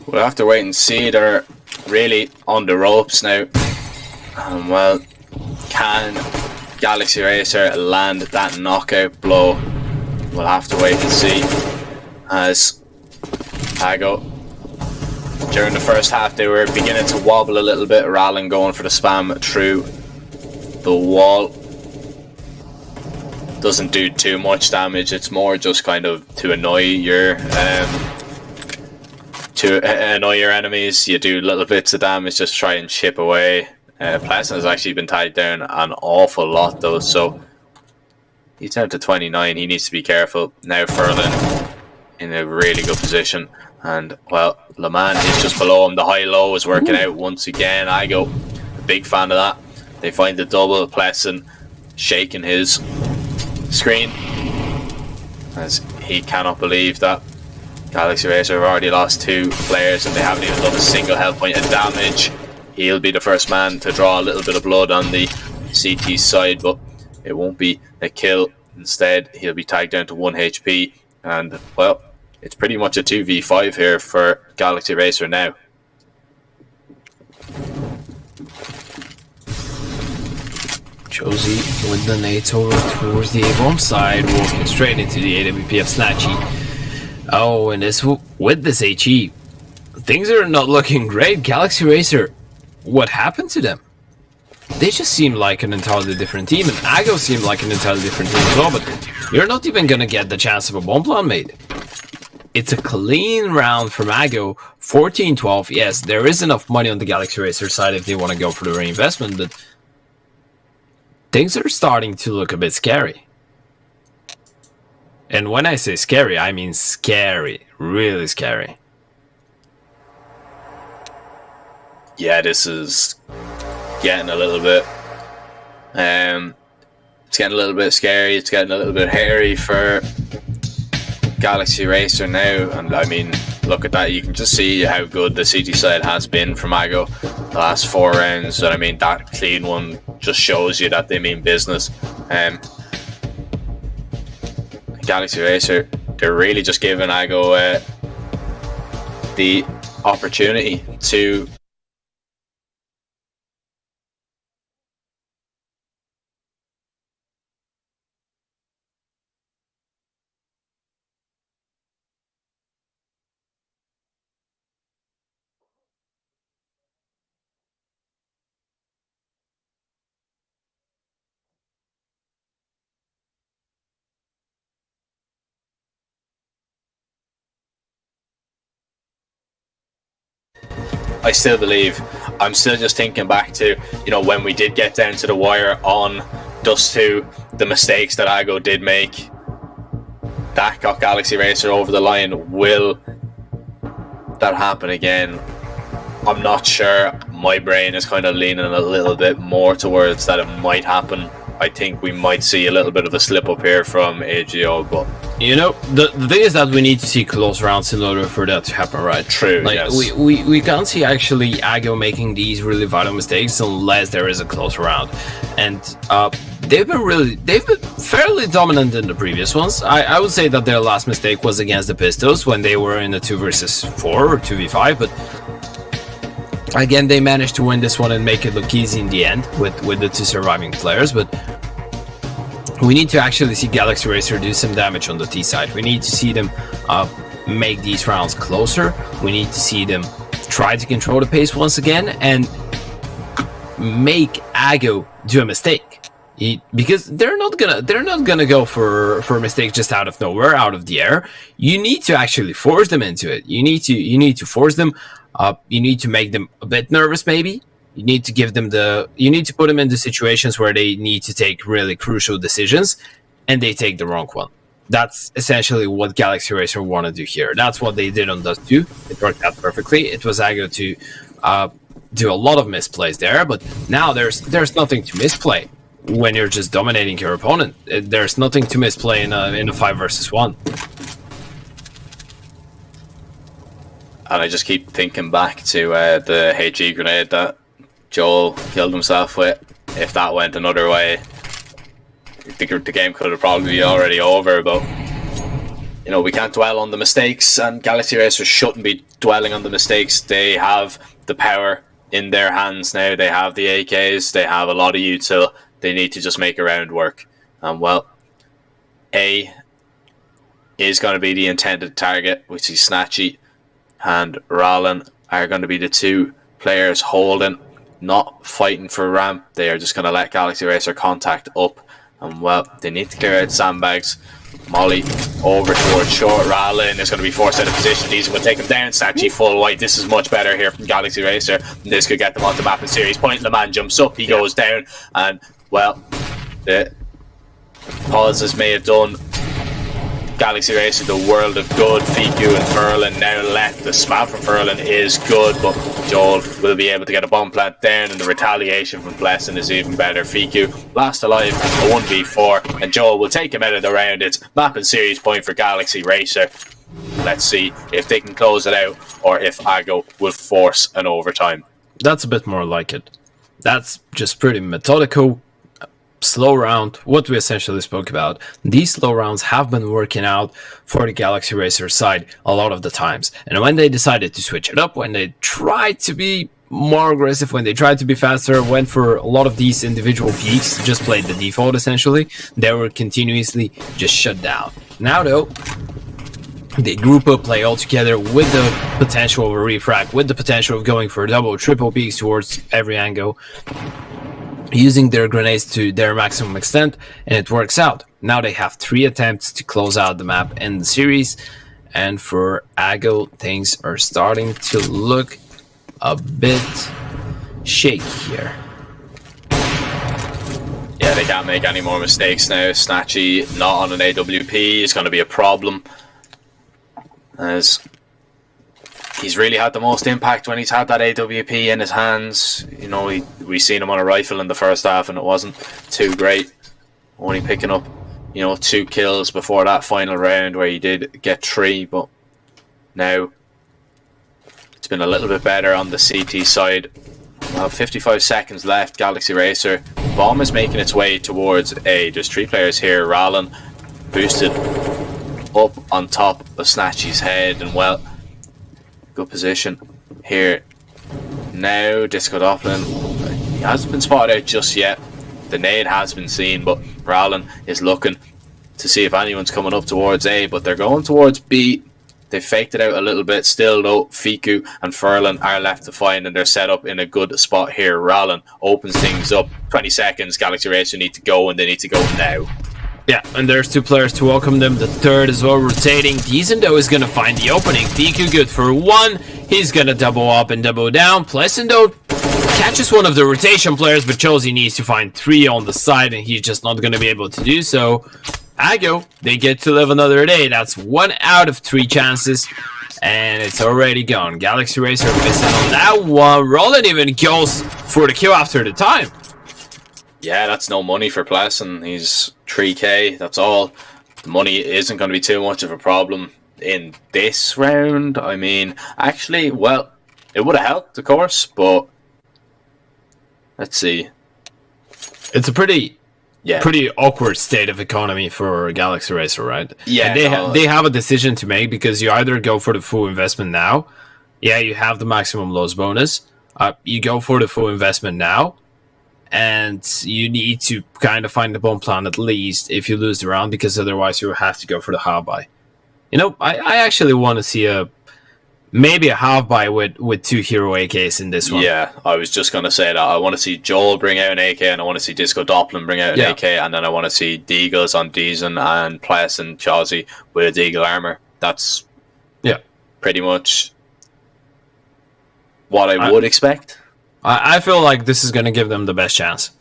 We'll have to wait and see. They're really on the ropes now. Well, can Galaxy Racer land that knockout blow? We'll have to wait and see. As Ago, during the first half, they were beginning to wobble a little bit. Rallen going for the spam through the wall. Doesn't do too much damage. It's more just kind of to annoy your enemies. You do little bits of damage, just try and chip away. Pleasant has actually been tied down an awful lot though, so he's down to 29. He needs to be careful. Now Furlan in a really good position. And, well, Le Mans is just below him. The high-low is working out once again. I go, a big fan of that. They find the double. Pleasant shaking his screen as he cannot believe that Galaxy Racer have already lost 2 players and they haven't even done a single health point of damage. He'll be the first man to draw a little bit of blood on the CT side, but it won't be a kill. Instead, he'll be tagged down to 1 HP. And, well, it's pretty much a 2v5 here for Galaxy Racer now. Josie with the nades over towards the A-bomb side, walking straight into the AWP of Snatchy. Oh, and with this HE, things are not looking great. Galaxy Racer, what happened to them? They just seem like an entirely different team, and Ago seemed like an entirely different team as well, but you're not even gonna get the chance of a bomb plant made. It's a clean round from Ago, 14-12. Yes, there is enough money on the Galaxy Racer side if they want to go for the reinvestment, but things are starting to look a bit scary. And when I say scary, I mean scary, really scary. Yeah, this is getting a little bit it's getting a little bit scary. It's getting a little bit hairy for Galaxy Racer now, and I mean, look at that. You can just see how good the CT side has been from Ago the last 4 rounds, and I mean, that clean one just shows you that they mean business. Galaxy Racer, they're really just giving Ago the opportunity to I still believe. I'm still just thinking back to, you know, when we did get down to the wire on Dust 2, the mistakes that Ago did make. That got Galaxy Racer over the line. Will that happen again? I'm not sure. My brain is kind of leaning a little bit more towards that it might happen. I think we might see a little bit of a slip up here from AGO, but you know, the thing is that we need to see close rounds in order for that to happen, right? True. Like, yes. we can't see actually Ago making these really vital mistakes unless there is a close round, and they've been fairly dominant in the previous ones. I would say that their last mistake was against the Pistols when they were in a 2 versus 4 or 2v5, but again, they managed to win this one and make it look easy in the end with the 2 surviving players. But we need to actually see Galaxy Racer do some damage on the T side. We need to see them make these rounds closer. We need to see them try to control the pace once again and make Ago do a mistake. Because they're not gonna go for mistakes just out of nowhere, out of the air. You need to actually force them into it. You need to force them. You need to make them a bit nervous, maybe. You need to give them you need to put them into situations where they need to take really crucial decisions, and they take the wrong one. That's essentially what Galaxy Racer want to do here. That's what they did on Dust 2. It worked out perfectly. It was Csgo to do a lot of misplays there, but now there's nothing to misplay when you're just dominating your opponent. There's nothing to misplay in a 5 versus 1. And I just keep thinking back to the HE grenade that Joel killed himself with. If that went another way, the game could have probably already over, but you know, we can't dwell on the mistakes, and Galaxy Racers shouldn't be dwelling on the mistakes. They have the power in their hands now. They have the AKs, they have a lot of util. They need to just make a round work. And well, A is going to be the intended target, which is Snatchy, and Rallen are going to be the two players holding, not fighting for ramp. They are just going to let Galaxy Racer contact up. And well, they need to clear out sandbags. Molly over towards short. Rallen is going to be forced out of position. These will take him down. Snatchy full white. This is much better here from Galaxy Racer. This could get them on the map in series point. The man jumps up. He goes down. And well, the pauses may have done Galaxy Racer the world of good. Fiku and Furlan now left. The spam from Furlan is good, but Joel will be able to get a bomb plant down, and the retaliation from Blessing is even better. Fiku last alive, a 1v4, and Joel will take him out of the round. It's map and series point for Galaxy Racer. Let's see if they can close it out, or if Csgo will force an overtime. That's a bit more like it. That's just pretty methodical. Slow round, what we essentially spoke about. These slow rounds have been working out for the Galaxy Racer side a lot of the times. And when they decided to switch it up, when they tried to be more aggressive, when they tried to be faster, went for a lot of these individual peaks, just played the default essentially, they were continuously just shut down. Now though, they group up, play all together with the potential of a refrag, with the potential of going for double, triple peaks towards every angle, using their grenades to their maximum extent, and it works out. Now they have 3 attempts to close out the map in the series, and for Csgo, things are starting to look a bit shaky here. Yeah, they can't make any more mistakes now. Snatchy not on an AWP is going to be a problem, as he's really had the most impact when he's had that AWP in his hands. You know, we seen him on a rifle in the first half and it wasn't too great. Only picking up, you know, 2 kills before that final round where he did get 3, but now it's been a little bit better on the CT side. Well, 55 seconds left. Galaxy Racer. Bomb is making its way towards A. There's 3 players here. Rallen boosted up on top of Snatchy's head, and well, good position here. Now Disco Doppelin, he hasn't been spotted out just yet. The nade has been seen, but Rallen is looking to see if anyone's coming up towards A, but they're going towards B. They faked it out a little bit. Still though, Fiku and Furlan are left to find, and they're set up in a good spot here. Rallen opens things up. 20 seconds. Galaxy Racer need to go, and they need to go now. Yeah, and there's 2 players to welcome them. The third as well rotating. Diesendo is gonna find the opening. Fiku good for 1. He's gonna double up and double down. Plessendo catches one of the rotation players, but Chelsea needs to find 3 on the side, and he's just not gonna be able to do so. Csgo, they get to live another day. That's 1 out of 3 chances, and it's already gone. Galaxy Racer missing on that one. Roland even goes for the kill after the time. Yeah, that's no money for Plesson. He's 3k, that's all. The money isn't going to be too much of a problem in this round. I mean, actually, well, it would have helped, of course, but let's see. It's a pretty awkward state of economy for Galaxy Racer, right? Yeah, and they have a decision to make, because you either go for the full investment now. Yeah, you have the maximum loss bonus. You go for the full investment now, and you need to kind of find the bomb plan at least if you lose the round, because otherwise you have to go for the half buy. You know, I actually want to see maybe a half buy with 2 hero AKs in this one. Yeah, I was just going to say that. I want to see Joel bring out an AK, and I want to see Disco Doppelin bring out an AK, and then I want to see Deagles on Deason and Pless and Chelsea with a Deagle armor. That's pretty much what I would expect. I feel like this is going to give them the best chance.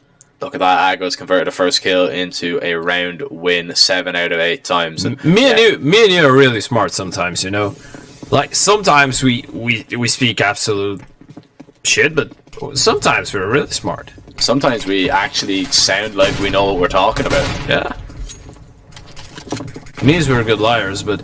Look at that. Aggo's converted a first kill into a round win 7 out of 8 times. And, me and you are really smart sometimes, you know. Like sometimes we speak absolute shit, but sometimes we're really smart. Sometimes we actually sound like we know what we're talking about. Yeah. Means we're good liars, but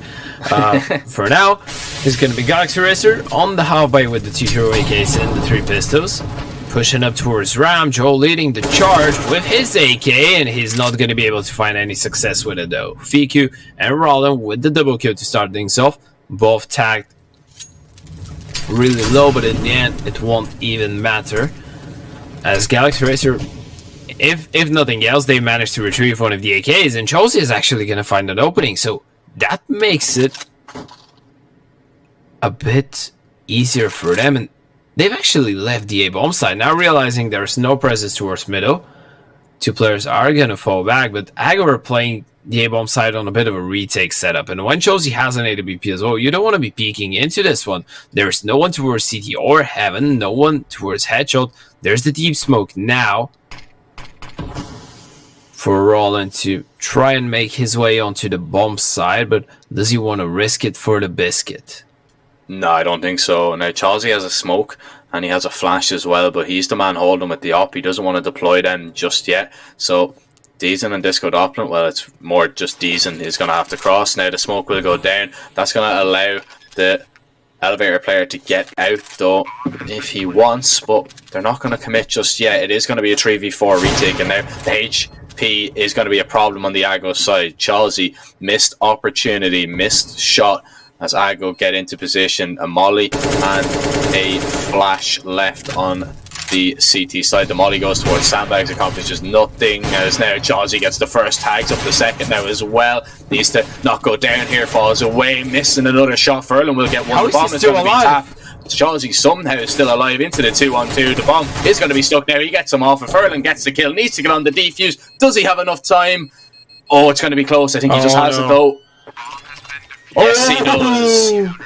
for now, it's gonna be Galaxy Racer on the halfway with the 2 hero AKs and the 3 pistols. Pushing up towards Ram, Joe leading the charge with his AK, and he's not gonna be able to find any success with it though. Fiku and Roland with the double kill to start things off. Both tagged really low, but in the end, it won't even matter. As Galaxy Racer, if nothing else, they managed to retrieve one of the AKs, and Chelsea is actually going to find an opening, so that makes it a bit easier for them, and they've actually left the A-bomb side. Now realizing there's no presence towards middle, 2 players are going to fall back, but Aggo are playing the A-bomb side on a bit of a retake setup, and when Chelsea has an AWP as well, you don't want to be peeking into this one. There's no one towards CT or Heaven, no one towards Headshot. There's the deep smoke now for Roland to try and make his way onto the bomb side, but does he want to risk it for the biscuit? No, I don't think so. Now, Chelsea has a smoke, and he has a flash as well, but he's the man holding with the op. He doesn't want to deploy them just yet. So, Deezen and Disco Doppler, well, it's more just Deezen is going to have to cross. Now, the smoke will go down. That's going to allow the elevator player to get out, though, if he wants, but they're not going to commit just yet. It is going to be a 3v4 retake, and now the HP is going to be a problem on the Aggo side. Chelsea missed opportunity, missed shot as Aggo get into position. A molly and a flash left on the CT side. The molly goes towards sandbags, accomplishes nothing, as now Chelsea gets the first, tags up the second now as well. Needs to not go down here, falls away, missing another shot. Furlan will get one. How The is bomb he is still going to be alive? tapped. Chelsea somehow is still alive into the 2-on-2. The bomb is going to be stuck now. He gets him off. If Furlan gets the kill, needs to get on the defuse. Does he have enough time? Oh, it's going to be close. I think he just has it though. Yes, he does.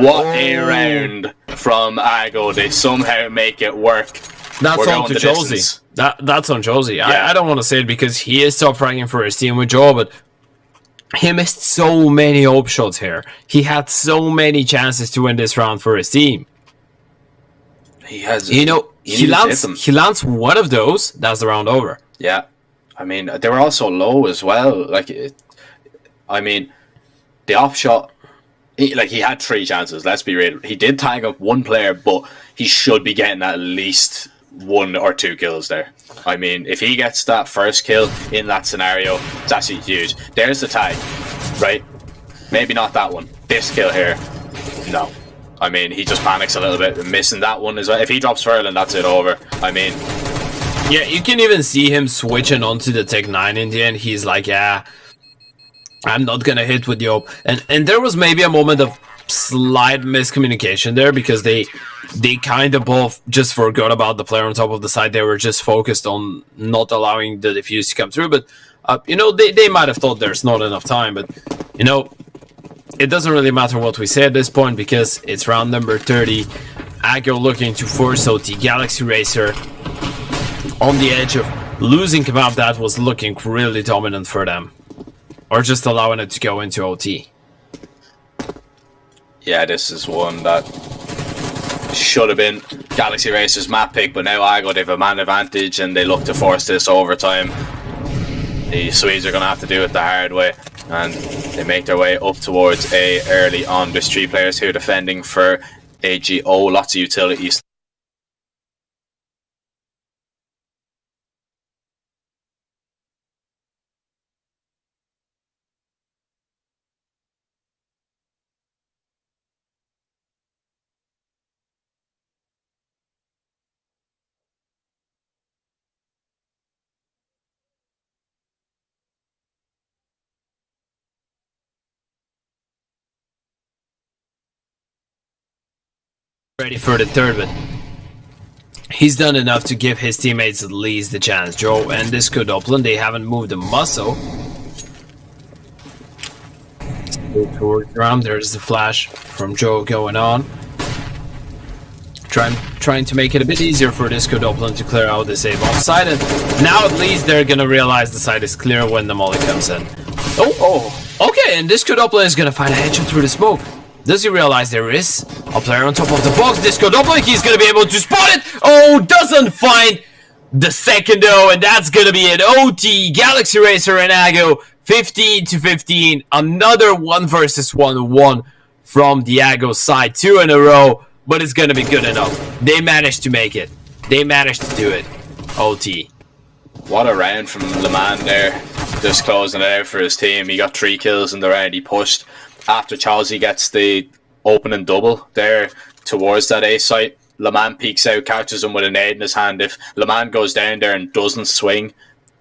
What a round from Aggo. They somehow make it work. That's We're on going to the Josie. distance. That's on Josie. Yeah. I don't want to say it because he is top ranking for his team with Joe, but he missed so many op shots here. He had so many chances to win this round for his team. He has, You know, he needs to hit them. lands one of those, that's the round over. Yeah, I mean they were also low as well. I mean, the off shot. He had 3 chances. Let's be real. He did tag up 1 player, but he should be getting at least 1 or 2 kills there. I mean, if he gets that first kill in that scenario, it's actually huge. There's the tag, right? Maybe not that one. This kill here, no. I mean, he just panics a little bit, missing that one as well. If he drops Furlan, that's it over. I mean, Yeah, you can even see him switching onto the Tech 9 in the end. He's like, yeah, I'm not gonna hit with the op. And there was maybe a moment of slight miscommunication there because they kind of both just forgot about the player on top of the side. They were just focused on not allowing the defuse to come through. But, you know, they might have thought there's not enough time. But, you know, it doesn't really matter what we say at this point because it's round number 30. Aggo looking to force OT. Galaxy Racer on the edge of losing command. That was looking really dominant for them. Or just allowing it to go into OT. yeah, this is one that should have been Galaxy Racer's map pick, but now Aggo, they have a man advantage and they look to force this overtime. The Swedes are going to have to do it the hard way, and they make their way up towards A early on. There's 3 players here defending for AGO, lots of utilities. Ready for the third, but he's done enough to give his teammates at least the chance. Joe and Disco Doppler, they haven't moved a muscle. Still towards Ram, there's the flash from Joe going on. trying to make it a bit easier for Disco Dublin to clear out the save offside, and now at least they're gonna realize the side is clear when the molly comes in. Okay, and Disco Dublin is gonna find a headshot through the smoke. Does he realize there is a player on top of the box? Disco Dublin, he's gonna be able to spot it. Oh, doesn't find the second though, and that's gonna be an OT. Galaxy Racer and Csgo, 15-15. Another 1 versus 1 from the Csgo side, 2 in a row, but it's gonna be good enough. They managed to make it. They managed to do it. OT. What a round from Le Mans there. Just closing it out for his team. He got 3 kills in the round. He pushed after Chelsea gets the opening double there towards that A site. Le Mans peeks out, catches him with a nade in his hand. If Le Mans goes down there and doesn't swing,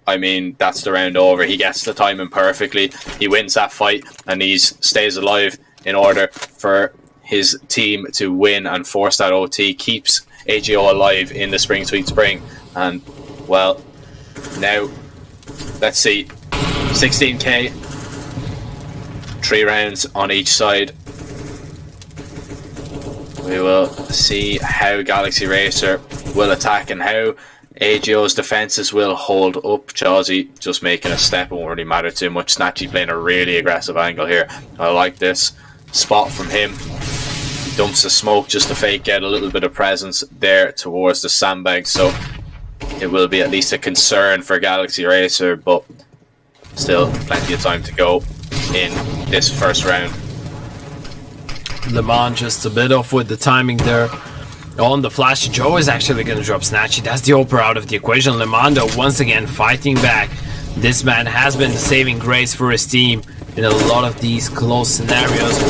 I mean, that's the round over. He gets the timing perfectly. He wins that fight and he stays alive in order for his team to win and force that OT. Keeps Csgo alive in the Spring Sweet Spring. And, well, now, let's see. 16k. 3 rounds on each side. We will see how Galaxy Racer will attack and how Csgo's defences will hold up. Chelsea just making a step, won't really matter too much. Snatchy playing a really aggressive angle here. I like this spot from him. He dumps the smoke just to fake out a little bit of presence there towards the sandbag, so it will be at least a concern for Galaxy Racer, but still plenty of time to go in this first round. Le Mans just a bit off with the timing there on the flash. Joe is actually going to drop Snatchy. That's the Oprah out of the equation. Le Mans though once again fighting back. This man has been the saving grace for his team in a lot of these close scenarios.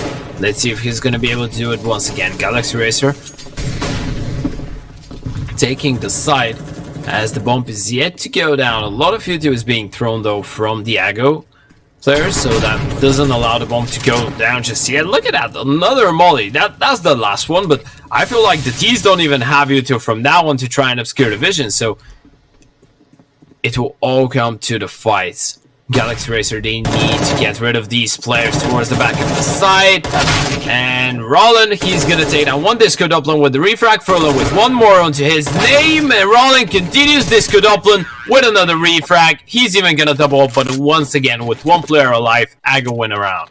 Let's see if he's going to be able to do it once again. Galaxy Racer taking the side as the bump is yet to go down. A lot of U2 is being thrown though from the Csgo players, so that doesn't allow the bomb to go down just yet. Look at that, another molly. That's the last one, but I feel like the T's don't even have you to from now on to try and obscure the vision, so it will all come to the fights. Galaxy Racer, they need to get rid of these players towards the back of the side. And Roland, he's gonna take down one Disco Dublin with the refrag. Furlong with one more onto his name. And Roland continues Disco Dublin with another refrag. He's even gonna double up, but once again, with one player alive, Csgo win around.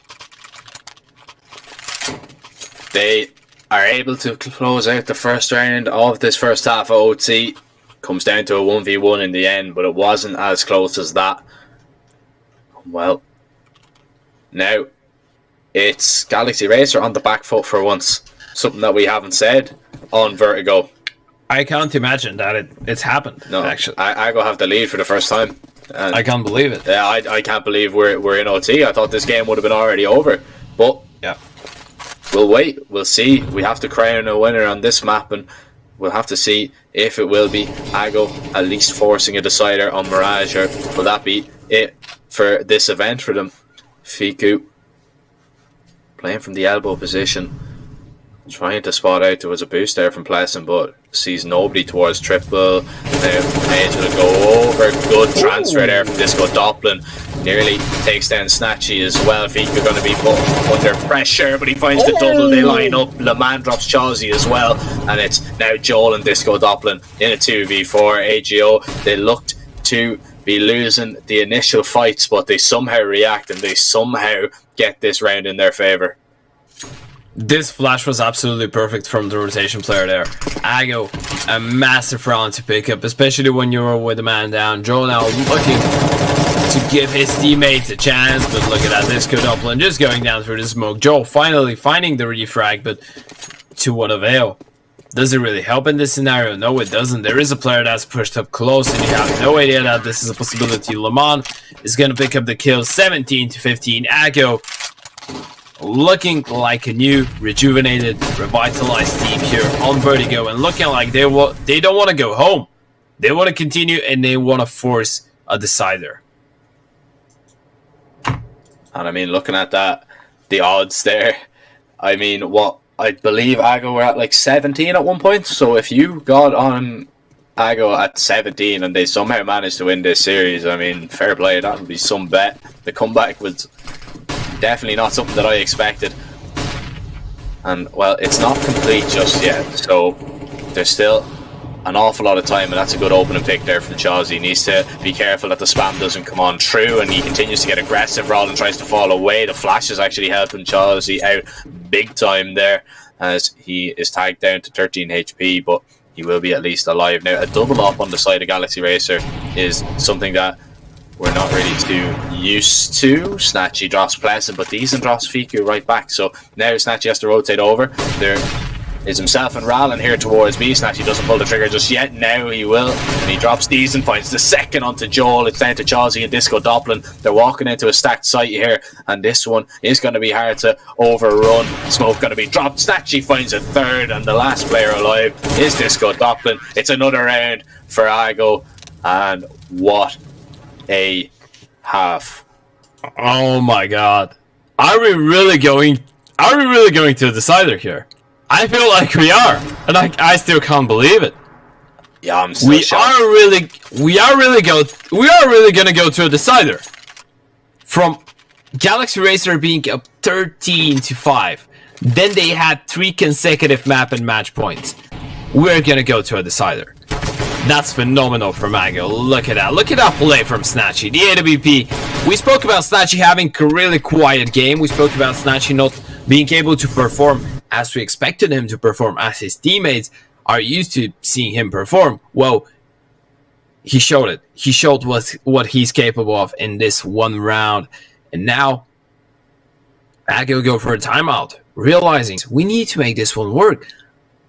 They are able to close out the first round of this first half of OT. Comes down to a 1v1 in the end, but it wasn't as close as that. Well, now it's Galaxy Racer on the back foot for once. Something that we haven't said on Vertigo. I can't imagine that it's happened. No, actually. I go have the lead for the first time. And I can't believe it. Yeah, I can't believe we're in OT. I thought this game would have been already over. But yeah, we'll wait. We'll see. We have to crown a winner on this map, and we'll have to see if it will be Csgo at least forcing a decider on Mirage, or will that be it for this event for them. Fiku playing from the elbow position, trying to spot out. There was a boost there from Pleasant, but sees nobody towards triple. Now Page will go over. Good transfer there from Disco Dublin. Nearly takes down Snatchy as well. Fiku going to be put under pressure, but he finds the double. They line up. Le Mans drops Chelsea as well, and it's now Joel and Disco Dublin in a 2v4. Csgo, they looked to be losing the initial fights, but they somehow react and they somehow get this round in their favor. This flash was absolutely perfect from the rotation player there. Csgo, a massive round to pick up, especially when you're with a man down. Joe now looking to give his teammates a chance, but look at that, Disco Dublin just going down through the smoke. Joe finally finding the refrag, but to what avail? Does it really help in this scenario? No, it doesn't. There is a player that's pushed up close, and you have no idea that this is a possibility. Le Mans is going to pick up the kill, 17-15. Csgo looking like a new, rejuvenated, revitalized team here on Vertigo, and looking like they don't want to go home. They want to continue, and they want to force a decider. And I mean, looking at that, the odds there, I mean, what I believe Csgo were at like 17 at one point. So if you got on Csgo at 17 and they somehow managed to win this series, I mean, fair play. That would be some bet. The comeback was definitely not something that I expected. And well, it's not complete just yet. So there's still an awful lot of time, and that's a good opening pick there from Chaz. He needs to be careful that the spam doesn't come on through, and he continues to get aggressive. Rollin tries to fall away. The flash is actually helping Chaz out big time there, as he is tagged down to 13 HP, but he will be at least alive. Now, a double up on the side of Galaxy Racer is something that we're not really too used to. Snatchy drops Pleasant, but Deezen drops Fiku right back. So now Snatchy has to rotate over. There is himself and Rallen here towards B. Snatchy doesn't pull the trigger just yet. Now he will, and he drops Deezen, points the second onto Joel. It's down to Chazzy and Disco Doppelin. They're walking into a stacked site here, and this one is going to be hard to overrun. Smoke going to be dropped. Snatchy finds a third, and the last player alive is Disco Doppelin. It's another round for Ago, and what a half. Oh my god. Are we really going to a decider here? I feel like we are, and I still can't believe it. Yeah, I'm still We shocked. are really gonna go to a decider. From Galaxy Racer being up 13-5, then they had 3 consecutive map and match points. We're gonna go to a decider. That's phenomenal from Mago. Look at that. Look at that play from Snatchy. The AWP. We spoke about Snatchy having a really quiet game. We spoke about Snatchy not being able to perform as we expected him to perform, as his teammates are used to seeing him perform. Well, he showed it. He showed what he's capable of in this one round. And now, Mago go for a timeout, realizing we need to make this one work.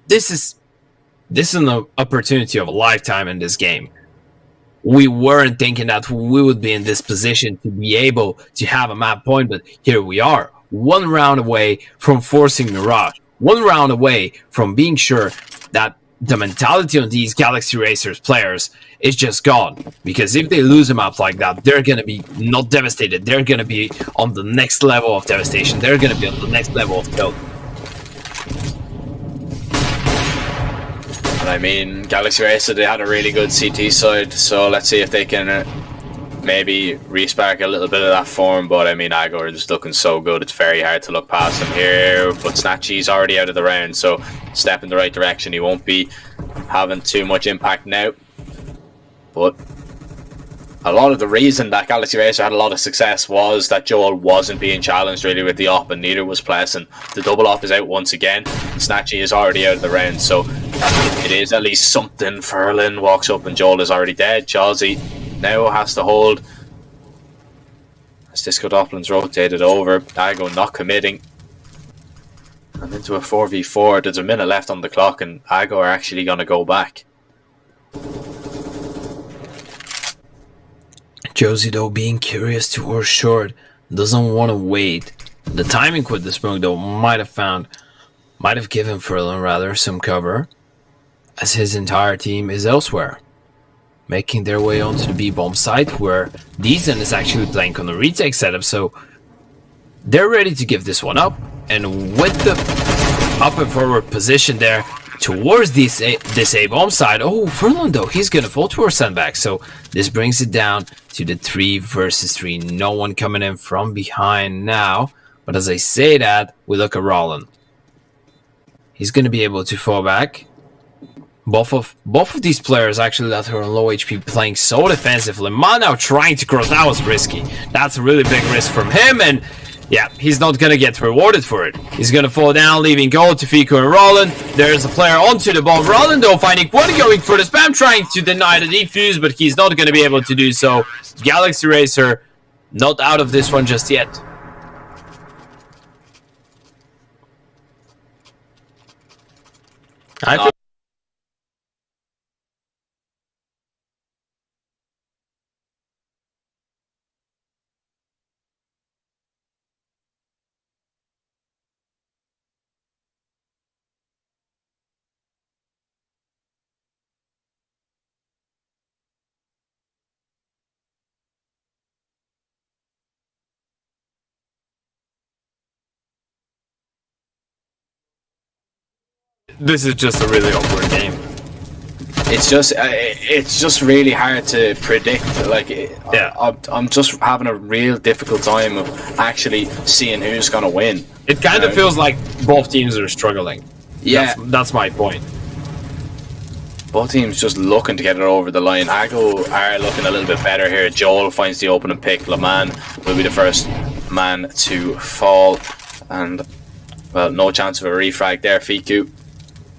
This is an opportunity of a lifetime in this game. We weren't thinking that we would be in this position to be able to have a map point, but here we are. 1 round away from forcing Mirage. 1 round away from being sure that the mentality on these Galaxy Racers players is just gone. Because if they lose a map like that, they're going to be not devastated. They're going to be on the next level of devastation. They're going to be on the next level of kill. I mean, Galaxy Racer, they had a really good CT side, so let's see if they can maybe respark a little bit of that form. But I mean, Agor is looking so good, it's very hard to look past him here. But Snatchy's already out of the round, so step in the right direction. He won't be having too much impact now. But a lot of the reason that Galaxy Racer had a lot of success was that Joel wasn't being challenged really with the op, and neither was Pleasant. The double op is out once again. Snatchy is already out of the round, so it is at least something. Ferlin walks up and Joel is already dead. Chazzy now has to hold as Disco Doppelin's rotated over. Dago not committing. And into a 4v4. There's a minute left on the clock, and Ago are actually going to go back. Josie, though, being curious towards short, doesn't want to wait. The timing with the smoke, though, might have given Ferlin rather some cover, as his entire team is elsewhere, making their way onto the B-bomb site, where Deezen is actually playing on the retake setup, so they're ready to give this one up. And with the up and forward position there towards this A-bomb side, oh, Ferlin, though, he's gonna fall towards sandbag, so this brings it down to the 3 versus 3. No one coming in from behind now, but as I say that, we look at Rollin. He's gonna be able to fall back. Both of these players actually that are on low HP playing so defensively. Man now trying to cross, that was risky. That's a really big risk from him, and yeah, he's not gonna get rewarded for it. He's gonna fall down, leaving gold to Fico and Rollin. There's a player onto the bomb. Rollin, though, finding one going for the spam, trying to deny the defuse, but he's not gonna be able to do so. Galaxy Racer not out of this one just yet. I feel this is just a really awkward game. It's just really hard to predict. Like, Yeah. I'm just having a real difficult time of actually seeing who's gonna win. It kind of feels like both teams are struggling. Yeah. That's my point. Both teams just looking to get it over the line. Csgo are looking a little bit better here. Joel finds the opening pick. Leman will be the first man to fall. And, well, no chance of a refrag there. Fiku,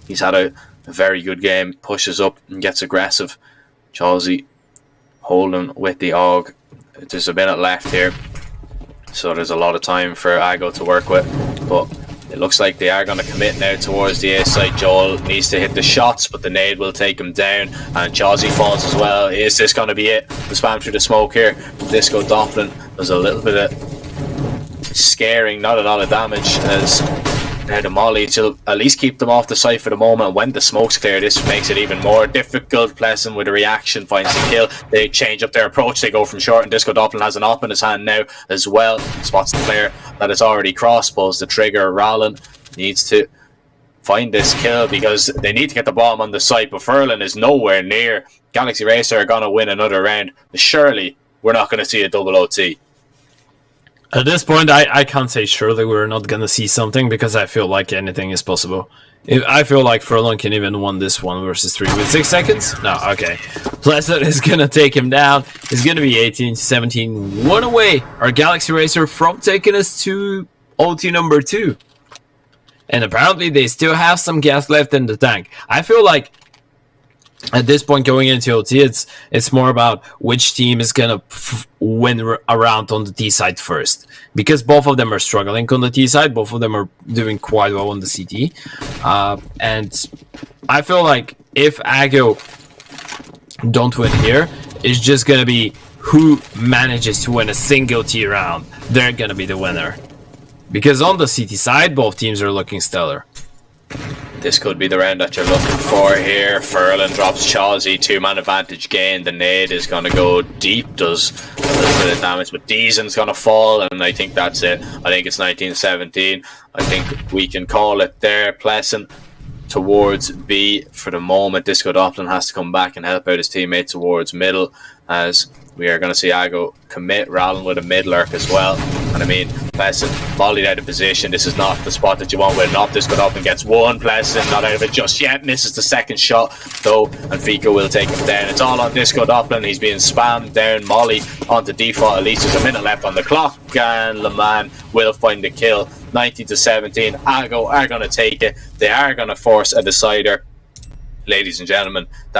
he's had a very good game. Pushes up and gets aggressive. Chelsea holding with the AUG. There's a minute left here, so there's a lot of time for Csgo to work with. But it looks like they are going to commit now towards the A side. Joel needs to hit the shots, but the nade will take him down. And Chelsea falls as well. Is this going to be it? The spam through the smoke here. Disco Doppelin does a little bit of scaring, not a lot of damage, as now the molly to at least keep them off the site for the moment. When the smoke's clear, this makes it even more difficult. Pleasant with a reaction finds the kill. They change up their approach. They go from short, and Disco Doppelin has an op in his hand now as well. Spots the player that is already crossed, pulls the trigger. Rowland needs to find this kill because they need to get the bomb on the site, but Furlan is nowhere near. Galaxy Racer are going to win another round. Surely we're not going to see a double OT. At this point, I can't say surely we're not gonna see something, because I feel like anything is possible. I feel like Furlong can even win this 1 versus 3 with 6 seconds. No, okay. Pleasant is gonna take him down. It's gonna be 18-17. 1 away. Our Galaxy Racer from taking us to OT number 2. And apparently they still have some gas left in the tank. I feel like at this point going into OT, it's more about which team is gonna win around on the T side first, because both of them are struggling on the T side. Both of them are doing quite well on the CT, and I feel like if Csgo don't win here, it's just gonna be who manages to win a single T round. They're gonna be the winner, because on the CT side, both teams are looking stellar. This could be the round that you're looking for here. Furlan drops Chelsea, 2-man advantage gain. The nade is going to go deep, does a little bit of damage, but Deason's going to fall, and I think that's it. I think it's 19-17. I think we can call it there. Pleasant towards B for the moment. Disco Doppelin has to come back and help out his teammate towards middle, as we are going to see Csgo commit. Rowland with a mid lurk as well. And I mean, Pleasant volleyed out of position. This is not the spot that you want with an op. Disco Doppelin gets one. Pleasant not out of it just yet. Misses the second shot though, and Fico will take him down. It's all on Disco Doppelin. He's being spammed down. Molly onto default. At least there's a minute left on the clock, and Leman will find the kill. 19-17. Csgo are going to take it. They are going to force a decider. Ladies and gentlemen, that is